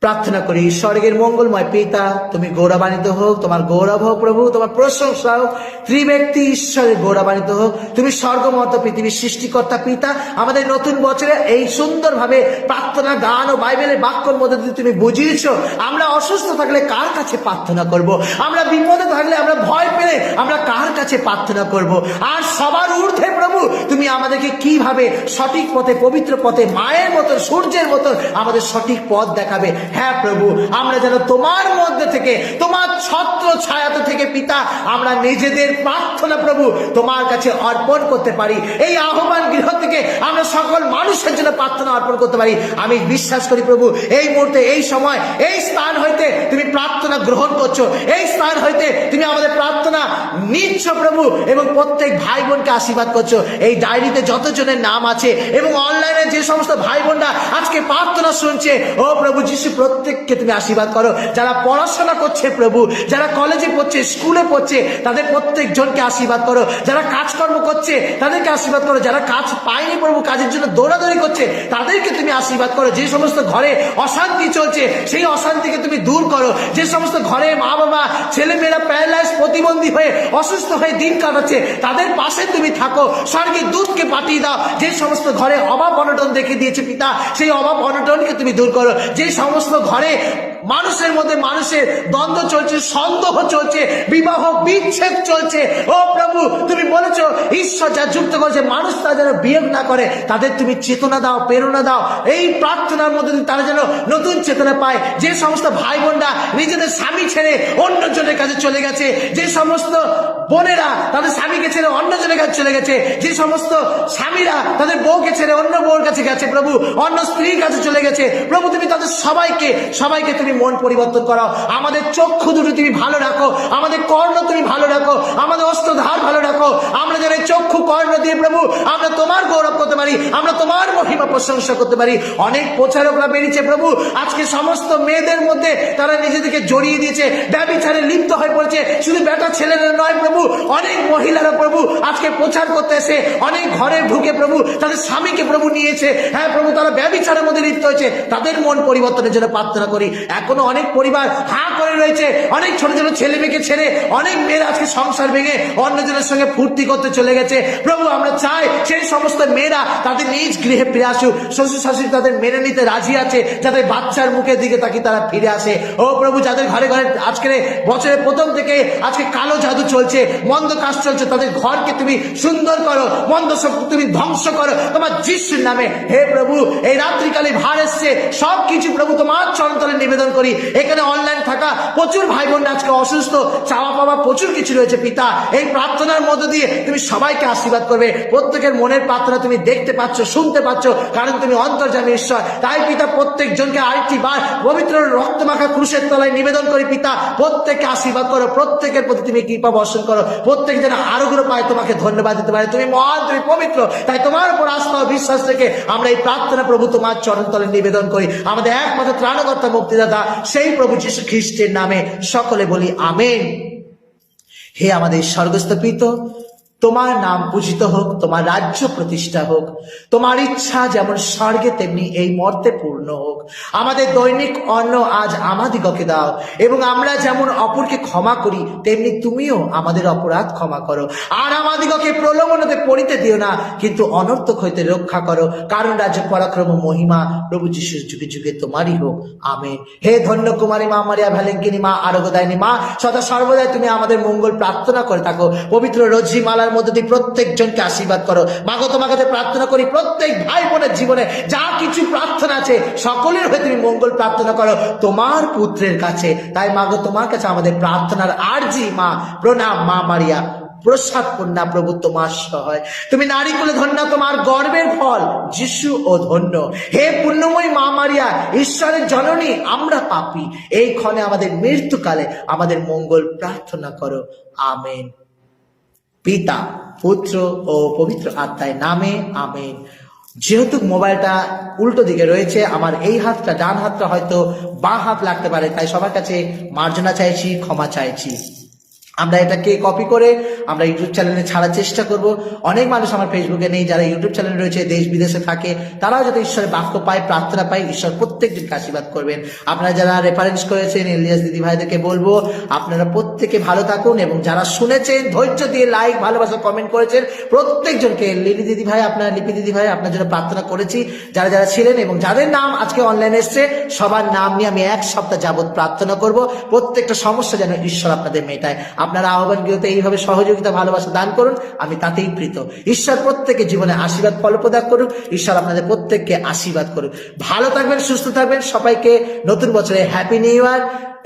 প্রার্থনা করি স্বর্গের মঙ্গলময় পিতা, তুমি গৌরবান্বিত হোক, তোমার গৌরব হোক প্রভু, তোমার প্রশংসা হোক, ত্রিব্যক্তি ঈশ্বরের গৌরবান্বিত হোক। তুমি স্বর্গমত পৃথিবীর সৃষ্টিকর্তা পিতা, আমাদের নতুন বছরে এই সুন্দরভাবে প্রার্থনা গান ও বাইবেলের বাক্যের মধ্যে দিয়ে তুমি বুঝিয়েছ আমরা অসুস্থ থাকলে কার কাছে প্রার্থনা করব, আমরা বিপদে থাকলে, আমরা ভয় পেলে আমরা কার কাছে প্রার্থনা করব। আর সবার ঊর্ধ্বে প্রভু তুমি আমাদেরকে কিভাবে সঠিক পথে, পবিত্র পথে, মায়ের মতন, সূর্যের মতন আমাদের সঠিক পথ দেখাবে। হ্যাঁ প্রভু, আমরা যেন তোমার মধ্যে থেকে, তোমার ছত্র ছায়াতে থেকে পিতা আমরা নিজেদের প্রার্থনা প্রভু তোমার কাছে অর্পণ করতে পারি। এই আহ্বান গৃহ থেকে আমরা সকল মানুষের জন্য প্রার্থনা অর্পণ করতে পারি। আমি বিশ্বাস করি প্রভু এই মুহূর্তে, এই সময়, এই স্থান হইতে তুমি প্রার্থনা গ্রহণ করছো, এই স্থান হইতে তুমি আমাদের প্রার্থনা নিচ্ছ প্রভু, এবং প্রত্যেক ভাই বোনকে আশীর্বাদ করছো। এই ডায়েরিতে যতজনের নাম আছে এবং অনলাইনে যে সমস্ত ভাই বোনরা আজকে প্রার্থনা শুনছে, ও প্রভু যিশু প্রত্যেককে তুমি আশীর্বাদ করো। যারা পড়াশোনা করছে প্রভু, যারা কলেজে পড়ছে, স্কুলে পড়ছে, তাদের প্রত্যেক জনকে আশীর্বাদ করো। যারা কাজকর্ম করছে তাদেরকে আশীর্বাদ করো। যারা কাজ পায়নি প্রভু, কাজের জন্য দৌড়াদৌড়ি করছে, তাদেরকে তুমি আশীর্বাদ করো। যে সমস্ত ঘরে অশান্তি চলছে সেই অশান্তিকে তুমি দূর করো। যে সমস্ত ঘরে মা বাবা, ছেলে মেয়েরা প্যারালাইজ, প্রতিবন্ধী হয়ে, অসুস্থ হয়ে দিন কাটাচ্ছে, তাদের পাশে তুমি থাকো। স্বর্গীয় দূতকে পাঠিয়ে দাও। যে সমস্ত ঘরে অভাব অনটন দেখে দিয়েছে পিতা, সেই অভাব অনটনকে তুমি দূর করো। যে সমস্ত ঘরে মানুষের মধ্যে মানুষের দ্বন্দ্ব চলছে, সন্দেহ চলছে, বিবাহ বিচ্ছেদ চলছে, ও প্রভু তুমি বলেছো ঈশ্বর যা যুক্ত করেছে মানুষ তা যেন বিয়োগ না করে। তাদের তুমি চেতনা দাও, প্রেরণা দাও। এই প্রার্থনার মধ্যে তারা যেন নতুন চেতনা পায়। যে সমস্ত ভাই বোনরা নিজেদের স্বামী ছেড়ে অন্যজনের কাছে চলে গেছে, যে সমস্ত বোনেরা তাদের স্বামীকে ছেড়ে অন্যজনের কাছে চলে গেছে, যে সমস্ত স্বামীরা তাদের বউকে ছেড়ে অন্য বউর কাছে গেছে প্রভু, অন্য স্ত্রীর কাছে চলে গেছে প্রভু, তুমি তাদের সবাইকে তুমি মন পরিবর্তন করো। আমাদের চক্ষু দুটো তুমি ভালো রাখো, আমাদের কর্ণ তুমি ভালো রাখো, আমাদের অস্ত্রধার ভালো রাখো। আমরা যেন চক্ষু কর্ণ দিয়ে প্রভু আমরা তোমার গৌরব করতে পারি, আমরা তোমার মহিমা প্রশংসা করতে পারি। অনেক প্রচারকরা বেরিয়েছে প্রভু, আজকে সমস্ত মেয়েদের মধ্যে তারা নিজেদেরকে জড়িয়ে দিয়েছে, ব্যভিচারে লিপ্ত হয়ে পড়েছে। শুধু বেটা ছেলেরা নয় প্রভু, অনেক মহিলারা প্রভু আজকে প্রচার করতে এসে অনেক ঘরে ঢুকে প্রভু তাদের স্বামীকে প্রভু নিয়েছে। হ্যাঁ প্রভু, তারা ব্যভিচারের মধ্যে লিপ্ত হয়েছে। তাদের মন পরিবর্তনের জন্য প্রার্থনা করি। এখনো অনেক পরিবার হাঁ করে রয়েছে, অনেক ছোট ছোট ছেলে মেয়েকে ছেড়ে অনেক মেয়েরা আজকে সংসার ভেঙে অন্যজনের সঙ্গে ফুর্তি করতে চলে গেছে প্রভু। আমরা চাই সেই সমস্ত মেয়েরা তাদের নিজ গৃহে ফিরে আসুক। শ্বশুর শাশুড়ি তাদের মেনে নিতে রাজি আছে, যাদের বাচ্চার মুখের দিকে তাকে তারা ফিরে আসে। ও প্রভু, যাদের ঘরে ঘরে আজকে বছরের প্রথম থেকে আজকে কালো জাদু চলছে, মন্দ কাজ চলছে, তাদের ঘরকে তুমি সুন্দর করো, মন্দ শক্তি তুমি ধ্বংস করো তোমার যিশুর নামে। হে প্রভু, এই রাত্রিকালে ভার এসছে, সবকিছু প্রভু তোমার চরণতলে নিবেদন করি। এখানে অনলাইন থাকা প্রচুর ভাই বোন আজকে অসুস্থ, চাওয়া পাওয়া প্রচুর কিছু রয়েছে পিতা। এই প্রার্থনার মধ্য দিয়ে তুমি সবাইকে আশীর্বাদ করবে। প্রত্যেকের মনের প্রার্থনা তুমি দেখতে পাচ্ছ, শুনতে পাচ্ছ, কারণ তুমি অন্তর্যামী ঈশ্বর। তাই পিতা প্রত্যেক জনকে আরেকটি বার পবিত্র রক্তমাখা ক্রুশের তলায় নিবেদন করি পিতা, প্রত্যেককে আশীর্বাদ করো, প্রত্যেকের প্রতি তুমি কৃপা বর্ষণ করো। প্রত্যেক যেন আরোগ্য পায় তোমাকে ধন্যবাদ দিতে পারে। তুমি মহান, তুমি পবিত্র, তাই তোমার উপর আস্থা ও বিশ্বাস রেখে আমরা এই প্রার্থনা প্রভু তোমার চরণ তলে নিবেদন করি। আমাদের একমাত্র ত্রাণকর্তা মুক্তিদাতা সেই প্রভু যীশু খ্রিস্টের নামে সকলে বলি আমেন। হে আমাদের স্বর্গস্থ পিতা, তোমার নাম পূজিত হোক, তোমার রাজ্য প্রতিষ্ঠা হোক, তোমার ইচ্ছা যেমন স্বর্গে তেমনি এই মর্তে পূর্ণ হোক। আমাদের দৈনিক অন্ন আজ আমাদিগকে দাও, এবং আমরা যেমন অপরকে ক্ষমা করি তেমনি তুমিও আমাদের অপরাধ ক্ষমা করো। আর আমাদিগকে প্রলোভনতে পড়িতে দিও না, কিন্তু অনর্থক হইতে রক্ষা করো, কারণ রাজ্য পরাক্রম মহিমা প্রভু যিশু যুগে যুগে তোমারই হোক আমেন। হে ধন্য কুমারী মা মারিয়া ভ্যালেঙ্কিনী মা, আরোগ্যদায়িনী মা, সদা সর্বদাই তুমি আমাদের মঙ্গল প্রার্থনা করে থাকো। পবিত্র রোজি মালার মধ্যে দিয়ে প্রত্যেক জনকে আশীর্বাদ করো। মাগো তোমার কাছে প্রার্থনা করি প্রত্যেক ভাই বোনের জীবনে যা কিছু প্রার্থনা আছে সকলের হয়ে তুমি মঙ্গল প্রার্থনা করো তোমার পুত্রের কাছে। তাই মাগো তোমার কাছে আমাদের প্রার্থনার আরজি মা, প্রণাম মা মারিয়া, প্রসাদ কন্যা প্রভু তোমার সহায়। তুমি নারী কুলে ধন্য, তোমার গর্বের ফল যিশু ও ধন্য। হে পুণ্যময়ী মা মারিয়া, ঈশ্বরের জননী, আমরা পাপী, এই ক্ষণে আমাদের মৃত্যুকালে আমাদের মঙ্গল প্রার্থনা করো আমেন। পিতা, পুত্র ও পবিত্র আত্মায় নামে আমেন। যেহেতু মোবাইলটা উল্টো দিকে রয়েছে, আমার এই হাতটা, ডান হাতটা হয়তো বাঁ হাত লাগতে পারে, তাই সবার কাছে মার্জনা চাইছি, ক্ষমা চাইছি। আমরা এটাকে কপি করে আমরা ইউটিউব চ্যানেলে ছাড়ার চেষ্টা করব। অনেক মানুষ আমার ফেসবুকে নেই, যারা ইউটিউব চ্যানেল রয়েছে, দেশ বিদেশে থাকে, তারাও যাতে ঈশ্বরের বাক্য পায়, প্রার্থনা পায়, ঈশ্বর প্রত্যেকদিনকে আশীর্বাদ করবেন। আপনারা যারা রেফারেন্স করেছেন ইলিয়াস দিদি ভাইদেরকে বলবো আপনারা প্রত্যেকে ভালো থাকুন, এবং যারা শুনেছেন ধৈর্য দিয়ে লাইক ভালোবাসা কমেন্ট করেছেন প্রত্যেকজনকে, লিলি দিদি ভাই আপনার, লিপি দিদি ভাই আপনার জন্য প্রার্থনা করেছি, যারা যারা ছিলেন এবং যাদের নাম আজকে অনলাইনে এসছে সবার নাম নিয়ে আমি 1 সপ্তাহ যাবত প্রার্থনা করব, প্রত্যেকটা সমস্যা যেন ঈশ্বর আপনাদের মেটায়। আপনারা আহ্বান গৃহতে এইভাবে সহযোগিতা ভালোবাসা দান করুন, আমি তাতেই প্রীত। ঈশ্বর প্রত্যেকের জীবনে আশীর্বাদ ফলপ্রদান করুন, ঈশ্বর আপনাদের প্রত্যেককে আশীর্বাদ করুন। ভালো থাকবেন, সুস্থ থাকবেন, সবাইকে নতুন বছরে হ্যাপি নিউ ইয়ার।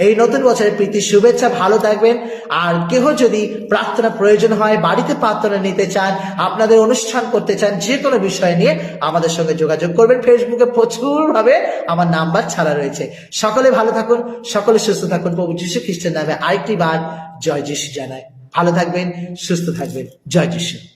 এই নতুন বছরের প্রীতি শুভেচ্ছা, ভালো থাকবেন। আর কেহ যদি প্রার্থনা প্রয়োজন হয়, বাড়িতে প্রার্থনা নিতে চান, আপনাদের অনুষ্ঠান করতে চান, যে কোনো বিষয় নিয়ে আমাদের সঙ্গে যোগাযোগ করবেন। ফেসবুকে প্রচুর ভাবে আমার নাম্বার ছাড়া রয়েছে। সকলে ভালো থাকুন, সকলে সুস্থ থাকুন। প্রভু যীশু খ্রিস্টের নামে আরেকটি বার জয় যীশু জানায়। ভালো থাকবেন, সুস্থ থাকবেন। জয় যীশু।